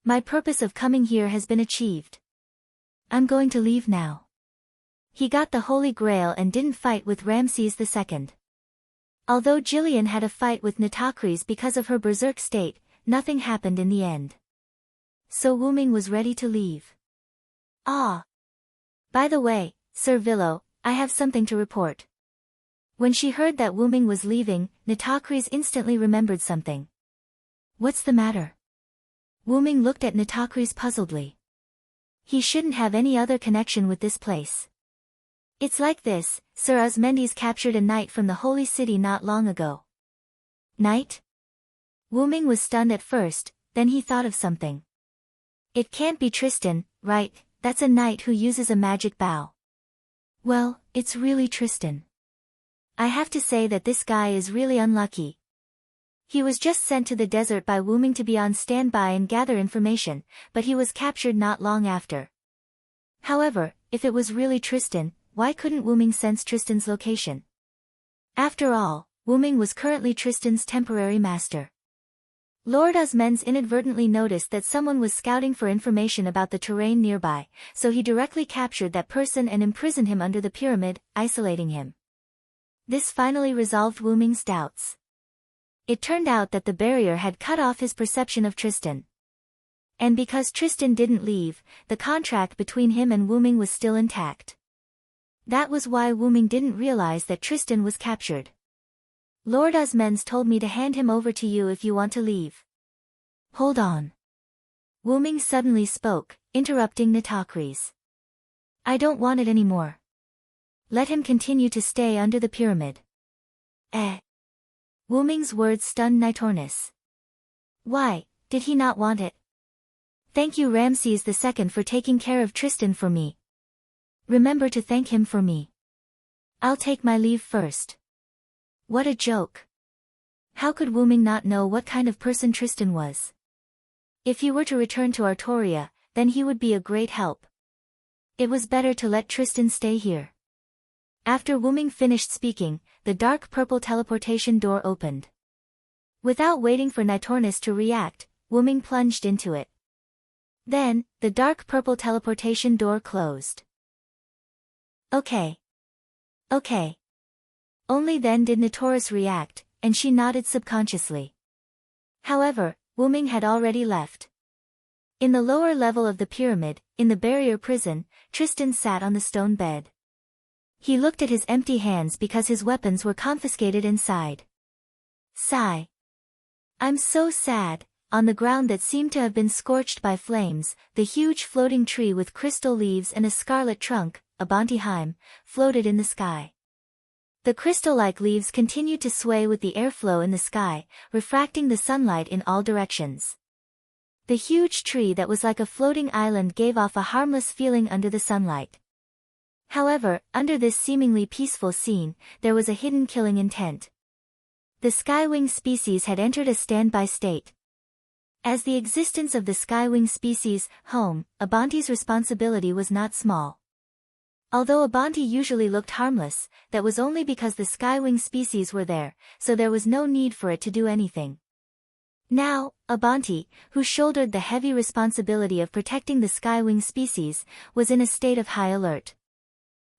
My purpose of coming here has been achieved. I'm going to leave now. He got the Holy Grail and didn't fight with Ramses II. Although Jillian had a fight with Nitocris because of her berserk state, nothing happened in the end. So Wuming was ready to leave. Ah! By the way, Sir Villo, I have something to report. When she heard that Wuming was leaving, Nitocris instantly remembered something. What's the matter? Wuming looked at Nitocris puzzledly. He shouldn't have any other connection with this place. It's like this, Sir Osmendes captured a knight from the Holy City not long ago. Knight? Wuming was stunned at first, then he thought of something. It can't be Tristan, right? That's a knight who uses a magic bow. Well, it's really Tristan. I have to say that this guy is really unlucky. He was just sent to the desert by Wuming to be on standby and gather information, but he was captured not long after. However, if it was really Tristan, why couldn't Wuming sense Tristan's location? After all, Wuming was currently Tristan's temporary master. Lord Osmendes inadvertently noticed that someone was scouting for information about the terrain nearby, so he directly captured that person and imprisoned him under the pyramid, isolating him. This finally resolved Wuming's doubts. It turned out that the barrier had cut off his perception of Tristan. And because Tristan didn't leave, the contract between him and Wuming was still intact. That was why Wuming didn't realize that Tristan was captured. Lord Osmendes told me to hand him over to you if you want to leave. Hold on. Wuming suddenly spoke, interrupting Nitocris. I don't want it anymore. Let him continue to stay under the pyramid. Wuming's words stunned Nitocris. Why, did he not want it? Thank you Ramses II for taking care of Tristan for me. Remember to thank him for me. I'll take my leave first. What a joke. How could Wuming not know what kind of person Tristan was? If he were to return to Artoria, then he would be a great help. It was better to let Tristan stay here. After Wuming finished speaking, the dark purple teleportation door opened. Without waiting for Nitocris to react, Wuming plunged into it. Then, the dark purple teleportation door closed. Okay. Only then did Nitocris react, and she nodded subconsciously. However, Wuming had already left. In the lower level of the pyramid, in the barrier prison, Tristan sat on the stone bed. He looked at his empty hands because his weapons were confiscated inside. Sigh. I'm so sad. On the ground that seemed to have been scorched by flames, the huge floating tree with crystal leaves and a scarlet trunk, a Bonteheim, floated in the sky. The crystal-like leaves continued to sway with the airflow in the sky, refracting the sunlight in all directions. The huge tree that was like a floating island gave off a harmless feeling under the sunlight. However, under this seemingly peaceful scene, there was a hidden killing intent. The skywing species had entered a standby state. As the existence of the skywing species' home, Abanti's responsibility was not small. Although Abanti usually looked harmless, that was only because the skywing species were there, so there was no need for it to do anything. Now, Abanti, who shouldered the heavy responsibility of protecting the skywing species, was in a state of high alert.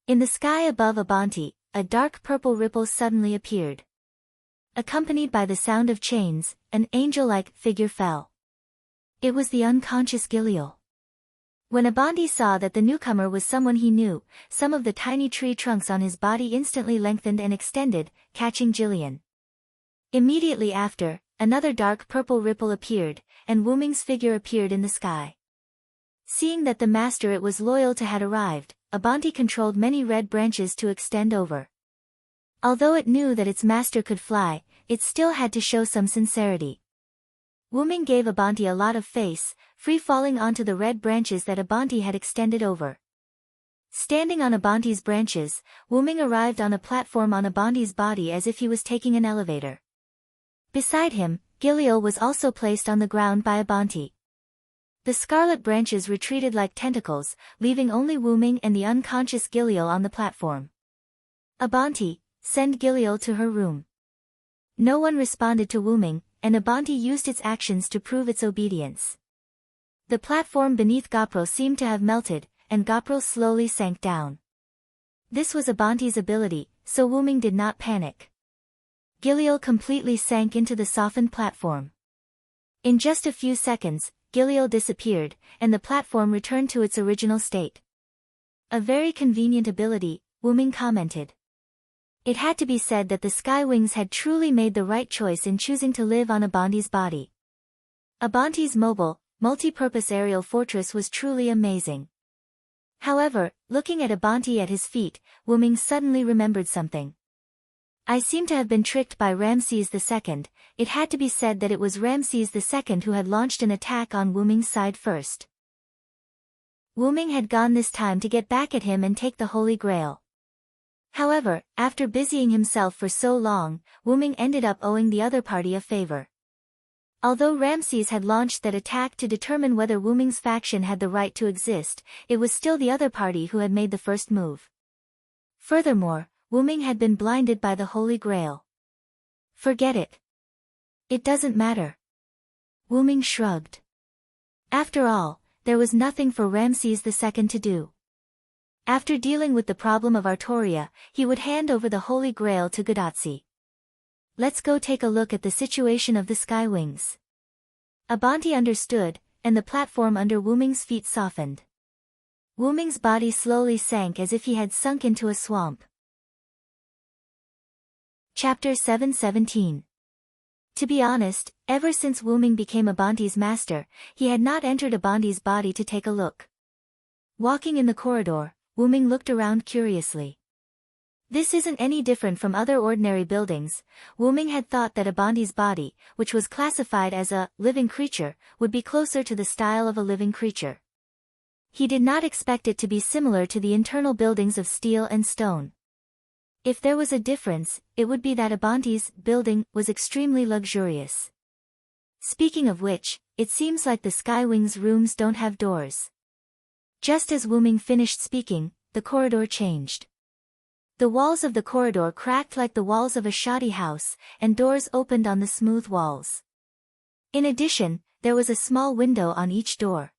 In the sky above Abanti, a dark purple ripple suddenly appeared. Accompanied by the sound of chains, an angel-like figure fell. It was the unconscious Giliel. When Abanti saw that the newcomer was someone he knew, some of the tiny tree trunks on his body instantly lengthened and extended, catching Jillian. Immediately after, another dark purple ripple appeared, and Wuming's figure appeared in the sky. Seeing that the master it was loyal to had arrived, Abanti controlled many red branches to extend over. Although it knew that its master could fly, it still had to show some sincerity. Wuming gave Abanti a lot of face, free-falling onto the red branches that Abanti had extended over. Standing on Abanti's branches, Wuming arrived on a platform on Abanti's body as if he was taking an elevator. Beside him, Giliel was also placed on the ground by Abanti. The scarlet branches retreated like tentacles, leaving only Wuming and the unconscious Giliel on the platform. Abanti, send Giliel to her room. No one responded to Wuming, and Abanti used its actions to prove its obedience. The platform beneath Gopro seemed to have melted, and Gopro slowly sank down. This was Abanti's ability, so Wuming did not panic. Giliel completely sank into the softened platform. In just a few seconds, Giliel disappeared, and the platform returned to its original state. A very convenient ability, Wuming commented. It had to be said that the Skywings had truly made the right choice in choosing to live on Abanti's body. Abanti's mobile, multi-purpose aerial fortress was truly amazing. However, looking at Abanti at his feet, Wuming suddenly remembered something. I seem to have been tricked by Ramses II. It had to be said that it was Ramses II who had launched an attack on Wuming's side first. Wuming had gone this time to get back at him and take the Holy Grail. However, after busying himself for so long, Wuming ended up owing the other party a favor. Although Ramses had launched that attack to determine whether Wuming's faction had the right to exist, it was still the other party who had made the first move. Furthermore, Wuming had been blinded by the Holy Grail. Forget it. It doesn't matter. Wuming shrugged. After all, there was nothing for Ramses II to do. After dealing with the problem of Artoria, he would hand over the Holy Grail to Gadotsi. Let's go take a look at the situation of the Skywings. Abanti understood, and the platform under Wuming's feet softened. Wuming's body slowly sank as if he had sunk into a swamp. Chapter 717. To be honest, ever since Wuming became Abanti's master, he had not entered Abanti's body to take a look. Walking in the corridor, Wuming looked around curiously. This isn't any different from other ordinary buildings. Wuming had thought that Abanti's body, which was classified as a living creature, would be closer to the style of a living creature. He did not expect it to be similar to the internal buildings of steel and stone. If there was a difference, it would be that Abanti's building was extremely luxurious. Speaking of which, it seems like the Skywings' rooms don't have doors. Just as Wuming finished speaking, the corridor changed. The walls of the corridor cracked like the walls of a shoddy house, and doors opened on the smooth walls. In addition, there was a small window on each door.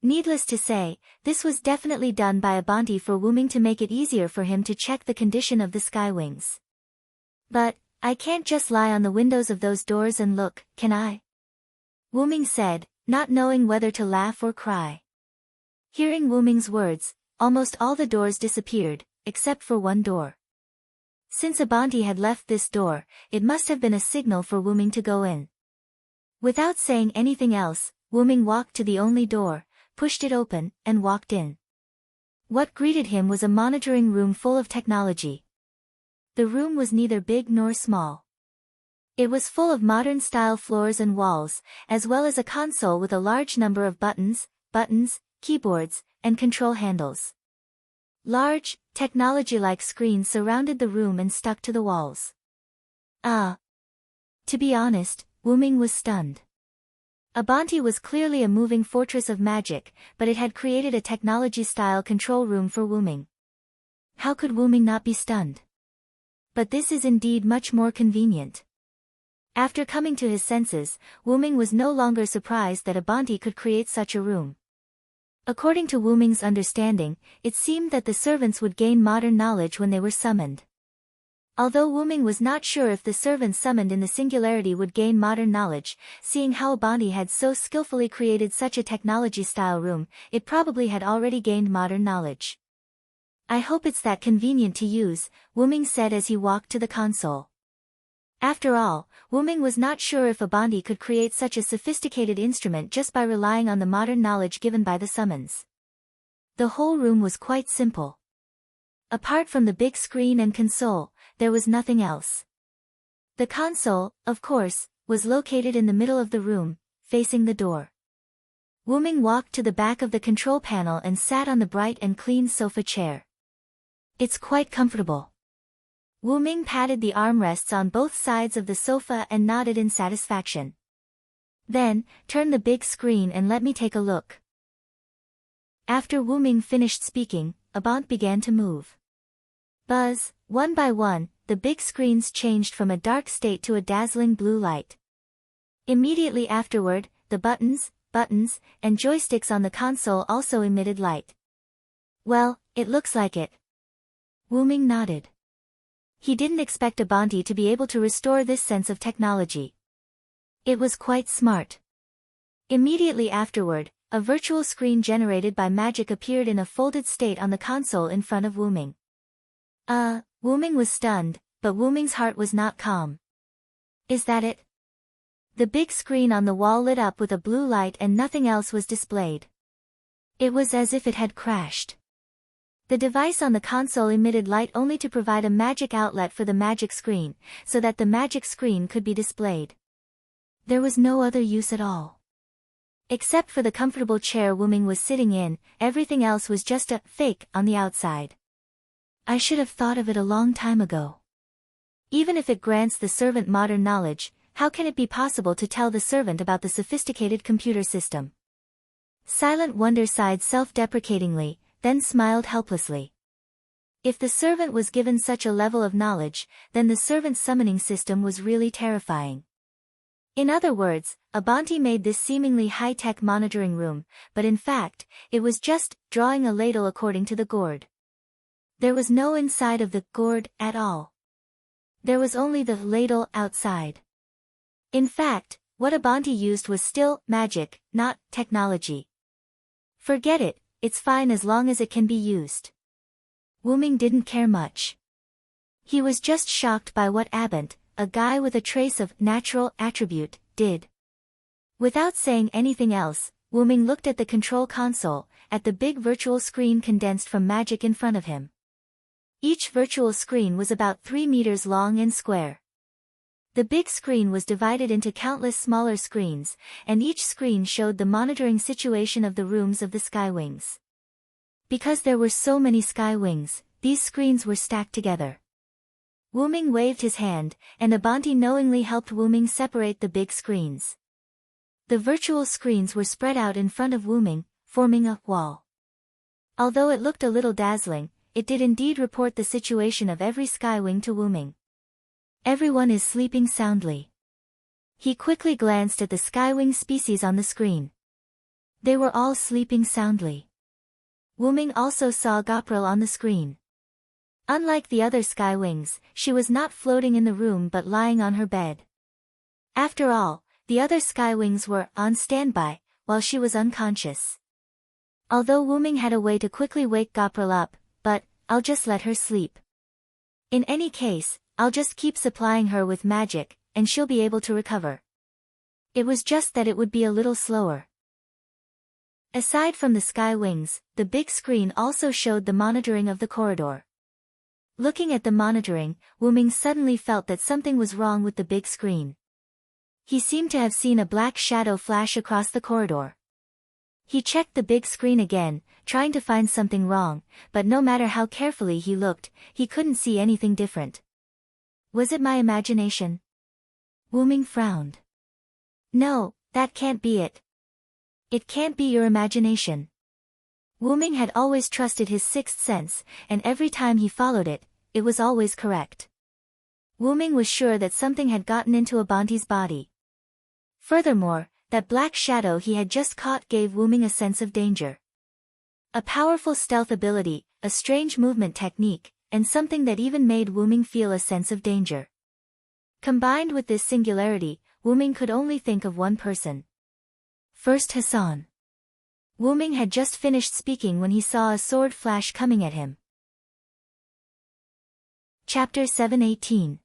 Needless to say, this was definitely done by Abanti for Wuming to make it easier for him to check the condition of the Skywings. But, I can't just lie on the windows of those doors and look, can I? Wuming said, not knowing whether to laugh or cry. Hearing Wuming's words, almost all the doors disappeared, except for one door. Since Abanti had left this door, it must have been a signal for Wuming to go in. Without saying anything else, Wuming walked to the only door, pushed it open, and walked in. What greeted him was a monitoring room full of technology. The room was neither big nor small. It was full of modern-style floors and walls, as well as a console with a large number of buttons, keyboards, and control handles. Large, technology-like screens surrounded the room and stuck to the walls. To be honest, Wuming was stunned. Abanti was clearly a moving fortress of magic, but it had created a technology-style control room for Wuming. How could Wuming not be stunned? But this is indeed much more convenient. After coming to his senses, Wuming was no longer surprised that Abanti could create such a room. According to Wuming's understanding, it seemed that the servants would gain modern knowledge when they were summoned. Although Wuming was not sure if the servants summoned in the singularity would gain modern knowledge, seeing how Abanti had so skillfully created such a technology-style room, it probably had already gained modern knowledge. I hope it's that convenient to use, Wuming said as he walked to the console. After all, Wuming was not sure if Abanti could create such a sophisticated instrument just by relying on the modern knowledge given by the summons. The whole room was quite simple. Apart from the big screen and console, there was nothing else. The console, of course, was located in the middle of the room, facing the door. Wuming walked to the back of the control panel and sat on the bright and clean sofa chair. It's quite comfortable. Wuming patted the armrests on both sides of the sofa and nodded in satisfaction. Then, turn the big screen and let me take a look. After Wuming finished speaking, Abanti began to move. Buzz, one by one, the big screens changed from a dark state to a dazzling blue light. Immediately afterward, the buttons, and joysticks on the console also emitted light. Well, it looks like it. Wuming nodded. He didn't expect Abanti to be able to restore this sense of technology. It was quite smart. Immediately afterward, a virtual screen generated by magic appeared in a folded state on the console in front of Wuming. Wuming was stunned, but Wuming's heart was not calm. Is that it? The big screen on the wall lit up with a blue light and nothing else was displayed. It was as if it had crashed. The device on the console emitted light only to provide a magic outlet for the magic screen, so that the magic screen could be displayed. There was no other use at all. Except for the comfortable chair Wuming was sitting in, everything else was just a fake on the outside. I should have thought of it a long time ago. Even if it grants the servant modern knowledge, how can it be possible to tell the servant about the sophisticated computer system? Silent Wonder sighed self-deprecatingly, then smiled helplessly. If the servant was given such a level of knowledge, then the servant's summoning system was really terrifying. In other words, Abanti made this seemingly high-tech monitoring room, but in fact, it was just drawing a ladle according to the gourd. There was no inside of the gourd at all. There was only the ladle outside. In fact, what Abanti used was still magic, not technology. Forget it, it's fine as long as it can be used. Wuming didn't care much. He was just shocked by what Abant, a guy with a trace of natural attribute, did. Without saying anything else, Wuming looked at the control console, at the big virtual screen condensed from magic in front of him. Each virtual screen was about 3 meters long and square. The big screen was divided into countless smaller screens, and each screen showed the monitoring situation of the rooms of the sky wings. Because there were so many sky wings, these screens were stacked together. Wuming waved his hand, and Abanti knowingly helped Wuming separate the big screens. The virtual screens were spread out in front of Wuming, forming a wall. Although it looked a little dazzling, it did indeed report the situation of every skywing to Wuming. Everyone is sleeping soundly. He quickly glanced at the skywing species on the screen. They were all sleeping soundly. Wuming also saw Gopril on the screen. Unlike the other skywings, she was not floating in the room but lying on her bed. After all, the other skywings were on standby, while she was unconscious. Although Wuming had a way to quickly wake Gopril up, but I'll just let her sleep. In any case, I'll just keep supplying her with magic, and she'll be able to recover. It was just that it would be a little slower. Aside from the sky wings, the big screen also showed the monitoring of the corridor. Looking at the monitoring, Wuming suddenly felt that something was wrong with the big screen. He seemed to have seen a black shadow flash across the corridor. He checked the big screen again, trying to find something wrong, but no matter how carefully he looked, he couldn't see anything different. Was it my imagination? Wuming frowned. No, That can't be it. It can't be your imagination. Wuming had always trusted his sixth sense, and every time he followed it, it was always correct. Wuming was sure that something had gotten into Abanti's body. Furthermore, that black shadow he had just caught gave Wuming a sense of danger. A powerful stealth ability, a strange movement technique, and something that even made Wuming feel a sense of danger. Combined with this singularity, Wuming could only think of one person. First Hassan. Wuming had just finished speaking when he saw a sword flash coming at him. Chapter 7:18.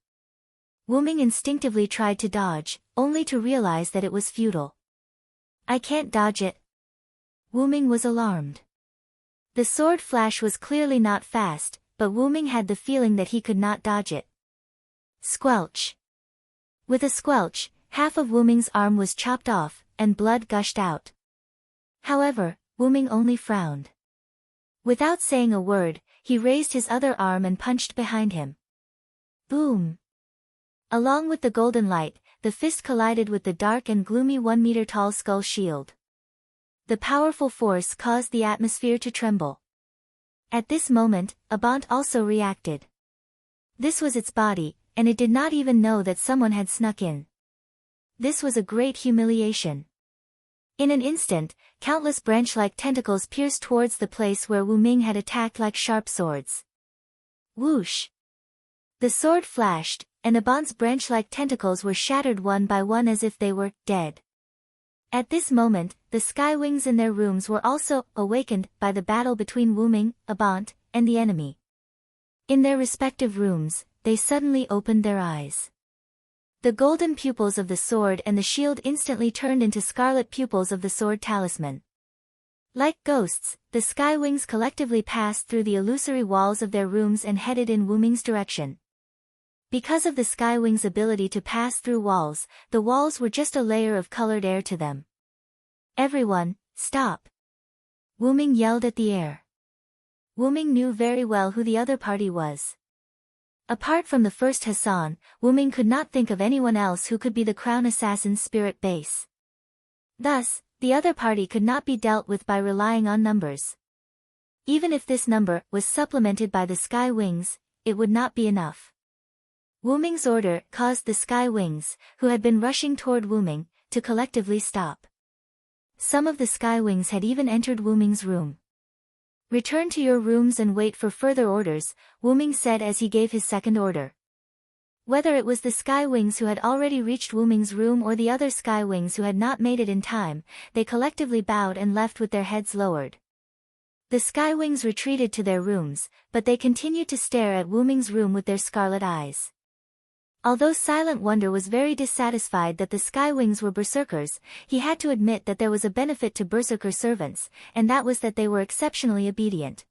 Wuming instinctively tried to dodge, only to realize that it was futile. I can't dodge it. Wuming was alarmed. The sword flash was clearly not fast, but Wuming had the feeling that he could not dodge it. Squelch. With a squelch, half of Wuming's arm was chopped off, and blood gushed out. However, Wuming only frowned. Without saying a word, he raised his other arm and punched behind him. Boom! Along with the golden light, the fist collided with the dark and gloomy 1-meter-tall skull shield. The powerful force caused the atmosphere to tremble. At this moment, Abant also reacted. This was its body, and it did not even know that someone had snuck in. This was a great humiliation. In an instant, countless branch-like tentacles pierced towards the place where Wuming had attacked like sharp swords. Whoosh! The sword flashed, and Abant's branch-like tentacles were shattered one by one as if they were dead. At this moment, the sky wings in their rooms were also awakened by the battle between Wuming, Abant, and the enemy. In their respective rooms, they suddenly opened their eyes. The golden pupils of the sword and the shield instantly turned into scarlet pupils of the sword talisman. Like ghosts, the sky wings collectively passed through the illusory walls of their rooms and headed in Wuming's direction. Because of the sky wings' ability to pass through walls, the walls were just a layer of colored air to them. Everyone, stop! Wuming yelled at the air. Wuming knew very well who the other party was. Apart from the first Hassan, Wuming could not think of anyone else who could be the Crown Assassin's spirit base. Thus, the other party could not be dealt with by relying on numbers. Even if this number was supplemented by the sky wings, it would not be enough. Wuming's order caused the sky wings, who had been rushing toward Wuming, to collectively stop. Some of the sky wings had even entered Wuming's room. Return to your rooms and wait for further orders, Wuming said as he gave his second order. Whether it was the sky wings who had already reached Wuming's room or the other sky wings who had not made it in time, they collectively bowed and left with their heads lowered. The sky wings retreated to their rooms, but they continued to stare at Wuming's room with their scarlet eyes. Although Silent Wonder was very dissatisfied that the sky wings were berserkers, he had to admit that there was a benefit to berserker servants, and that was that they were exceptionally obedient.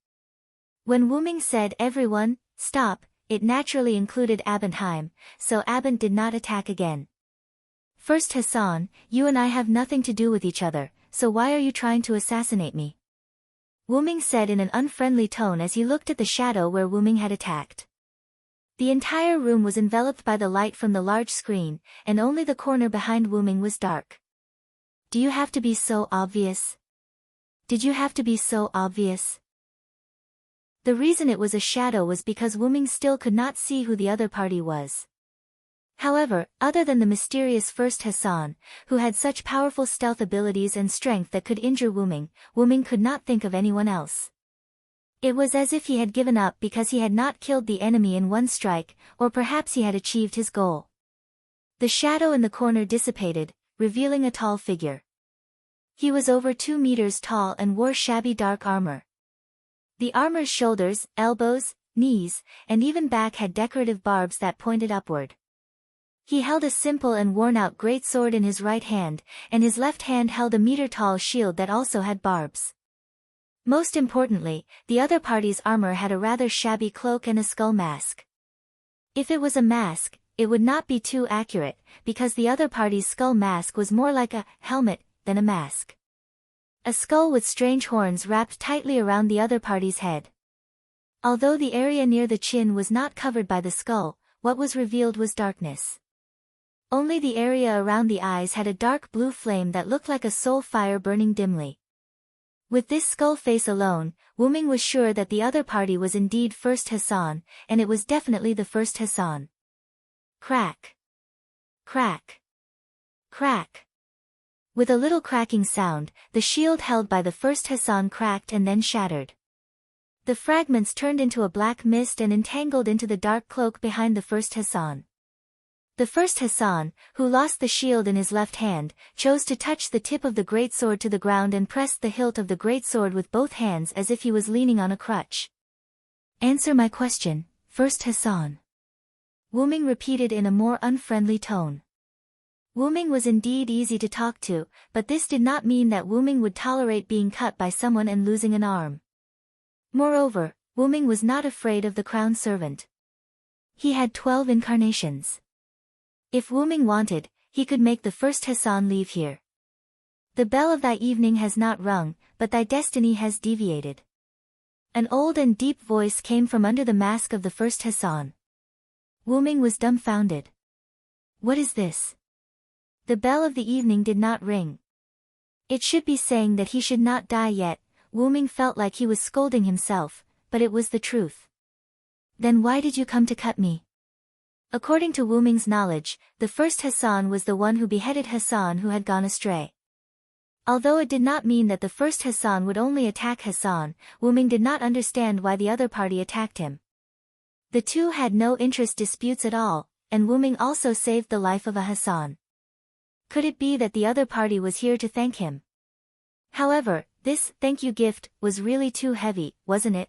When Wuming said everyone, stop, it naturally included Abendheim, so Abend did not attack again. First Hassan, you and I have nothing to do with each other, so why are you trying to assassinate me? Wuming said in an unfriendly tone as he looked at the shadow where Wuming had attacked. The entire room was enveloped by the light from the large screen, and only the corner behind Wuming was dark. Do you have to be so obvious? Did you have to be so obvious? The reason it was a shadow was because Wuming still could not see who the other party was. However, other than the mysterious first Hassan, who had such powerful stealth abilities and strength that could injure Wuming, Wuming could not think of anyone else. It was as if he had given up because he had not killed the enemy in one strike, or perhaps he had achieved his goal. The shadow in the corner dissipated, revealing a tall figure. He was over 2 meters tall and wore shabby dark armor. The armor's shoulders, elbows, knees, and even back had decorative barbs that pointed upward. He held a simple and worn-out great sword in his right hand, and his left hand held a meter-tall shield that also had barbs. Most importantly, the other party's armor had a rather shabby cloak and a skull mask. If it was a mask, it would not be too accurate, because the other party's skull mask was more like a helmet than a mask. A skull with strange horns wrapped tightly around the other party's head. Although the area near the chin was not covered by the skull, what was revealed was darkness. Only the area around the eyes had a dark blue flame that looked like a soul fire burning dimly. With this skull face alone, Wuming was sure that the other party was indeed first Hassan, and it was definitely the first Hassan. Crack. Crack. Crack. With a little cracking sound, the shield held by the first Hassan cracked and then shattered. The fragments turned into a black mist and entangled into the dark cloak behind the first Hassan. The first Hassan, who lost the shield in his left hand, chose to touch the tip of the great sword to the ground and pressed the hilt of the great sword with both hands as if he was leaning on a crutch. "Answer my question, first Hassan," Wuming repeated in a more unfriendly tone. Wuming was indeed easy to talk to, but this did not mean that Wuming would tolerate being cut by someone and losing an arm. Moreover, Wuming was not afraid of the crown servant. He had 12 incarnations. If Wuming wanted, he could make the first Hassan leave here. "The bell of thy evening has not rung, but thy destiny has deviated." An old and deep voice came from under the mask of the first Hassan. Wuming was dumbfounded. What is this? The bell of the evening did not ring. It should be saying that he should not die yet. Wuming felt like he was scolding himself, but it was the truth. "Then why did you come to cut me?" According to Wuming's knowledge, the first Hassan was the one who beheaded Hassan who had gone astray. Although it did not mean that the first Hassan would only attack Hassan, Wuming did not understand why the other party attacked him. The two had no interest disputes at all, and Wuming also saved the life of a Hassan. Could it be that the other party was here to thank him? However, this thank you gift was really too heavy, wasn't it?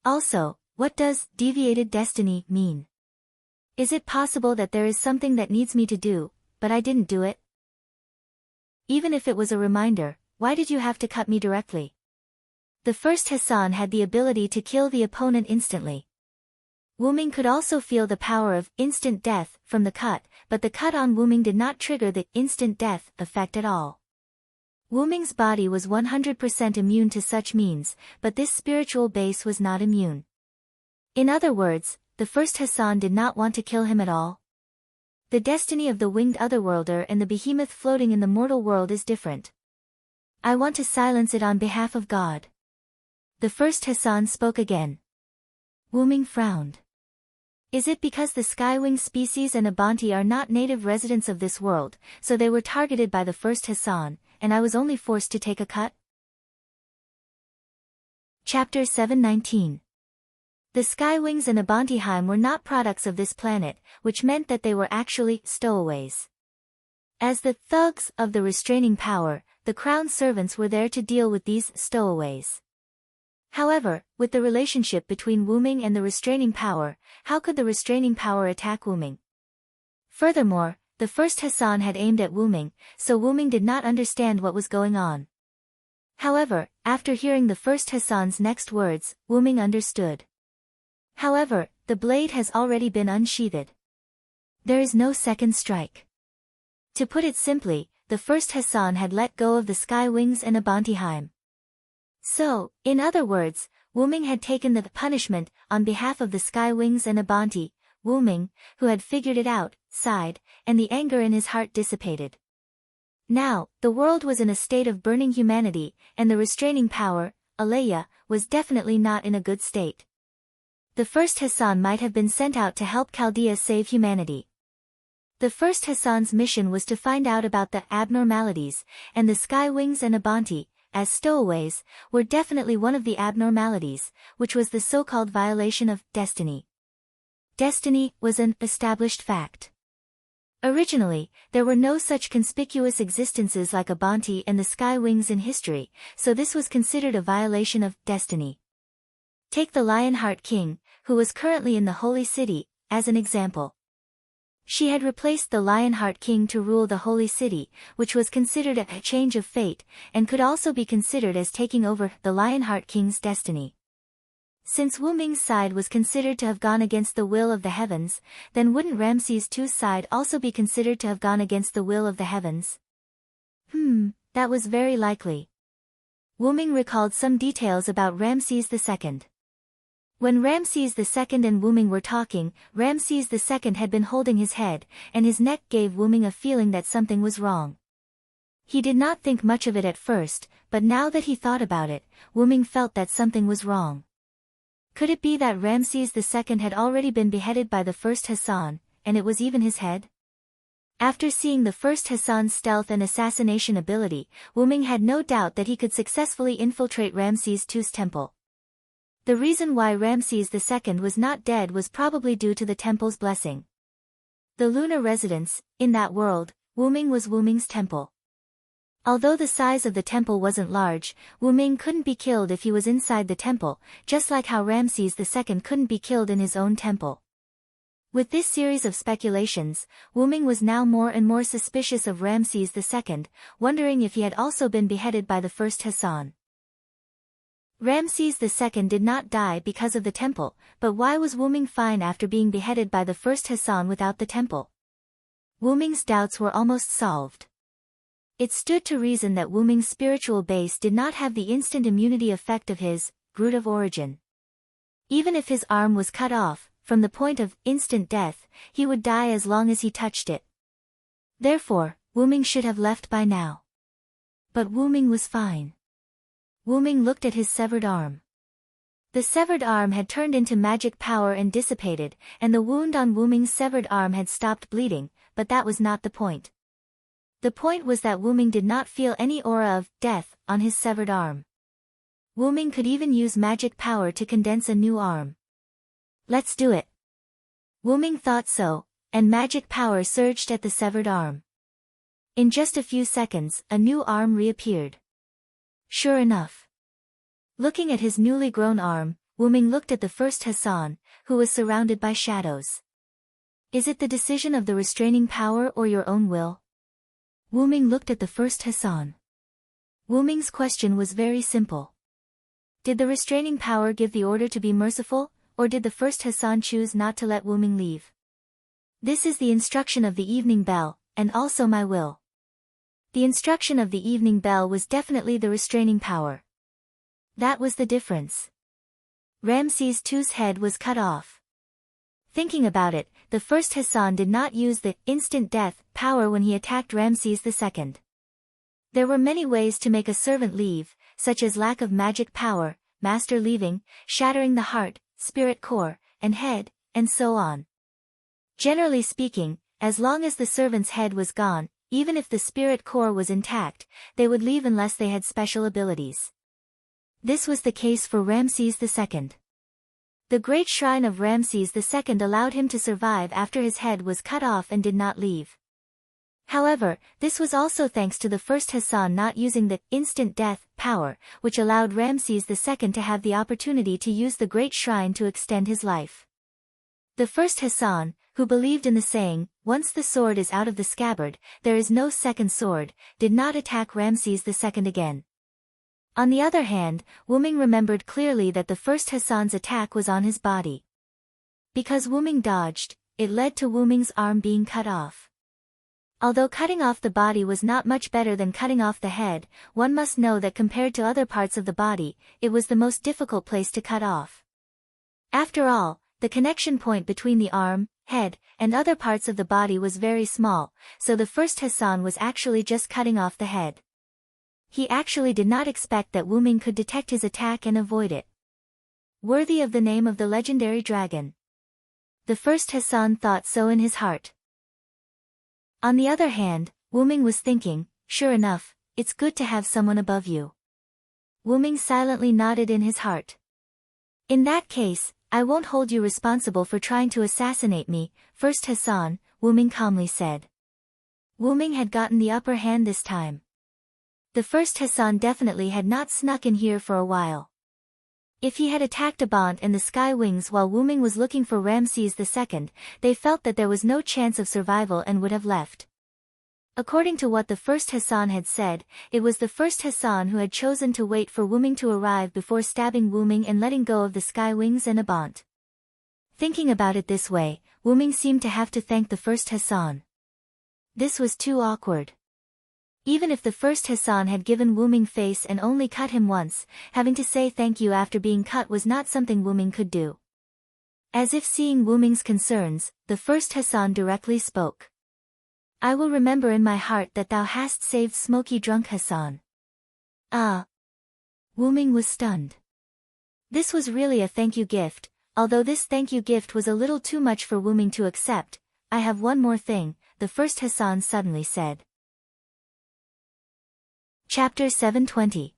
Also, what does deviated destiny mean? Is it possible that there is something that needs me to do, but I didn't do it? Even if it was a reminder, why did you have to cut me directly? The first Hassan had the ability to kill the opponent instantly. Wuming could also feel the power of instant death from the cut, but the cut on Wuming did not trigger the instant death effect at all. Wuming's body was 100% immune to such means, but this spiritual base was not immune. In other words, the first Hassan did not want to kill him at all. The destiny of the winged otherworlder and the behemoth floating in the mortal world is different. "I want to silence it on behalf of God." The first Hassan spoke again. Wuming frowned. Is it because the skywing species and Abanti are not native residents of this world, so they were targeted by the first Hassan, and I was only forced to take a cut? Chapter 719. The Skywings and Abantiheim were not products of this planet, which meant that they were actually stowaways. As the thugs of the restraining power, the crown servants were there to deal with these stowaways. However, with the relationship between Wuming and the restraining power, how could the restraining power attack Wuming? Furthermore, the first Hassan had aimed at Wuming, so Wuming did not understand what was going on. However, after hearing the first Hassan's next words, Wuming understood. However, the blade has already been unsheathed. There is no second strike. To put it simply, the first Hassan had let go of the Skywings and Abantiheim. So, in other words, Wuming had taken the punishment on behalf of the Skywings and Abanti. Wuming, who had figured it out, sighed, and the anger in his heart dissipated. Now, the world was in a state of burning humanity, and the restraining power, Alaya, was definitely not in a good state. The first Hassan might have been sent out to help Chaldea save humanity. The first Hassan's mission was to find out about the abnormalities, and the Skywings and Abanti, as stowaways, were definitely one of the abnormalities, which was the so-called violation of destiny. Destiny was an established fact. Originally, there were no such conspicuous existences like Abanti and the Skywings in history, so this was considered a violation of destiny. Take the Lionheart King, who was currently in the Holy City, as an example. She had replaced the Lionheart King to rule the Holy City, which was considered a change of fate, and could also be considered as taking over the Lionheart King's destiny. Since Wuming's side was considered to have gone against the will of the heavens, then wouldn't Ramses II's side also be considered to have gone against the will of the heavens? That was very likely. Wuming recalled some details about Ramses II. When Ramses II and Wu Ming were talking, Ramses II had been holding his head, and his neck gave Wu Ming a feeling that something was wrong. He did not think much of it at first, but now that he thought about it, Wu Ming felt that something was wrong. Could it be that Ramses II had already been beheaded by the first Hassan, and it was even his head? After seeing the first Hassan's stealth and assassination ability, Wu Ming had no doubt that he could successfully infiltrate Ramses II's temple. The reason why Ramses II was not dead was probably due to the temple's blessing. The lunar residence, in that world, Wu Ming was Wu Ming's temple. Although the size of the temple wasn't large, Wu Ming couldn't be killed if he was inside the temple, just like how Ramses II couldn't be killed in his own temple. With this series of speculations, Wu Ming was now more and more suspicious of Ramses II, wondering if he had also been beheaded by the first Hassan. Ramses II did not die because of the temple, but why was Wu Ming fine after being beheaded by the first Hassan without the temple? Wu Ming's doubts were almost solved. It stood to reason that Wu Ming's spiritual base did not have the instant immunity effect of his root of origin. Even if his arm was cut off, from the point of instant death, he would die as long as he touched it. Therefore, Wu Ming should have left by now. But Wu Ming was fine. Wu Ming looked at his severed arm. The severed arm had turned into magic power and dissipated, and the wound on Wu Ming's severed arm had stopped bleeding, but that was not the point. The point was that Wu Ming did not feel any aura of death on his severed arm. Wu Ming could even use magic power to condense a new arm. Let's do it. Wu Ming thought so, and magic power surged at the severed arm. In just a few seconds, a new arm reappeared. Sure enough. Looking at his newly grown arm, Wu Ming looked at the first Hassan, who was surrounded by shadows. Is it the decision of the restraining power or your own will? Wu Ming looked at the first Hassan. Wu Ming's question was very simple. Did the restraining power give the order to be merciful, or did the first Hassan choose not to let Wu Ming leave? This is the instruction of the evening bell, and also my will. The instruction of the evening bell was definitely the restraining power. That was the difference. Ramses II's head was cut off. Thinking about it, the first Hassan did not use the instant death power when he attacked Ramses II. There were many ways to make a servant leave, such as lack of magic power, master leaving, shattering the heart, spirit core, and head, and so on. Generally speaking, as long as the servant's head was gone, even if the spirit core was intact, they would leave unless they had special abilities. This was the case for Ramses II. The great shrine of Ramses II allowed him to survive after his head was cut off and did not leave. However, this was also thanks to the first Hassan not using the instant death power, which allowed Ramses II to have the opportunity to use the great shrine to extend his life. The first Hassan, who believed in the saying, "Once the sword is out of the scabbard, there is no second sword," did not attack Ramses II again. On the other hand, Wu Ming remembered clearly that the first Hassan's attack was on his body. Because Wu Ming dodged, it led to Wu Ming's arm being cut off. Although cutting off the body was not much better than cutting off the head, one must know that compared to other parts of the body, it was the most difficult place to cut off. After all, the connection point between the arm, head, and other parts of the body was very small, so the first Hassan was actually just cutting off the head. He actually did not expect that Wu Ming could detect his attack and avoid it. Worthy of the name of the legendary dragon. The first Hassan thought so in his heart. On the other hand, Wu Ming was thinking, sure enough, it's good to have someone above you. Wu Ming silently nodded in his heart. In that case, I won't hold you responsible for trying to assassinate me, first Hassan, Wu Ming calmly said. Wu Ming had gotten the upper hand this time. The first Hassan definitely had not snuck in here for a while. If he had attacked Abant and the Sky Wings while Wu Ming was looking for Ramses II, they felt that there was no chance of survival and would have left. According to what the first Hassan had said, it was the first Hassan who had chosen to wait for Wu Ming to arrive before stabbing Wu Ming and letting go of the Sky Wings and Abant. Thinking about it this way, Wu Ming seemed to have to thank the first Hassan. This was too awkward. Even if the first Hassan had given Wu Ming face and only cut him once, having to say thank you after being cut was not something Wu Ming could do. As if seeing Wu Ming's concerns, the first Hassan directly spoke. I will remember in my heart that thou hast saved Smoky Drunk Hassan. Ah! Wu Ming was stunned. This was really a thank you gift, although this thank you gift was a little too much for Wu Ming to accept. I have one more thing, the first Hassan suddenly said. Chapter 720.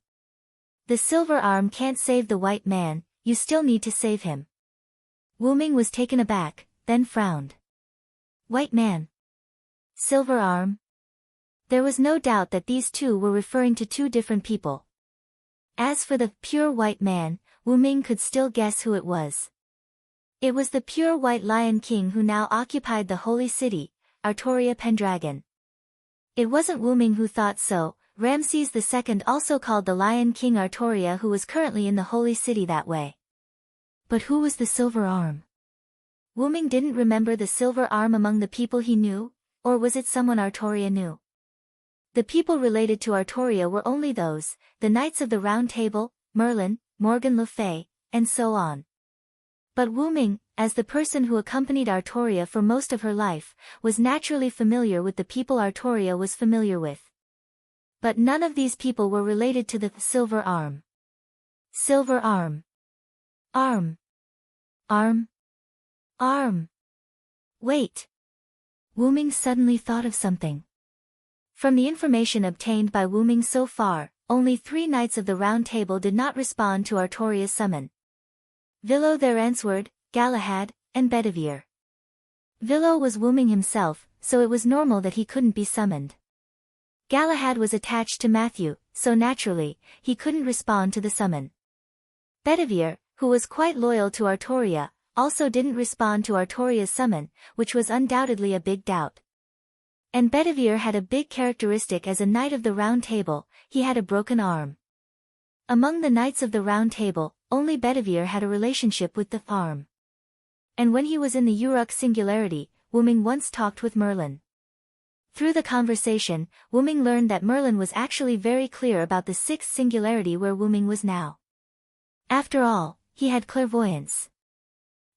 The silver arm can't save the white man, you still need to save him. Wu Ming was taken aback, then frowned. White man. Silver arm. There was no doubt that these two were referring to two different people. As for the pure white man, Wu Ming could still guess who it was. It was the pure white lion king who now occupied the holy city, Artoria Pendragon. It wasn't Wu Ming who thought so. Ramses II also called the Lion King Artoria, who was currently in the holy city that way. But who was the silver arm? Wu Ming didn't remember the silver arm among the people he knew, or was it someone Artoria knew? The people related to Artoria were only those, the Knights of the Round Table, Merlin, Morgan Le Fay, and so on. But Wu Ming, as the person who accompanied Artoria for most of her life, was naturally familiar with the people Artoria was familiar with. But none of these people were related to the silver arm. Silver arm. Arm. Arm. Arm. Wait. Wu Ming suddenly thought of something. From the information obtained by Wu Ming so far, only 3 Knights of the Round Table did not respond to Artoria's summon. Villo their Answord, Galahad, and Bedivere. Villo was Wu Ming himself, so it was normal that he couldn't be summoned. Galahad was attached to Matthew, so naturally, he couldn't respond to the summon. Bedivere, who was quite loyal to Artoria, also didn't respond to Artoria's summon, which was undoubtedly a big doubt. And Bedivere had a big characteristic as a Knight of the Round Table, he had a broken arm. Among the Knights of the Round Table, only Bedivere had a relationship with the arm. And when he was in the Uruk Singularity, Wu Ming once talked with Merlin. Through the conversation, Wu Ming learned that Merlin was actually very clear about the 6th singularity where Wu Ming was now. After all, he had clairvoyance.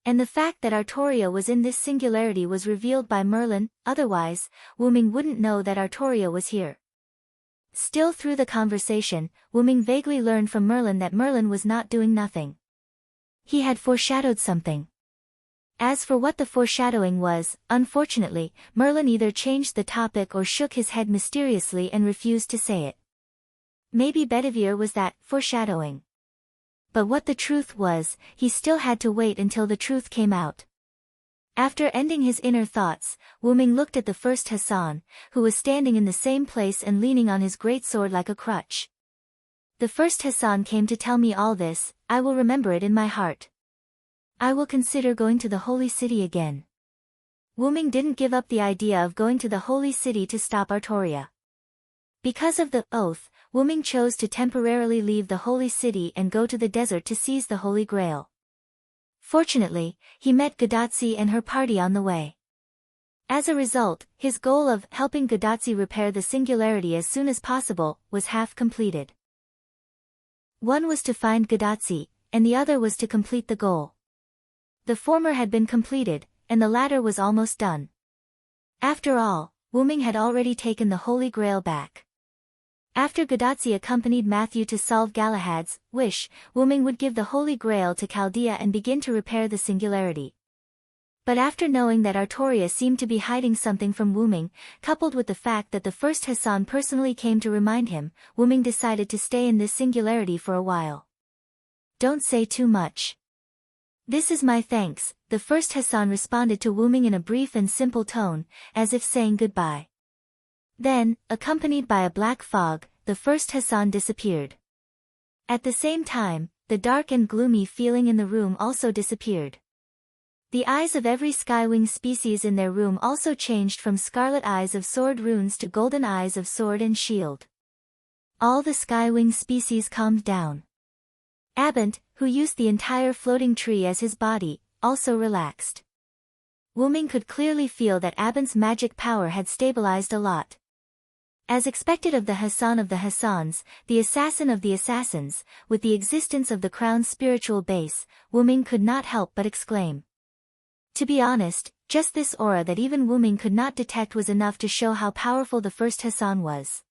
And the fact that Artoria was in this singularity was revealed by Merlin, otherwise, Wu Ming wouldn't know that Artoria was here. Still through the conversation, Wu Ming vaguely learned from Merlin that Merlin was not doing nothing. He had foreshadowed something. As for what the foreshadowing was, unfortunately, Merlin either changed the topic or shook his head mysteriously and refused to say it. Maybe Bedivere was that foreshadowing. But what the truth was, he still had to wait until the truth came out. After ending his inner thoughts, Wu Ming looked at the first Hassan, who was standing in the same place and leaning on his great sword like a crutch. The first Hassan came to tell me all this, I will remember it in my heart. I will consider going to the holy city again. Wu Ming didn't give up the idea of going to the holy city to stop Artoria. Because of the oath, Wu Ming chose to temporarily leave the holy city and go to the desert to seize the Holy Grail. Fortunately, he met Gadatsi and her party on the way. As a result, his goal of helping Gadatsi repair the singularity as soon as possible was half completed. One was to find Gadatsi, and the other was to complete the goal. The former had been completed, and the latter was almost done. After all, Wu Ming had already taken the Holy Grail back. After Gadatsi accompanied Matthew to solve Galahad's wish, Wu Ming would give the Holy Grail to Chaldea and begin to repair the singularity. But after knowing that Artoria seemed to be hiding something from Wu Ming, coupled with the fact that the first Hassan personally came to remind him, Wu Ming decided to stay in this singularity for a while. Don't say too much. This is my thanks, the first Hassan responded to Wu Ming in a brief and simple tone, as if saying goodbye. Then, accompanied by a black fog, the first Hassan disappeared. At the same time, the dark and gloomy feeling in the room also disappeared. The eyes of every skywing species in their room also changed from scarlet eyes of sword runes to golden eyes of sword and shield. All the skywing species calmed down. Abent, who used the entire floating tree as his body, also relaxed. Wu Ming could clearly feel that Abent's magic power had stabilized a lot. As expected of the Hassan of the Hassans, the assassin of the assassins, with the existence of the crown's spiritual base, Wuming could not help but exclaim. To be honest, just this aura that even Wuming could not detect was enough to show how powerful the first Hassan was.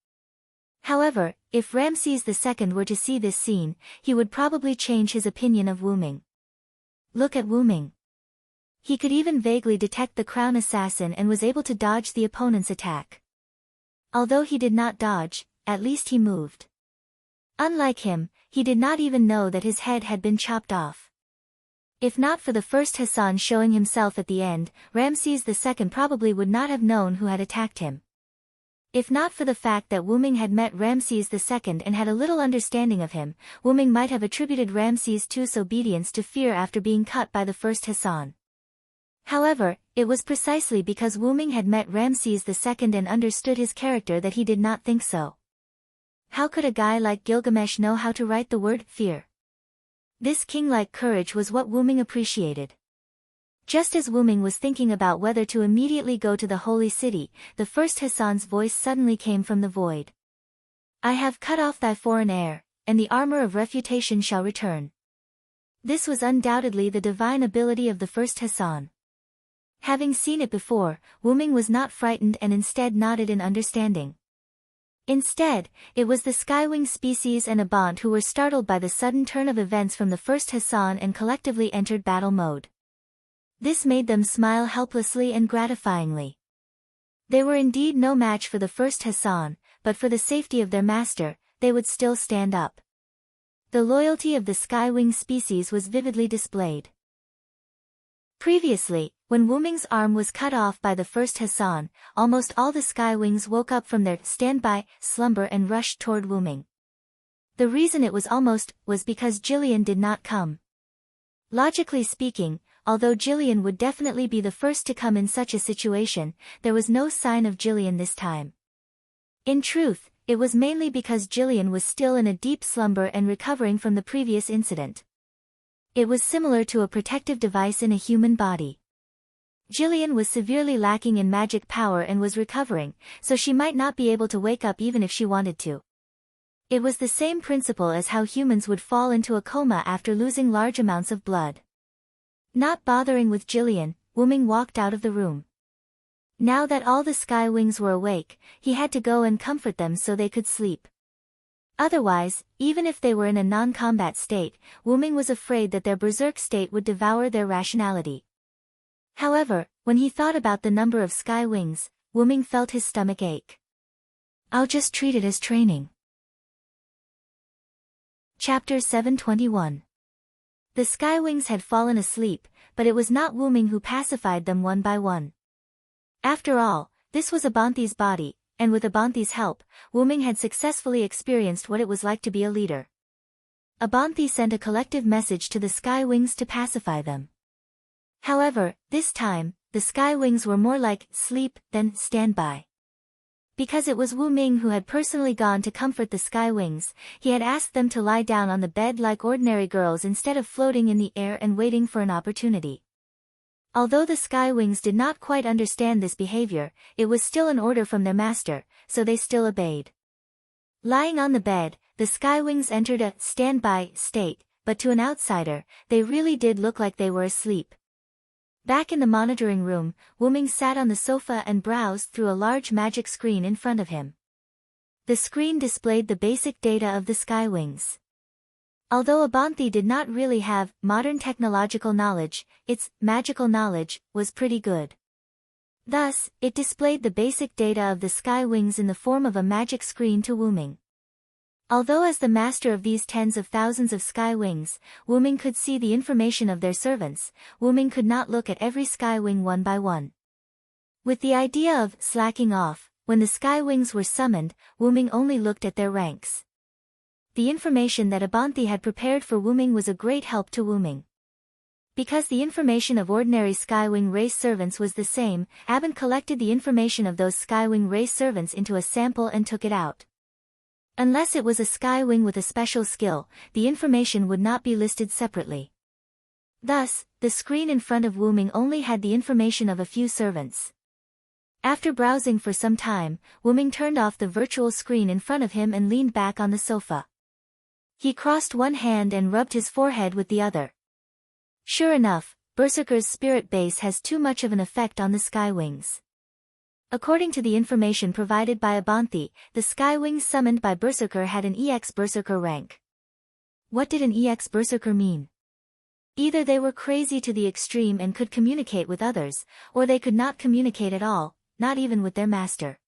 However, if Ramses II were to see this scene, he would probably change his opinion of Wuming. Look at Wuming. He could even vaguely detect the crown assassin and was able to dodge the opponent's attack. Although he did not dodge, at least he moved. Unlike him, he did not even know that his head had been chopped off. If not for the first Hassan showing himself at the end, Ramses II probably would not have known who had attacked him. If not for the fact that Wuming had met Ramses II and had a little understanding of him, Wuming might have attributed Ramses II's obedience to fear after being cut by the first Hassan. However, it was precisely because Wuming had met Ramses II and understood his character that he did not think so. How could a guy like Gilgamesh know how to write the word fear? This king-like courage was what Wuming appreciated. Just as Wuming was thinking about whether to immediately go to the holy city, the first Hassan's voice suddenly came from the void. I have cut off thy foreign heir, and the armor of refutation shall return. This was undoubtedly the divine ability of the first Hassan. Having seen it before, Wuming was not frightened and instead nodded in understanding. Instead, it was the Skywing species and Abant who were startled by the sudden turn of events from the first Hassan and collectively entered battle mode. This made them smile helplessly and gratifyingly. They were indeed no match for the first Hassan, but for the safety of their master, they would still stand up. The loyalty of the Skywing species was vividly displayed. Previously, when Wuming's arm was cut off by the first Hassan, almost all the Skywings woke up from their standby slumber and rushed toward Wuming. The reason it was almost was because Jillian did not come. Logically speaking, although Jillian would definitely be the first to come in such a situation, there was no sign of Jillian this time. In truth, it was mainly because Jillian was still in a deep slumber and recovering from the previous incident. It was similar to a protective device in a human body. Jillian was severely lacking in magic power and was recovering, so she might not be able to wake up even if she wanted to. It was the same principle as how humans would fall into a coma after losing large amounts of blood. Not bothering with Jillian, Wuming walked out of the room. Now that all the Skywings were awake, he had to go and comfort them so they could sleep. Otherwise, even if they were in a non-combat state, Wuming was afraid that their berserk state would devour their rationality. However, when he thought about the number of Skywings, Wuming felt his stomach ache. I'll just treat it as training. Chapter 721. The Skywings had fallen asleep, but it was not Wuming who pacified them one by one. After all, this was Abanthi's body, and with Abanthi's help, Wuming had successfully experienced what it was like to be a leader. Abanthi sent a collective message to the Skywings to pacify them. However, this time, the Skywings were more like sleep than standby. Because it was Wuming who had personally gone to comfort the Skywings, he had asked them to lie down on the bed like ordinary girls instead of floating in the air and waiting for an opportunity. Although the Skywings did not quite understand this behavior, it was still an order from their master, so they still obeyed. Lying on the bed, the Skywings entered a standby state, but to an outsider, they really did look like they were asleep. Back in the monitoring room, Wuming sat on the sofa and browsed through a large magic screen in front of him. The screen displayed the basic data of the Skywings. Although Abanthi did not really have modern technological knowledge, its magical knowledge was pretty good. Thus, it displayed the basic data of the Skywings in the form of a magic screen to Wuming. Although as the master of these tens of thousands of Skywings, Wuming could see the information of their servants, Wuming could not look at every Skywing one by one. With the idea of slacking off, when the Skywings were summoned, Wuming only looked at their ranks. The information that Abanthi had prepared for Wuming was a great help to Wuming. Because the information of ordinary Skywing race servants was the same, Abant collected the information of those Skywing race servants into a sample and took it out. Unless it was a Skywing with a special skill, the information would not be listed separately. Thus, the screen in front of Wuming only had the information of a few servants. After browsing for some time, Wyrm turned off the virtual screen in front of him and leaned back on the sofa. He crossed one hand and rubbed his forehead with the other. Sure enough, Berserker's spirit base has too much of an effect on the Skywings. According to the information provided by Abanthi, the Skywings summoned by Berserker had an EX Berserker rank. What did an EX Berserker mean? Either they were crazy to the extreme and could communicate with others, or they could not communicate at all, not even with their master.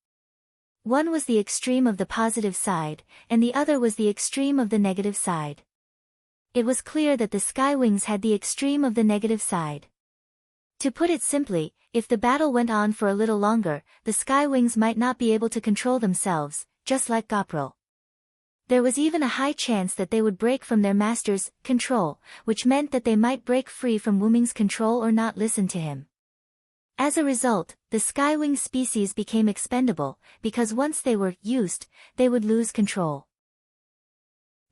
One was the extreme of the positive side, and the other was the extreme of the negative side. It was clear that the Skywings had the extreme of the negative side. To put it simply, if the battle went on for a little longer, the Skywings might not be able to control themselves, just like Gopril. There was even a high chance that they would break from their master's control, which meant that they might break free from Wyrm's control or not listen to him. As a result, the Skywing species became expendable, because once they were used, they would lose control.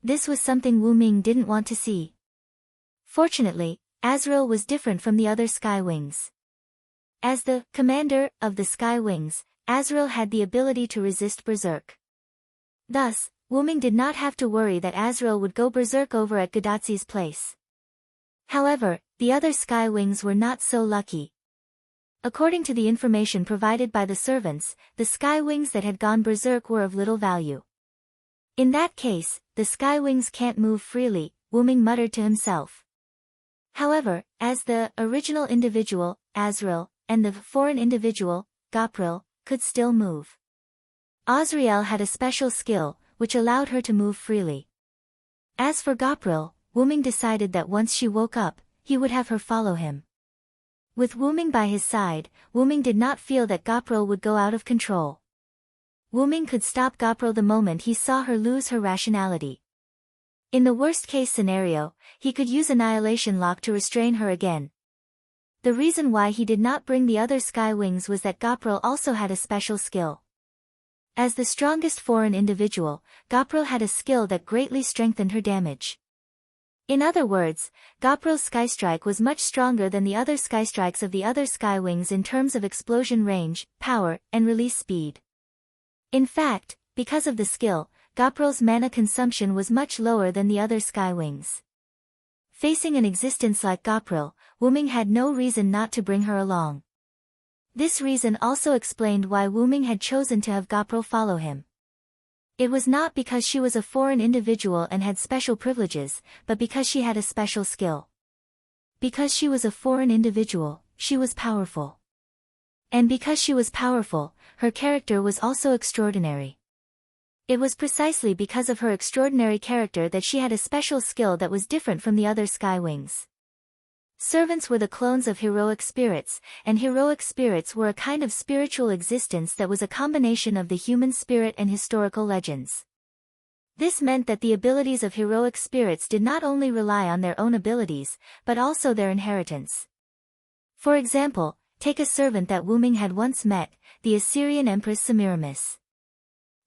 This was something Wyrm didn't want to see. Fortunately, Azrael was different from the other Skywings. As the commander of the Skywings, Azrael had the ability to resist Berserk. Thus, Wyrm did not have to worry that Azrael would go Berserk over at Godatsu's place. However, the other Skywings were not so lucky. According to the information provided by the servants, the Skywings that had gone Berserk were of little value. In that case, the Skywings can't move freely, Wyrm muttered to himself. However, as the original individual, Azrael, and the foreign individual, Gopril, could still move. Azrael had a special skill, which allowed her to move freely. As for Gopril, Wyrm decided that once she woke up, he would have her follow him. With Wyrm by his side, Wyrm did not feel that Gopril would go out of control. Wyrm could stop Gopril the moment he saw her lose her rationality. In the worst-case scenario, he could use Annihilation Lock to restrain her again. The reason why he did not bring the other Skywings was that Gopril also had a special skill. As the strongest foreign individual, Gopril had a skill that greatly strengthened her damage. In other words, Gopril's Skystrike was much stronger than the other Skystrikes of the other Skywings in terms of explosion range, power, and release speed. In fact, because of the skill, Gopril's mana consumption was much lower than the other Skywings. Facing an existence like Gopril, Wyrm had no reason not to bring her along. This reason also explained why Wyrm had chosen to have Gopril follow him. It was not because she was a foreign individual and had special privileges, but because she had a special skill. Because she was a foreign individual, she was powerful. And because she was powerful, her character was also extraordinary. It was precisely because of her extraordinary character that she had a special skill that was different from the other Skywings. Servants were the clones of heroic spirits, and heroic spirits were a kind of spiritual existence that was a combination of the human spirit and historical legends. This meant that the abilities of heroic spirits did not only rely on their own abilities, but also their inheritance. For example, take a servant that Wyrm had once met, the Assyrian Empress Semiramis.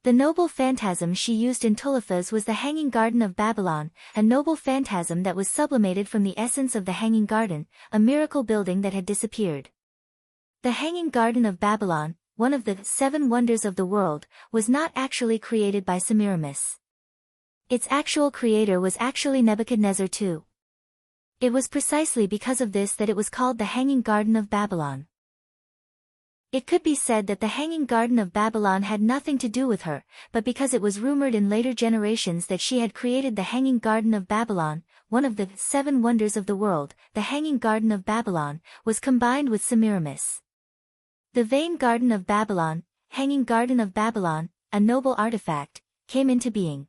The noble phantasm she used in Tuliphas was the Hanging Garden of Babylon, a noble phantasm that was sublimated from the essence of the Hanging Garden, a miracle building that had disappeared. The Hanging Garden of Babylon, one of the 7 wonders of the world, was not actually created by Semiramis. Its actual creator was actually Nebuchadnezzar II. It was precisely because of this that it was called the Hanging Garden of Babylon. It could be said that the Hanging Garden of Babylon had nothing to do with her, but because it was rumored in later generations that she had created the Hanging Garden of Babylon, one of the 7 wonders of the world, the Hanging Garden of Babylon, was combined with Semiramis. The Vain Garden of Babylon, Hanging Garden of Babylon, a noble artifact, came into being.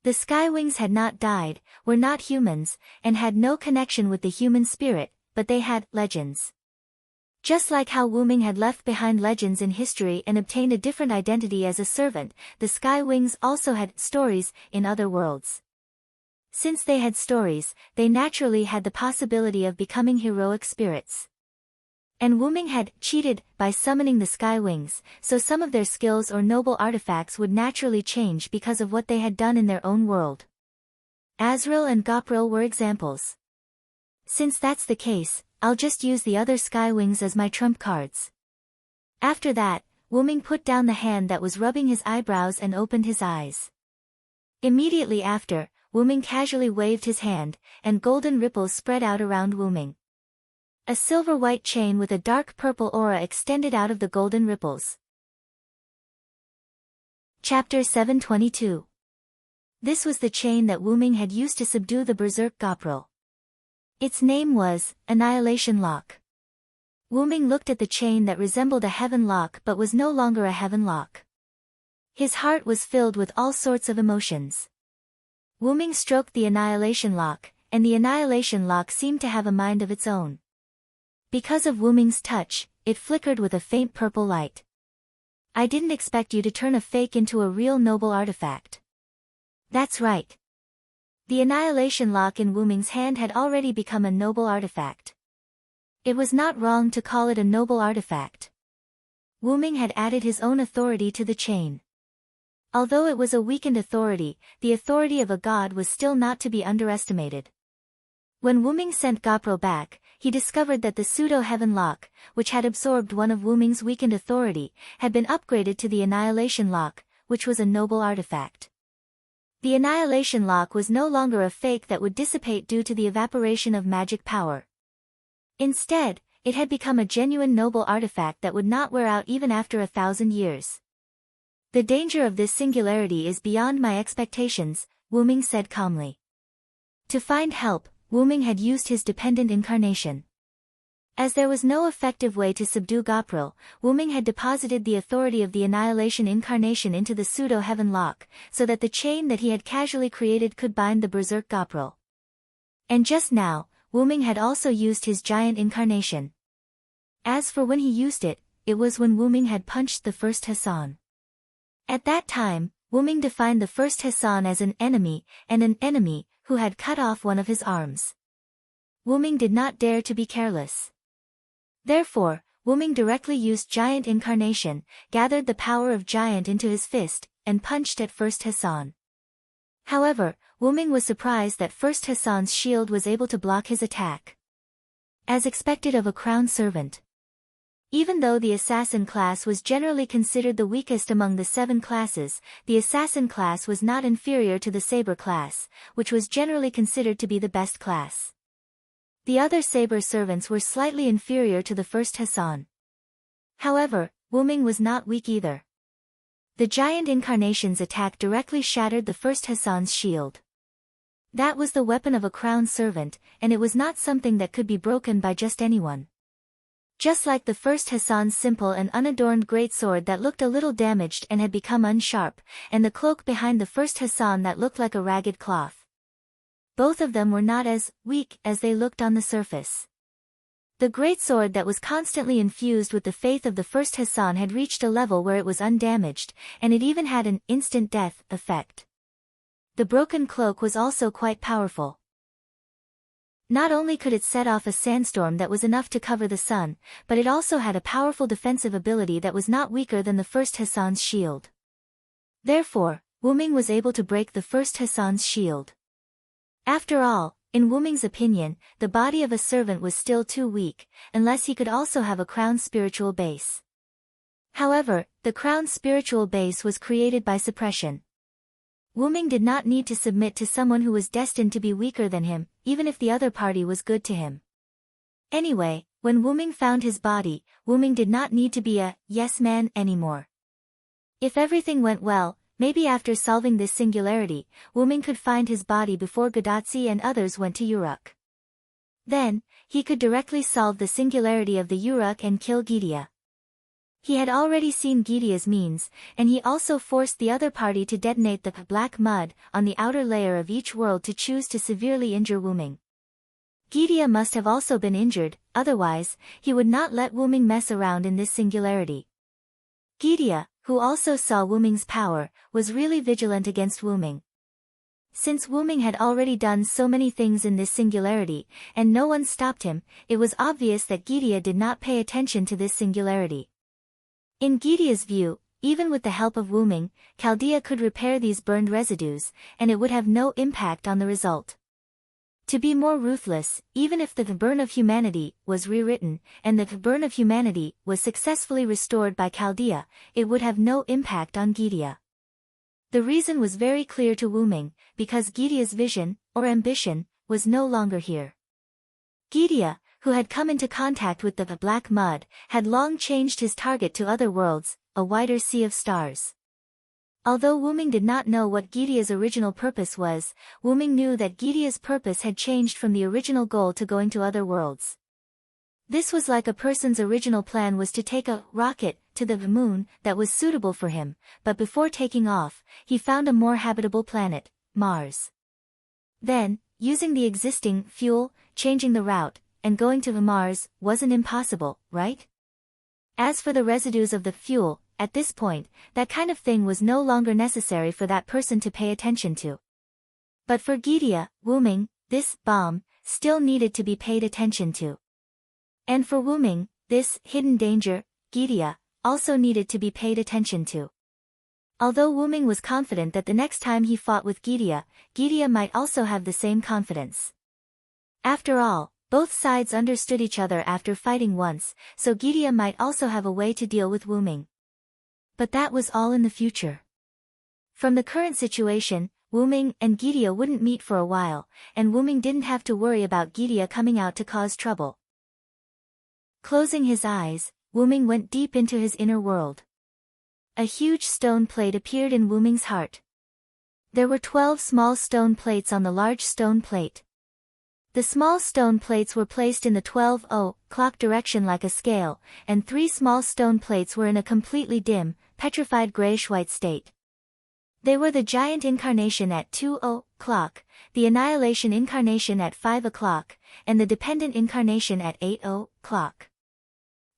The Skywings had not died, were not humans, and had no connection with the human spirit, but they had legends. Just like how Wyrm had left behind legends in history and obtained a different identity as a servant, the Skywings also had stories in other worlds. Since they had stories, they naturally had the possibility of becoming heroic spirits. And Wyrm had cheated by summoning the Skywings, so some of their skills or noble artifacts would naturally change because of what they had done in their own world. Azrael and Gopril were examples. Since that's the case, I'll just use the other Skywings as my trump cards. After that, Wuming put down the hand that was rubbing his eyebrows and opened his eyes. Immediately after, Wuming casually waved his hand, and golden ripples spread out around Wuming. A silver-white chain with a dark purple aura extended out of the golden ripples. Chapter 722. This was the chain that Wuming had used to subdue the berserk Gopril. Its name was Annihilation Lock. Wuming looked at the chain that resembled a heaven lock but was no longer a heaven lock. His heart was filled with all sorts of emotions. Wuming stroked the Annihilation Lock, and the Annihilation Lock seemed to have a mind of its own. Because of Wuming's touch, it flickered with a faint purple light. I didn't expect you to turn a fake into a real noble artifact. That's right. The Annihilation Lock in Wuming's hand had already become a noble artifact. It was not wrong to call it a noble artifact. Wuming had added his own authority to the chain. Although it was a weakened authority, the authority of a god was still not to be underestimated. When Wuming sent Gopril back, he discovered that the pseudo-heaven lock, which had absorbed one of Wuming's weakened authority, had been upgraded to the Annihilation Lock, which was a noble artifact. The Annihilation Lock was no longer a fake that would dissipate due to the evaporation of magic power. Instead, it had become a genuine noble artifact that would not wear out even after 1,000 years. The danger of this singularity is beyond my expectations, Wuming said calmly. To find help, Wuming had used his dependent incarnation. As there was no effective way to subdue Gopril, Wuming had deposited the authority of the Annihilation incarnation into the pseudo-heaven lock, so that the chain that he had casually created could bind the berserk Gopril. And just now, Wuming had also used his giant incarnation. As for when he used it, it was when Wuming had punched the first Hassan. At that time, Wuming defined the first Hassan as an enemy who had cut off one of his arms. Wuming did not dare to be careless. Therefore, Wuming directly used giant incarnation, gathered the power of giant into his fist, and punched at first Hassan. However, Wuming was surprised that first Hassan's shield was able to block his attack. As expected of a crown servant. Even though the assassin class was generally considered the weakest among the 7 classes, the assassin class was not inferior to the saber class, which was generally considered to be the best class. The other saber servants were slightly inferior to the first Hassan. However, Wuming was not weak either. The giant incarnation's attack directly shattered the first Hassan's shield. That was the weapon of a crown servant, and it was not something that could be broken by just anyone. Just like the first Hassan's simple and unadorned greatsword that looked a little damaged and had become unsharp, and the cloak behind the first Hassan that looked like a ragged cloth. Both of them were not as weak as they looked on the surface. The greatsword that was constantly infused with the faith of the first Hassan had reached a level where it was undamaged, and it even had an instant death effect. The broken cloak was also quite powerful. Not only could it set off a sandstorm that was enough to cover the sun, but it also had a powerful defensive ability that was not weaker than the first Hassan's shield. Therefore, Wuming was able to break the first Hassan's shield. After all, in Wuming's opinion, the body of a servant was still too weak, unless he could also have a crown's spiritual base. However, the crown's spiritual base was created by suppression. Wuming did not need to submit to someone who was destined to be weaker than him, even if the other party was good to him. Anyway, when Wuming found his body, Wuming did not need to be a yes man anymore. If everything went well, maybe after solving this singularity, Wuming could find his body before Godatsi and others went to Uruk. Then, he could directly solve the singularity of the Uruk and kill Gydia. He had already seen Gydia's means, and he also forced the other party to detonate the black mud on the outer layer of each world to choose to severely injure Wuming. Gydia must have also been injured, otherwise, he would not let Wuming mess around in this singularity. Gydia, who also saw Wuming's power, was really vigilant against Wuming. Since Wuming had already done so many things in this singularity, and no one stopped him, it was obvious that Gydia did not pay attention to this singularity. In Gydia's view, even with the help of Wuming, Chaldea could repair these burned residues, and it would have no impact on the result. To be more ruthless, even if the burn of humanity was rewritten, and the burn of humanity was successfully restored by Chaldea, it would have no impact on Gydia. The reason was very clear to Wuming, because Gydia's vision, or ambition, was no longer here. Gydia, who had come into contact with the black mud, had long changed his target to other worlds, a wider sea of stars. Although Wuming did not know what Gydia's original purpose was, Wuming knew that Gydia's purpose had changed from the original goal to going to other worlds. This was like a person's original plan was to take a rocket to the moon that was suitable for him, but before taking off, he found a more habitable planet, Mars. Then, using the existing fuel, changing the route, and going to Mars wasn't impossible, right? As for the residues of the fuel, at this point, that kind of thing was no longer necessary for that person to pay attention to. But for Gydia, Wuming, this bomb still needed to be paid attention to. And for Wuming, this hidden danger, Gydia, also needed to be paid attention to. Although Wuming was confident that the next time he fought with Gydia, Gydia might also have the same confidence. After all, both sides understood each other after fighting once, so Gydia might also have a way to deal with Wuming. But that was all in the future. From the current situation, Wuming and Gydia wouldn't meet for a while, and Wuming didn't have to worry about Gydia coming out to cause trouble. Closing his eyes, Wuming went deep into his inner world. A huge stone plate appeared in Wuming's heart. There were 12 small stone plates on the large stone plate. The small stone plates were placed in the 12:00 direction like a scale, and 3 small stone plates were in a completely dim, petrified grayish-white state. They were the giant incarnation at 2:00, the annihilation incarnation at 5:00, and the dependent incarnation at 8:00.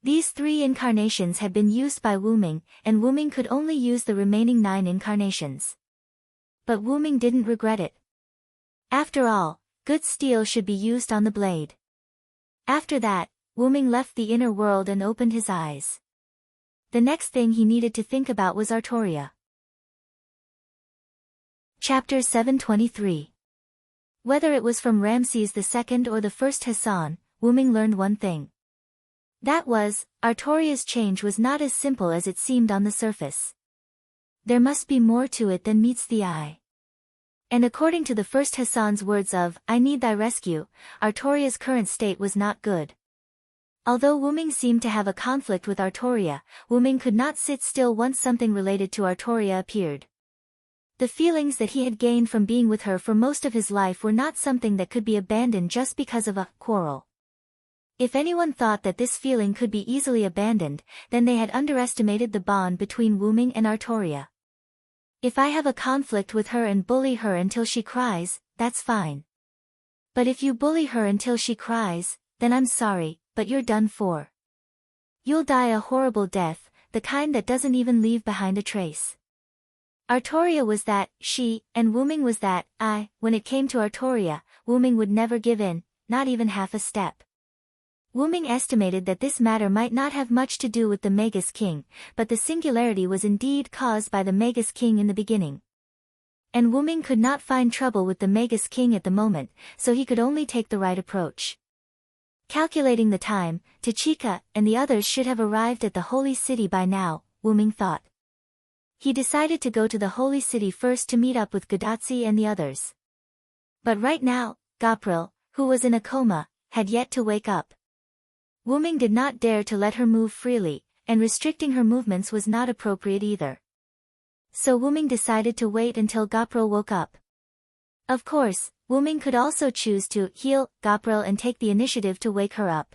These 3 incarnations had been used by Wuming, and Wuming could only use the remaining 9 incarnations. But Wuming didn't regret it. After all, good steel should be used on the blade. After that, Wuming left the inner world and opened his eyes. The next thing he needed to think about was Artoria. Chapter 723. Whether it was from Ramses II or the first Hassan, Wuming learned one thing. That was, Artoria's change was not as simple as it seemed on the surface. There must be more to it than meets the eye. And according to the first Hassan's words of, "I need thy rescue," Artoria's current state was not good. Although Wuming seemed to have a conflict with Artoria, Wuming could not sit still once something related to Artoria appeared. The feelings that he had gained from being with her for most of his life were not something that could be abandoned just because of a quarrel. If anyone thought that this feeling could be easily abandoned, then they had underestimated the bond between Wuming and Artoria. If I have a conflict with her and bully her until she cries, that's fine. But if you bully her until she cries, then I'm sorry, but you're done for. You'll die a horrible death, the kind that doesn't even leave behind a trace. Artoria was that, she, and Wuming was that, I. When it came to Artoria, Wuming would never give in, not even half a step. Wuming estimated that this matter might not have much to do with the Magus King, but the singularity was indeed caused by the Magus King in the beginning. And Wuming could not find trouble with the Magus King at the moment, so he could only take the right approach. Calculating the time, Tachika and the others should have arrived at the Holy City by now, Wuming thought. He decided to go to the Holy City first to meet up with Gadotsi and the others. But right now, Gapril, who was in a coma, had yet to wake up. Wuming did not dare to let her move freely, and restricting her movements was not appropriate either. So Wuming decided to wait until Gapril woke up. Of course, Wuming could also choose to heal Gapril and take the initiative to wake her up.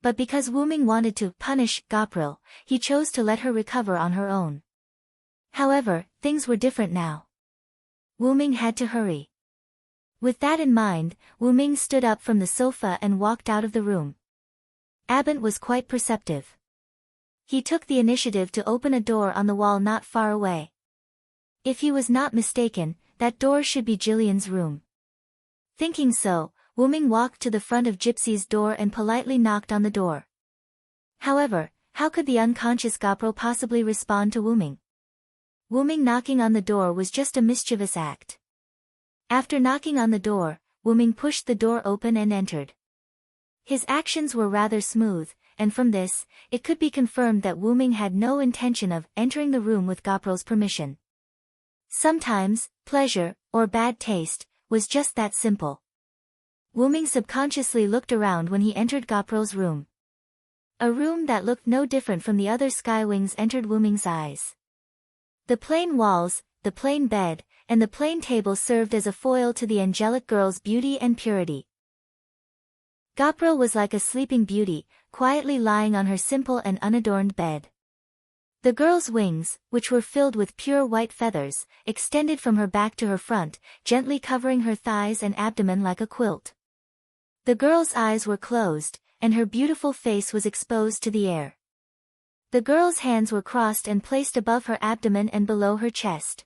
But because Wuming wanted to punish Gapril, he chose to let her recover on her own. However, things were different now. Wuming had to hurry. With that in mind, Wuming stood up from the sofa and walked out of the room. Abent was quite perceptive. He took the initiative to open a door on the wall not far away. If he was not mistaken, that door should be Jillian's room. Thinking so, Wuming walked to the front of Gypsy's door and politely knocked on the door. However, how could the unconscious Gapril possibly respond to Wuming? Wuming knocking on the door was just a mischievous act. After knocking on the door, Wyrm pushed the door open and entered. His actions were rather smooth, and from this, it could be confirmed that Wyrm had no intention of entering the room with Gopro's permission. Sometimes, pleasure, or bad taste, was just that simple. Wyrm subconsciously looked around when he entered Gopro's room. A room that looked no different from the other Skywings entered Wyrm's eyes. The plain walls, the plain bed, and the plain table served as a foil to the angelic girl's beauty and purity. Gopro was like a sleeping beauty, quietly lying on her simple and unadorned bed. The girl's wings, which were filled with pure white feathers, extended from her back to her front, gently covering her thighs and abdomen like a quilt. The girl's eyes were closed, and her beautiful face was exposed to the air. The girl's hands were crossed and placed above her abdomen and below her chest.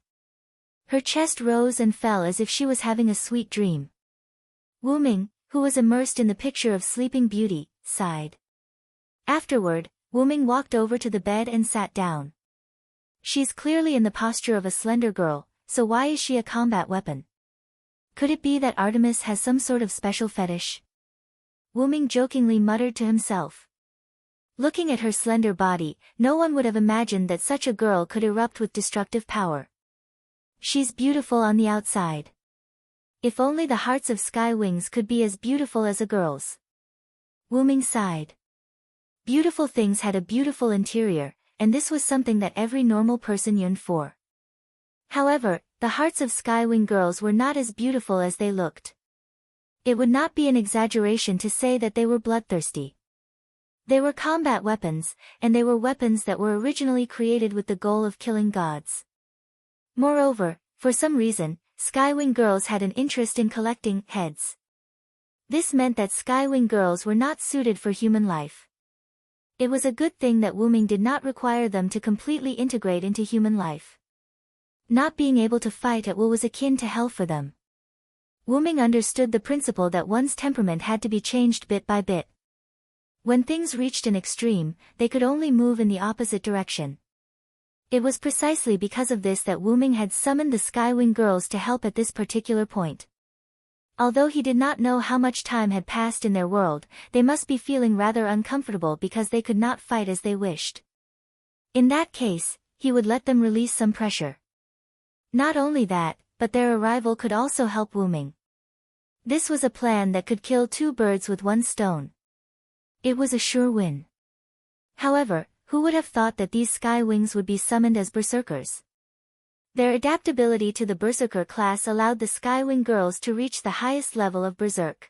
Her chest rose and fell as if she was having a sweet dream. Wyrm, who was immersed in the picture of Sleeping Beauty, sighed. Afterward, Wyrm walked over to the bed and sat down. She's clearly in the posture of a slender girl, so why is she a combat weapon? Could it be that Artemis has some sort of special fetish? Wyrm jokingly muttered to himself. Looking at her slender body, no one would have imagined that such a girl could erupt with destructive power. She's beautiful on the outside. If only the hearts of Skywings could be as beautiful as a girl's. Wyrm sighed. Beautiful things had a beautiful interior, and this was something that every normal person yearned for. However, the hearts of Skywing girls were not as beautiful as they looked. It would not be an exaggeration to say that they were bloodthirsty. They were combat weapons, and they were weapons that were originally created with the goal of killing gods. Moreover, for some reason, Skywing girls had an interest in collecting heads. This meant that Skywing girls were not suited for human life. It was a good thing that Wyrm did not require them to completely integrate into human life. Not being able to fight at will was akin to hell for them. Wyrm understood the principle that one's temperament had to be changed bit by bit. When things reached an extreme, they could only move in the opposite direction. It was precisely because of this that Wyrm had summoned the Skywing girls to help at this particular point. Although he did not know how much time had passed in their world, they must be feeling rather uncomfortable because they could not fight as they wished. In that case, he would let them release some pressure. Not only that, but their arrival could also help Wyrm. This was a plan that could kill two birds with one stone. It was a sure win. However, who would have thought that these Skywings would be summoned as berserkers? Their adaptability to the berserker class allowed the Skywing girls to reach the highest level of berserk.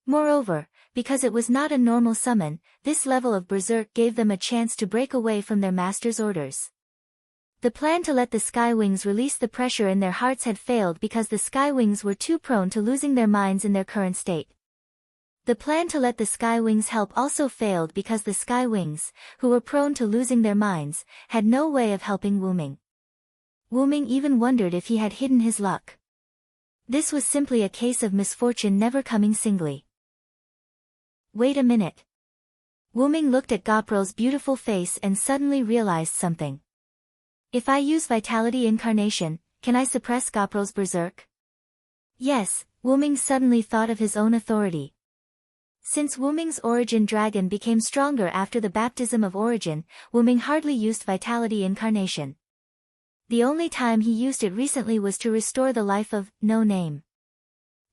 Moreover, because it was not a normal summon, this level of berserk gave them a chance to break away from their master's orders. The plan to let the Skywings release the pressure in their hearts had failed because the Skywings were too prone to losing their minds in their current state. The plan to let the Skywings help also failed because the Skywings, who were prone to losing their minds, had no way of helping Wyrm. Wyrm even wondered if he had hidden his luck. This was simply a case of misfortune never coming singly. Wait a minute. Wyrm looked at Gopro's beautiful face and suddenly realized something. If I use Vitality Incarnation, can I suppress Gopro's berserk? Yes, Wyrm suddenly thought of his own authority. Since Wyrm's origin dragon became stronger after the baptism of origin, Wyrm hardly used Vitality Incarnation. The only time he used it recently was to restore the life of No Name.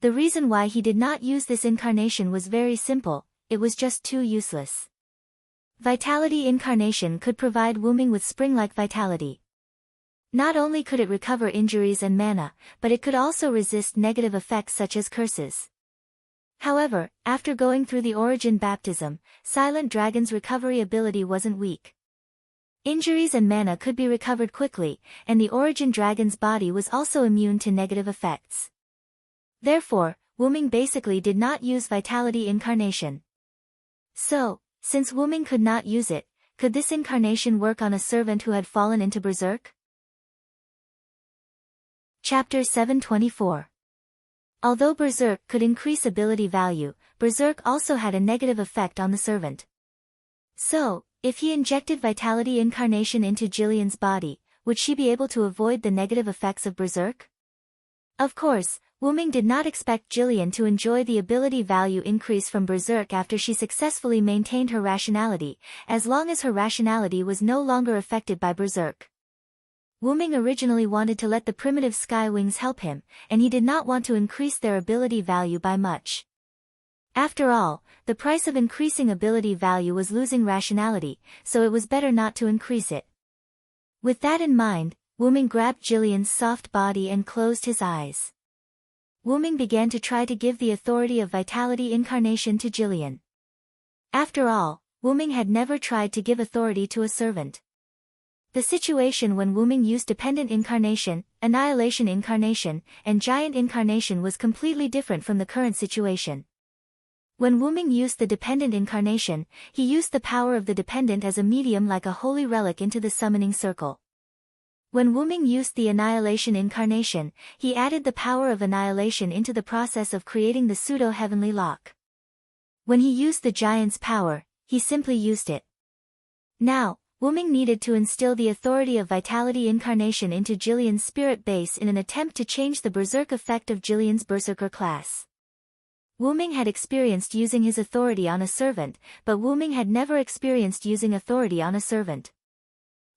The reason why he did not use this incarnation was very simple, it was just too useless. Vitality Incarnation could provide Wyrm with spring-like vitality. Not only could it recover injuries and mana, but it could also resist negative effects such as curses. However, after going through the origin baptism, Silent Dragon's recovery ability wasn't weak. Injuries and mana could be recovered quickly, and the origin dragon's body was also immune to negative effects. Therefore, Wyrm basically did not use Vitality Incarnation. So, since Wyrm could not use it, could this incarnation work on a servant who had fallen into berserk? Chapter 724. Although berserk could increase ability value, berserk also had a negative effect on the servant. So, if he injected Vitality Incarnation into Jillian's body, would she be able to avoid the negative effects of berserk? Of course, Wuming did not expect Jillian to enjoy the ability value increase from Berserk after she successfully maintained her rationality, as long as her rationality was no longer affected by Berserk. Wuming originally wanted to let the primitive sky wings help him, and he did not want to increase their ability value by much. After all, the price of increasing ability value was losing rationality, so it was better not to increase it. With that in mind, Wuming grabbed Jillian's soft body and closed his eyes. Wuming began to try to give the authority of vitality incarnation to Jillian. After all, Wuming had never tried to give authority to a servant. The situation when Wuming used dependent incarnation, annihilation incarnation, and giant incarnation was completely different from the current situation. When Wuming used the dependent incarnation, he used the power of the dependent as a medium like a holy relic into the summoning circle. When Wuming used the annihilation incarnation, he added the power of annihilation into the process of creating the pseudo-heavenly lock. When he used the giant's power, he simply used it. Now, Wuming needed to instill the authority of vitality incarnation into Jillian's spirit base in an attempt to change the berserk effect of Jillian's berserker class. Wuming had experienced using his authority on a servant, but Wuming had never experienced using authority on a servant.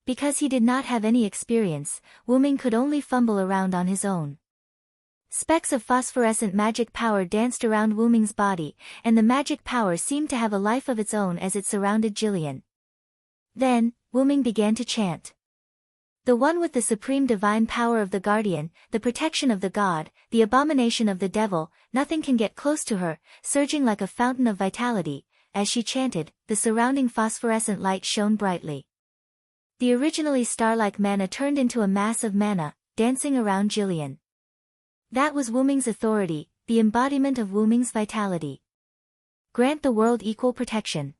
Because he did not have any experience, Wuming could only fumble around on his own. Specks of phosphorescent magic power danced around Wuming's body, and the magic power seemed to have a life of its own as it surrounded Jillian. Then, Wuming began to chant. The one with the supreme divine power of the guardian, the protection of the god, the abomination of the devil, nothing can get close to her, surging like a fountain of vitality. As she chanted, the surrounding phosphorescent light shone brightly. The originally star-like mana turned into a mass of mana, dancing around Jillian. That was Wuming's authority, the embodiment of Wuming's vitality. Grant the world equal protection.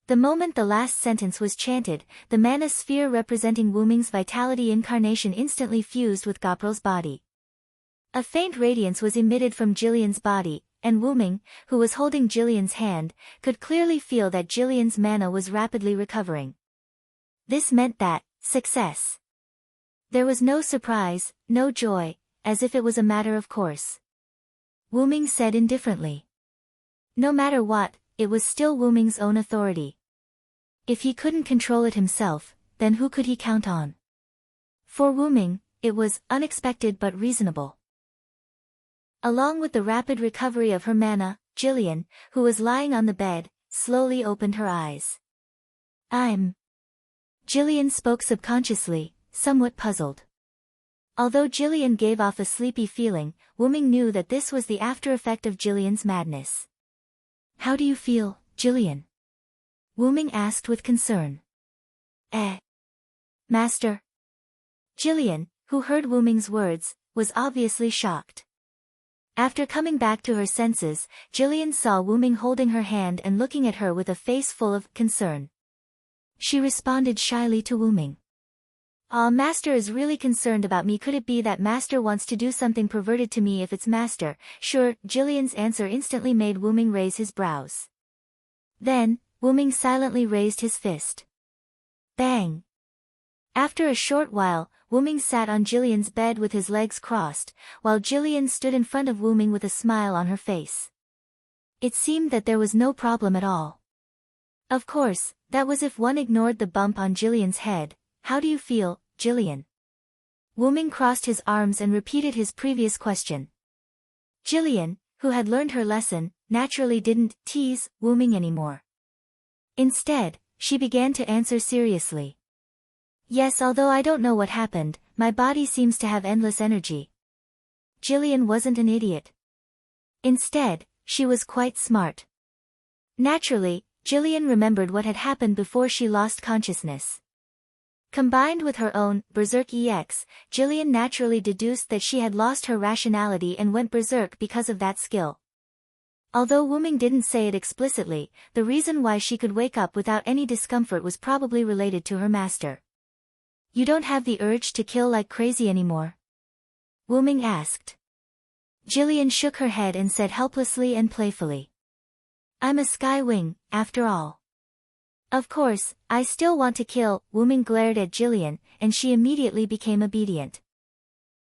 The moment the last sentence was chanted, the mana sphere representing Wuming's vitality incarnation instantly fused with Gopril's body. A faint radiance was emitted from Jillian's body, and Wuming, who was holding Jillian's hand, could clearly feel that Jillian's mana was rapidly recovering. This meant that, success. There was no surprise, no joy, as if it was a matter of course. Wuming said indifferently. No matter what, it was still Wuming's own authority. If he couldn't control it himself, then who could he count on? For Wuming, it was unexpected but reasonable. Along with the rapid recovery of her mana, Jillian, who was lying on the bed, slowly opened her eyes. Jillian spoke subconsciously, somewhat puzzled. Although Jillian gave off a sleepy feeling, Wuming knew that this was the after-effect of Jillian's madness. How do you feel, Jillian? Wuming asked with concern. Master. Jillian, who heard Wuming's words, was obviously shocked. After coming back to her senses, Jillian saw Wuming holding her hand and looking at her with a face full of concern. She responded shyly to Wuming. Master is really concerned about me. Could it be that Master wants to do something perverted to me? If it's Master, sure. Jillian's answer instantly made Wuming raise his brows. Then, Wuming silently raised his fist. Bang! After a short while, Wuming sat on Jillian's bed with his legs crossed, while Jillian stood in front of Wuming with a smile on her face. It seemed that there was no problem at all. Of course, that was if one ignored the bump on Jillian's head. How do you feel, Jillian? Wuming crossed his arms and repeated his previous question. Jillian, who had learned her lesson, naturally didn't tease Wuming anymore. Instead, she began to answer seriously. Yes, although I don't know what happened, my body seems to have endless energy. Jillian wasn't an idiot. Instead, she was quite smart. Naturally, Jillian remembered what had happened before she lost consciousness. Combined with her own Berserk EX, Jillian naturally deduced that she had lost her rationality and went berserk because of that skill. Although Wuming didn't say it explicitly, the reason why she could wake up without any discomfort was probably related to her master. You don't have the urge to kill like crazy anymore? Wuming asked. Jillian shook her head and said helplessly and playfully. I'm a sky wing, after all. Of course, I still want to kill. Wuming glared at Jillian, and she immediately became obedient.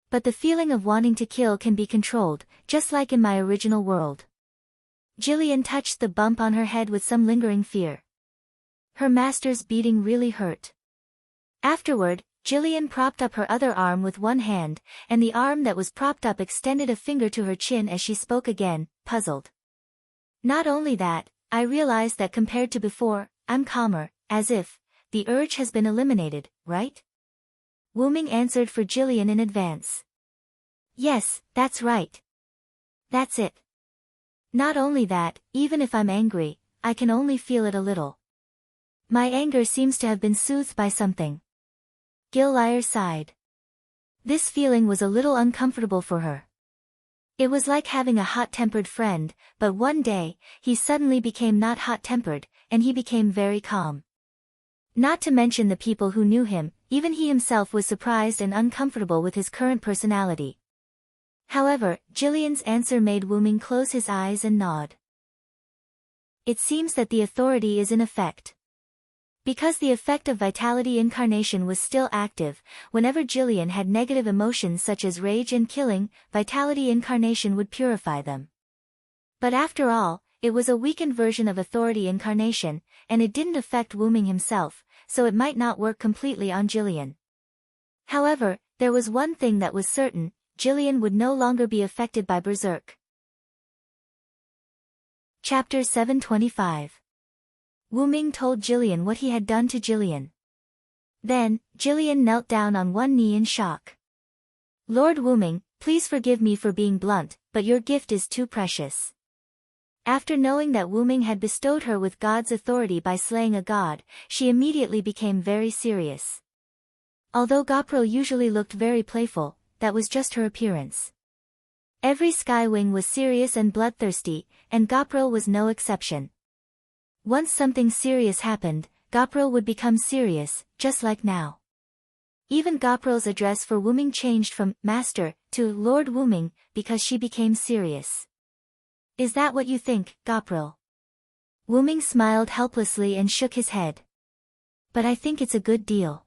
But the feeling of wanting to kill can be controlled, just like in my original world. Jillian touched the bump on her head with some lingering fear. Her master's beating really hurt. Afterward, Jillian propped up her other arm with one hand, and the arm that was propped up extended a finger to her chin as she spoke again, puzzled. Not only that, I realized that compared to before, I'm calmer, as if the urge has been eliminated, right? Wyrm answered for Jillian in advance. Yes, that's right. That's it. Not only that, even if I'm angry, I can only feel it a little. My anger seems to have been soothed by something. Gillyre sighed. This feeling was a little uncomfortable for her. It was like having a hot-tempered friend, but one day, he suddenly became not hot-tempered, and he became very calm. Not to mention the people who knew him, even he himself was surprised and uncomfortable with his current personality. However, Jillian's answer made Wyrm close his eyes and nod. It seems that the authority is in effect. Because the effect of vitality incarnation was still active, whenever Jillian had negative emotions such as rage and killing, vitality incarnation would purify them. But after all, it was a weakened version of authority incarnation, and it didn't affect Wyrm himself, so it might not work completely on Jillian. However, there was one thing that was certain: Jillian would no longer be affected by Berserk. Chapter 725. Wyrm told Jillian what he had done to Jillian. Then, Jillian knelt down on one knee in shock. Lord Wyrm, please forgive me for being blunt, but your gift is too precious. After knowing that Wyrm had bestowed her with God's authority by slaying a god, she immediately became very serious. Although Gopro usually looked very playful, that was just her appearance. Every Skywing was serious and bloodthirsty, and Gopro was no exception. Once something serious happened, Gopro would become serious, just like now. Even Gopro's address for Wyrm changed from Master to Lord Wyrm, because she became serious. Is that what you think, Gopro? Wyrm smiled helplessly and shook his head. But I think it's a good deal.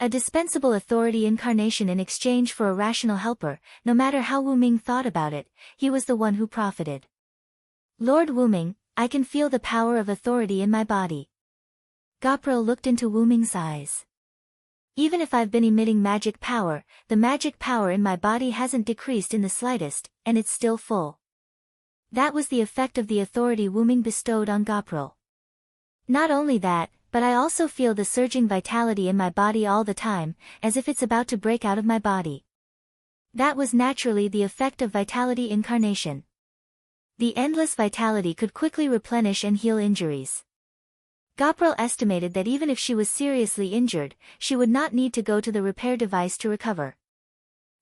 A dispensable authority incarnation in exchange for a rational helper. No matter how Wyrm thought about it, he was the one who profited. Lord Wyrm, I can feel the power of authority in my body. Gopro looked into Wyrm's eyes. Even if I've been emitting magic power, the magic power in my body hasn't decreased in the slightest, and it's still full. That was the effect of the authority Wyrm bestowed on Gopro. Not only that, but I also feel the surging vitality in my body all the time, as if it's about to break out of my body. That was naturally the effect of vitality incarnation. The endless vitality could quickly replenish and heal injuries. Gopro estimated that even if she was seriously injured, she would not need to go to the repair device to recover.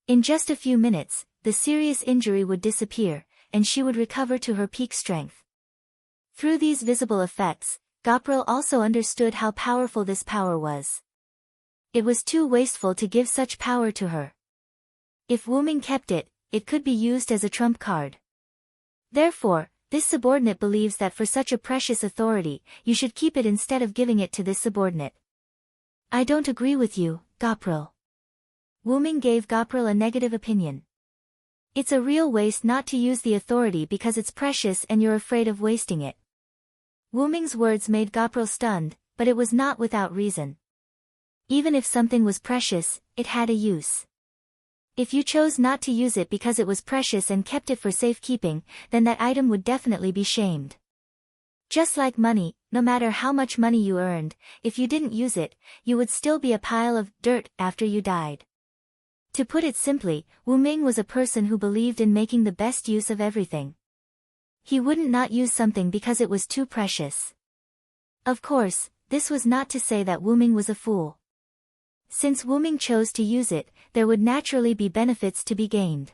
In just a few minutes, the serious injury would disappear, and she would recover to her peak strength. Through these visible effects, Gopro also understood how powerful this power was. It was too wasteful to give such power to her. If Wyrm kept it, it could be used as a trump card. Therefore, this subordinate believes that for such a precious authority, you should keep it instead of giving it to this subordinate. I don't agree with you, Gopro. Wyrm gave Gopro a negative opinion. It's a real waste not to use the authority because it's precious and you're afraid of wasting it. Wyrm's words made Gopro stunned, but it was not without reason. Even if something was precious, it had a use. If you chose not to use it because it was precious and kept it for safekeeping, then that item would definitely be shamed. Just like money, no matter how much money you earned, if you didn't use it, you would still be a pile of dirt after you died. To put it simply, Wyrm was a person who believed in making the best use of everything. He wouldn't not use something because it was too precious. Of course, this was not to say that Wyrm was a fool. Since Wyrm chose to use it, there would naturally be benefits to be gained.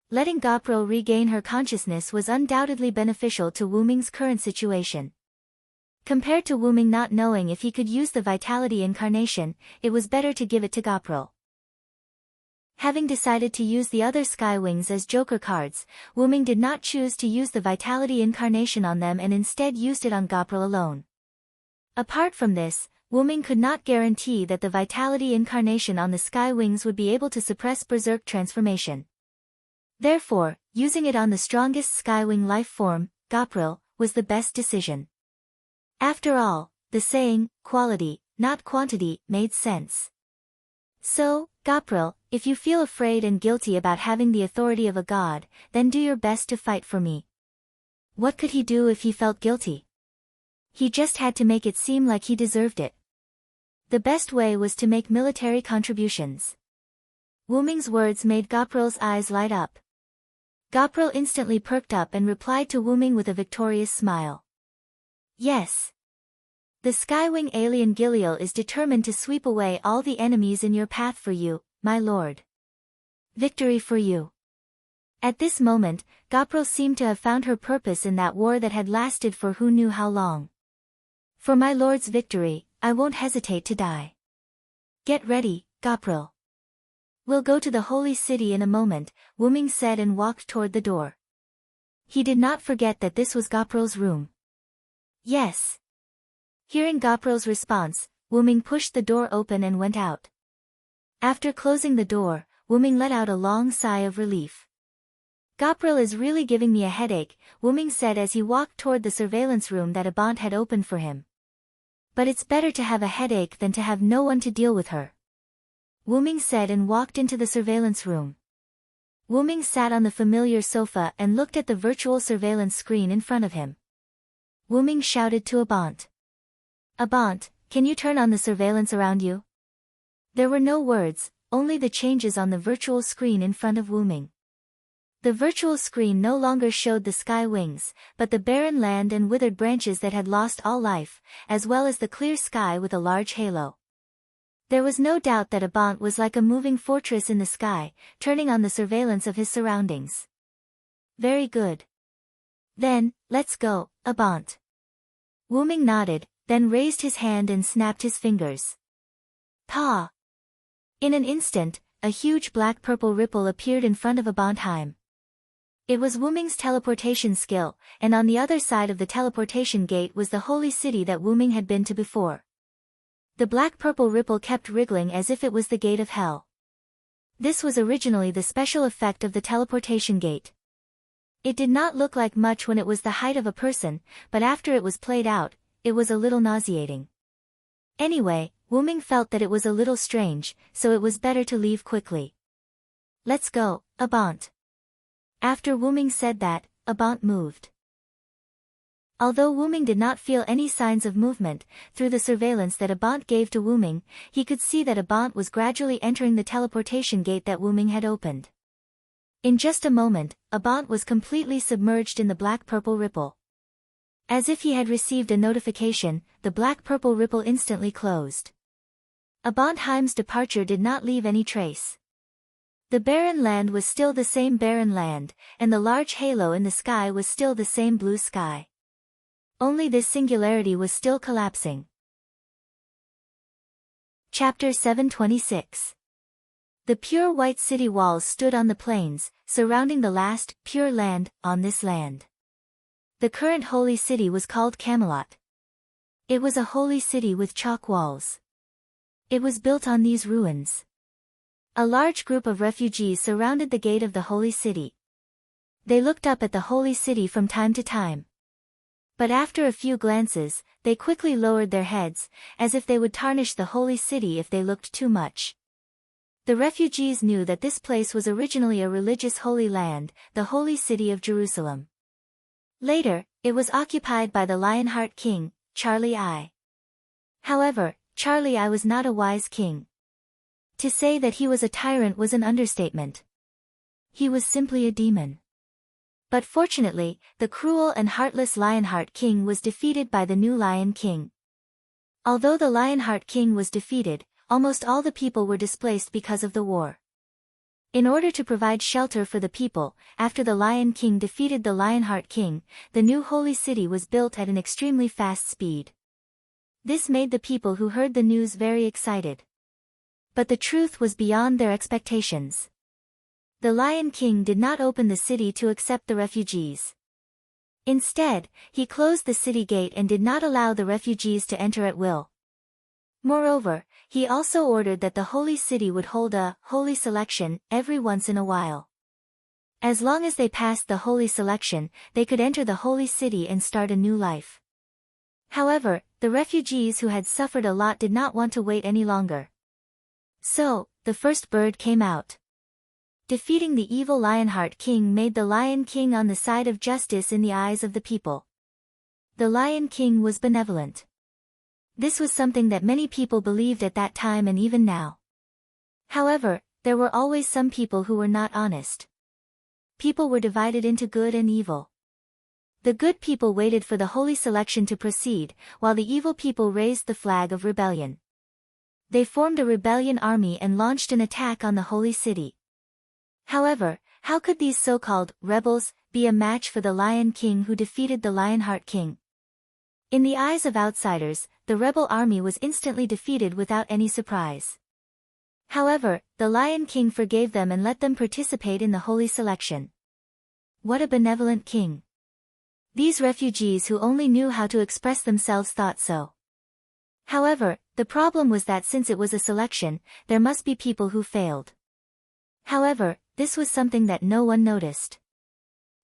Letting Gopro regain her consciousness was undoubtedly beneficial to Wyrm's current situation. Compared to Wyrm not knowing if he could use the vitality incarnation, it was better to give it to Gopro. Having decided to use the other Skywings as joker cards, Wyrm did not choose to use the vitality incarnation on them and instead used it on Gopro alone. Apart from this, Wyrm could not guarantee that the vitality incarnation on the sky wings would be able to suppress berserk transformation. Therefore, using it on the strongest skywing life form, Gopril, was the best decision. After all, the saying, quality, not quantity, made sense. So, Gopril, if you feel afraid and guilty about having the authority of a god, then do your best to fight for me. What could he do if he felt guilty? He just had to make it seem like he deserved it. The best way was to make military contributions. Wyrm's words made Gopril's eyes light up. Gopril instantly perked up and replied to Wyrm with a victorious smile. Yes. The Skywing alien Giliel is determined to sweep away all the enemies in your path for you, my lord. Victory for you. At this moment, Gopril seemed to have found her purpose in that war that had lasted for who knew how long. For my lord's victory, I won't hesitate to die. Get ready, Gopril. We'll go to the holy city in a moment, Wyrm said and walked toward the door. He did not forget that this was Gopril's room. Yes. Hearing Gopril's response, Wyrm pushed the door open and went out. After closing the door, Wyrm let out a long sigh of relief. Gopril is really giving me a headache, Wyrm said as he walked toward the surveillance room that Abant had opened for him. But it's better to have a headache than to have no one to deal with her. Wyrm said and walked into the surveillance room. Wyrm sat on the familiar sofa and looked at the virtual surveillance screen in front of him. Wyrm shouted to Abant. Abant, can you turn on the surveillance around you? There were no words, only the changes on the virtual screen in front of Wyrm. The virtual screen no longer showed the sky wings, but the barren land and withered branches that had lost all life, as well as the clear sky with a large halo. There was no doubt that Abant was like a moving fortress in the sky, turning on the surveillance of his surroundings. Very good. Then, let's go, Abant. Wyrm nodded, then raised his hand and snapped his fingers. Pa! In an instant, a huge black-purple ripple appeared in front of Abantheim. It was Wyrm's teleportation skill, and on the other side of the teleportation gate was the holy city that Wyrm had been to before. The black-purple ripple kept wriggling as if it was the gate of hell. This was originally the special effect of the teleportation gate. It did not look like much when it was the height of a person, but after it was played out, it was a little nauseating. Anyway, Wyrm felt that it was a little strange, so it was better to leave quickly. Let's go, Abant. After Wyrm said that, Abant moved. Although Wyrm did not feel any signs of movement, through the surveillance that Abant gave to Wyrm, he could see that Abant was gradually entering the teleportation gate that Wyrm had opened. In just a moment, Abant was completely submerged in the black-purple ripple. As if he had received a notification, the black-purple ripple instantly closed. Abantheim's departure did not leave any trace. The barren land was still the same barren land, and the large halo in the sky was still the same blue sky. Only this singularity was still collapsing. Chapter 726. The pure white city walls stood on the plains, surrounding the last, pure land, on this land. The current holy city was called Camelot. It was a holy city with chalk walls. It was built on these ruins. A large group of refugees surrounded the gate of the holy city. They looked up at the holy city from time to time. But after a few glances, they quickly lowered their heads, as if they would tarnish the holy city if they looked too much. The refugees knew that this place was originally a religious holy land, the holy city of Jerusalem. Later, it was occupied by the Lionheart king, Charlie I. However, Charlie I was not a wise king. To say that he was a tyrant was an understatement. He was simply a demon. But fortunately, the cruel and heartless Lionheart king was defeated by the new Lion king. Although the Lionheart king was defeated, almost all the people were displaced because of the war. In order to provide shelter for the people, after the Lion king defeated the Lionheart king, the new holy city was built at an extremely fast speed. This made the people who heard the news very excited. But the truth was beyond their expectations. The Lion King did not open the city to accept the refugees. Instead, he closed the city gate and did not allow the refugees to enter at will. Moreover, he also ordered that the holy city would hold a holy selection every once in a while. As long as they passed the holy selection, they could enter the holy city and start a new life. However, the refugees who had suffered a lot did not want to wait any longer. So, the first bird came out. Defeating the evil Lionheart King made the Lion King on the side of justice in the eyes of the people. The Lion King was benevolent. This was something that many people believed at that time and even now. However, there were always some people who were not honest. People were divided into good and evil. The good people waited for the holy selection to proceed, while the evil people raised the flag of rebellion. They formed a rebellion army and launched an attack on the holy city. However, how could these so-called rebels be a match for the Lion King who defeated the Lionheart King? In the eyes of outsiders, the rebel army was instantly defeated without any surprise. However, the Lion King forgave them and let them participate in the holy selection. What a benevolent king! These refugees who only knew how to express themselves thought so. However, the problem was that since it was a selection, there must be people who failed. However, this was something that no one noticed.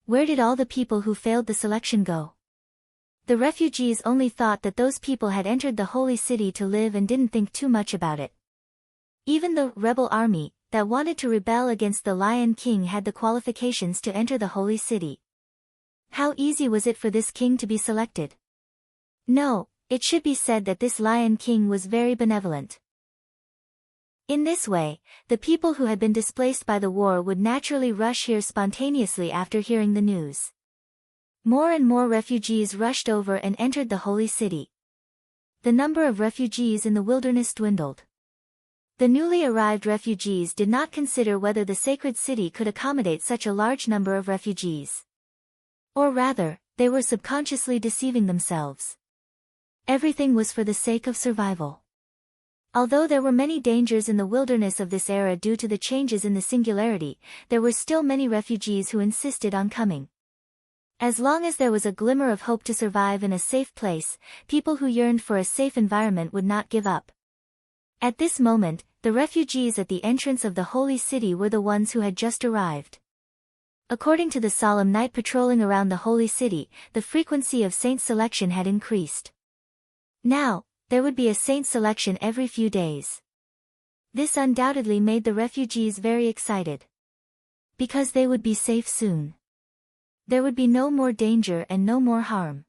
Where did all the people who failed the selection go? The refugees only thought that those people had entered the holy city to live and didn't think too much about it. Even the rebel army that wanted to rebel against the Lion King had the qualifications to enter the holy city. How easy was it for this king to be selected? No, it should be said that this Lion King was very benevolent. In this way, the people who had been displaced by the war would naturally rush here spontaneously after hearing the news. More and more refugees rushed over and entered the holy city. The number of refugees in the wilderness dwindled. The newly arrived refugees did not consider whether the sacred city could accommodate such a large number of refugees. Or rather, they were subconsciously deceiving themselves. Everything was for the sake of survival. Although there were many dangers in the wilderness of this era due to the changes in the singularity, there were still many refugees who insisted on coming. As long as there was a glimmer of hope to survive in a safe place, people who yearned for a safe environment would not give up. At this moment, the refugees at the entrance of the holy city were the ones who had just arrived. According to the solemn night patrolling around the holy city, the frequency of saint selection had increased. Now, there would be a saint selection every few days. This undoubtedly made the refugees very excited. Because they would be safe soon. There would be no more danger and no more harm.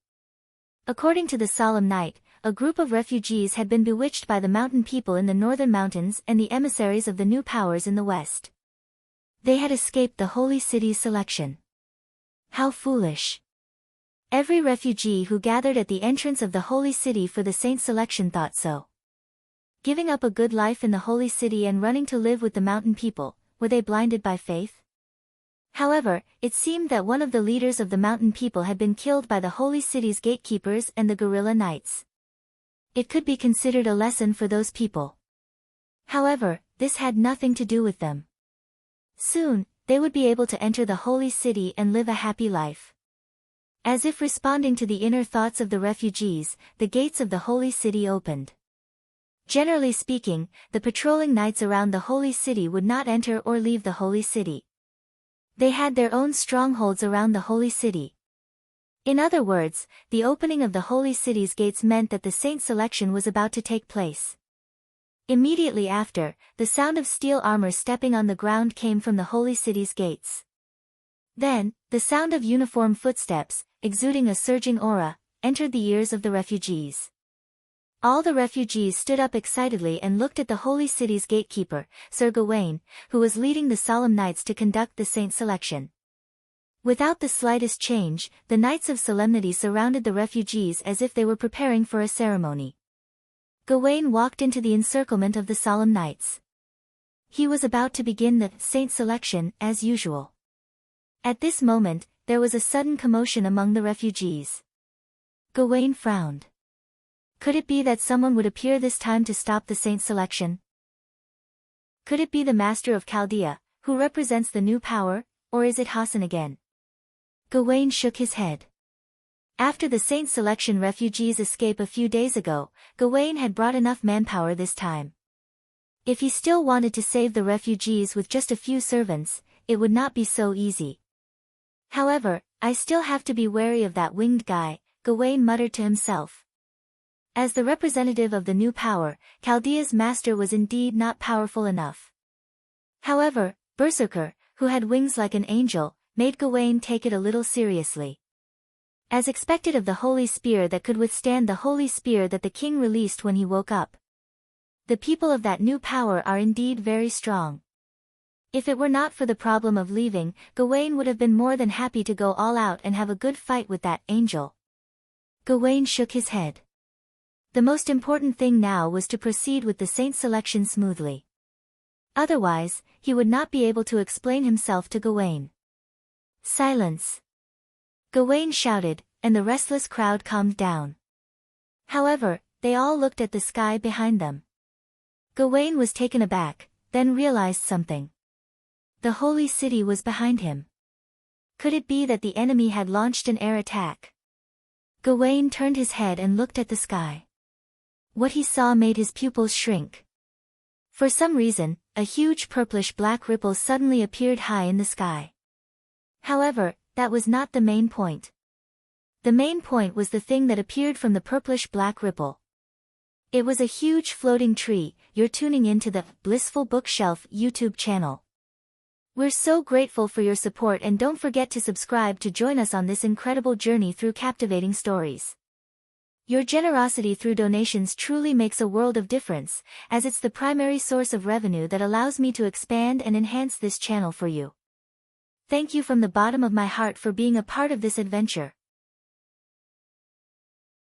According to the solemn night, a group of refugees had been bewitched by the mountain people in the northern mountains and the emissaries of the new powers in the west. They had escaped the holy city's selection. How foolish! Every refugee who gathered at the entrance of the holy city for the saint selection thought so. Giving up a good life in the holy city and running to live with the mountain people, were they blinded by faith? However, it seemed that one of the leaders of the mountain people had been killed by the holy city's gatekeepers and the guerrilla knights. It could be considered a lesson for those people. However, this had nothing to do with them. Soon, they would be able to enter the holy city and live a happy life. As if responding to the inner thoughts of the refugees, the gates of the holy city opened. Generally speaking, the patrolling knights around the holy city would not enter or leave the holy city. They had their own strongholds around the holy city. In other words, the opening of the holy city's gates meant that the saint selection was about to take place. Immediately after, the sound of steel armor stepping on the ground came from the holy city's gates. Then, the sound of uniform footsteps, exuding a surging aura, entered the ears of the refugees. All the refugees stood up excitedly and looked at the holy city's gatekeeper, Sir Gawain, who was leading the solemn knights to conduct the saint selection. Without the slightest change, the knights of solemnity surrounded the refugees as if they were preparing for a ceremony. Gawain walked into the encirclement of the solemn knights. He was about to begin the saint selection, as usual. At this moment, there was a sudden commotion among the refugees. Gawain frowned. Could it be that someone would appear this time to stop the saint selection? Could it be the master of Chaldea, who represents the new power, or is it Hassan again? Gawain shook his head. After the Saint Selection refugees' escape a few days ago, Gawain had brought enough manpower this time. If he still wanted to save the refugees with just a few servants, it would not be so easy. However, I still have to be wary of that winged guy, Gawain muttered to himself. As the representative of the new power, Chaldea's master was indeed not powerful enough. However, Berserker, who had wings like an angel, made Gawain take it a little seriously. As expected of the holy spear that could withstand the holy spear that the king released when he woke up. The people of that new power are indeed very strong. If it were not for the problem of leaving, Gawain would have been more than happy to go all out and have a good fight with that angel. Gawain shook his head. The most important thing now was to proceed with the Saint Selection smoothly. Otherwise, he would not be able to explain himself to Gawain. Silence! Gawain shouted, and the restless crowd calmed down. However, they all looked at the sky behind them. Gawain was taken aback, then realized something. The holy city was behind him. Could it be that the enemy had launched an air attack? Gawain turned his head and looked at the sky. What he saw made his pupils shrink. For some reason, a huge purplish-black ripple suddenly appeared high in the sky. However, that was not the main point. The main point was the thing that appeared from the purplish-black ripple. It was a huge floating tree. You're tuning into the Blissful Bookshelf YouTube channel. We're so grateful for your support, and don't forget to subscribe to join us on this incredible journey through captivating stories. Your generosity through donations truly makes a world of difference, as it's the primary source of revenue that allows me to expand and enhance this channel for you. Thank you from the bottom of my heart for being a part of this adventure.